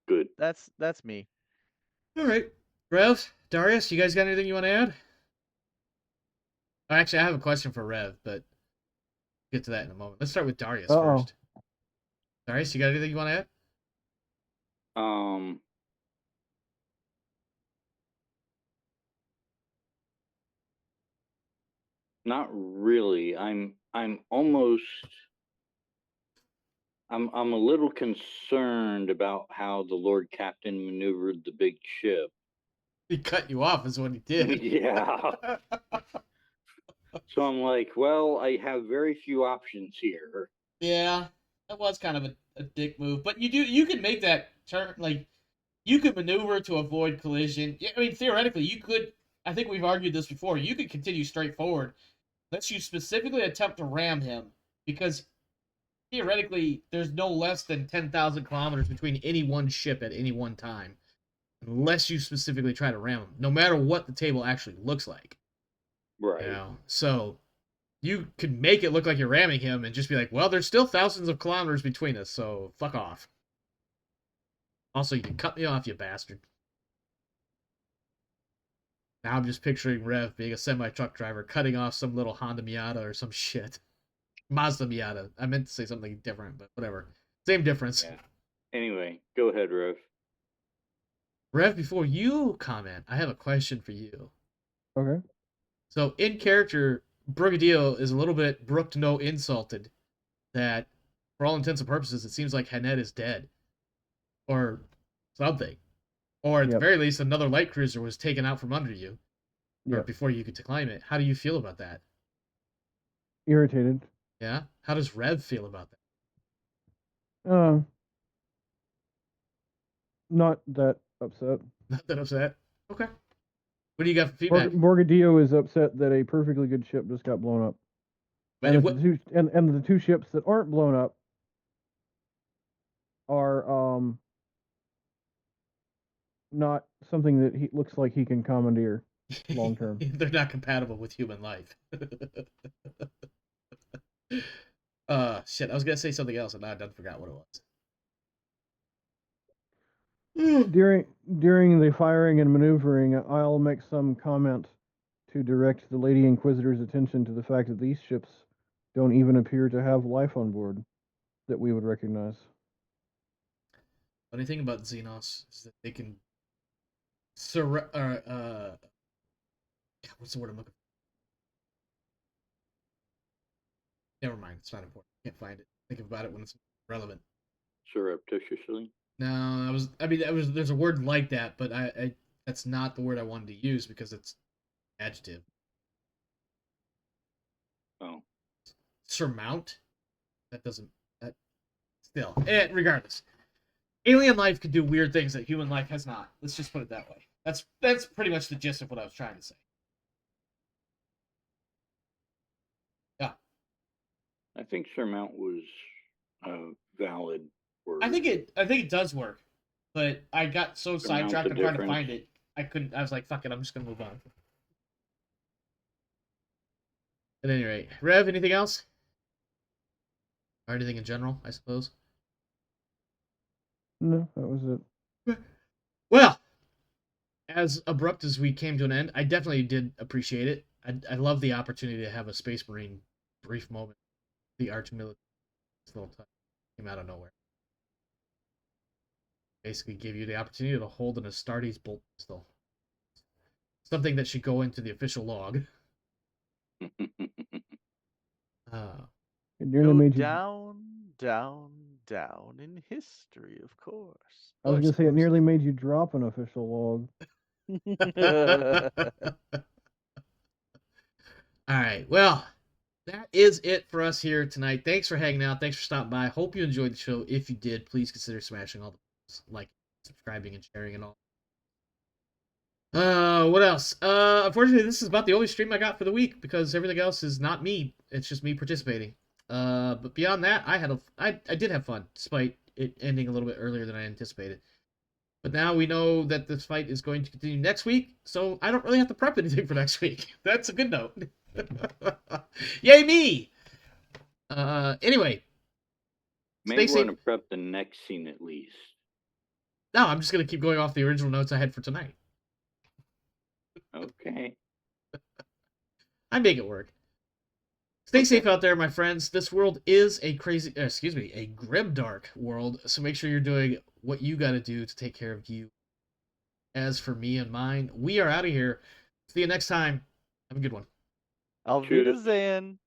Good.
that's me.
All right, Rev, Darius, you guys got anything you want to add? Actually, I have a question for Rev, but we'll get to that in a moment. Let's start with Darius first. Darius, you got anything you want to add?
Not really. I'm almost. I'm a little concerned about how the Lord Captain maneuvered the big ship.
He cut you off, is what he did.
Yeah. So I'm like, well, I have very few options here.
Yeah, that was kind of a dick move, but you can make that turn, like, you could maneuver to avoid collision. Yeah, I mean, theoretically, you could. I think we've argued this before. You could continue straight forward, unless you specifically attempt to ram him, because theoretically, there's no less than 10,000 kilometers between any one ship at any one time, unless you specifically try to ram him, no matter what the table actually looks like.
Right.
You know? So you could make it look like you're ramming him and just be like, well, there's still thousands of kilometers between us, so fuck off. Also, you can cut me off, you bastard. Now I'm just picturing Rev being a semi-truck driver, cutting off some little Honda Miata or some shit. Mazda Miata. I meant to say something different, but whatever. Same difference.
Yeah. Anyway, go ahead, Rev.
Rev, before you comment, I have a question for you.
Okay.
So, in character, Brigadio is a little bit brooked no insulted that, for all intents and purposes, it seems like Hanet is dead. Or something. Or at the very least, another light cruiser was taken out from under you. Or before you could to climb it. How do you feel about that?
Irritated.
Yeah? How does Rev feel about that?
Not that upset.
Not that upset? Okay. What do you got for feedback?
Borgadillo is upset that a perfectly good ship just got blown up.
But
And the two ships that aren't blown up are not something that he looks like he can commandeer long term.
They're not compatible with human life. Shit, I was gonna say something else and now I done forgot what it was.
During the firing and maneuvering, I'll make some comment to direct the Lady Inquisitor's attention to the fact that these ships don't even appear to have life on board that we would recognize.
Funny thing about Xenos is that they can What's the word I'm looking for? Never mind. It's not important. Can't find it. Think about it when it's relevant.
Surreptitiously.
No, there's a word like that, but I that's not the word I wanted to use because it's adjective.
Oh.
Surmount? That doesn't, that, still. Regardless. Alien life could do weird things that human life has not. Let's just put it that way. That's pretty much the gist of what I was trying to say. Yeah.
I think surmount was a valid word.
I think it does work. But I got so
Surmount
sidetracked
the
on trying to
difference.
find it. I was like, fuck it, I'm just gonna move on. At any rate. Rev, anything else? Or anything in general, I suppose?
No, that was it.
Well, as abrupt as we came to an end, I definitely did appreciate it. I love the opportunity to have a Space Marine brief moment. The arch military little touch came out of nowhere. Basically gave you the opportunity to hold an Astartes bolt pistol. Something that should go into the official log.
It nearly
Go
made you.
down, down, down in history, of course.
I was
Of
gonna say it
course.
nearly made you drop an official log.
All right. Well, that is it for us here tonight. Thanks for hanging out. Thanks for stopping by. Hope you enjoyed the show. If you did, please consider smashing all the like, subscribing, and sharing and all. What else? Unfortunately, this is about the only stream I got for the week because everything else is not me. It's just me participating. But beyond that, I did have fun despite it ending a little bit earlier than I anticipated. But now we know that this fight is going to continue next week, so I don't really have to prep anything for next week. That's a good note. Yay me! Anyway.
May
Stay
want to
safe.
prep the next scene at least.
No, I'm just going to keep going off the original notes I had for tonight.
Okay.
I make it work. Stay safe out there, my friends. This world is a grimdark world, so make sure you're doing what you got to do to take care of you. As for me and mine, we are out of here. See you next time. Have a good one.
Auf
Cheers.
Wiedersehen.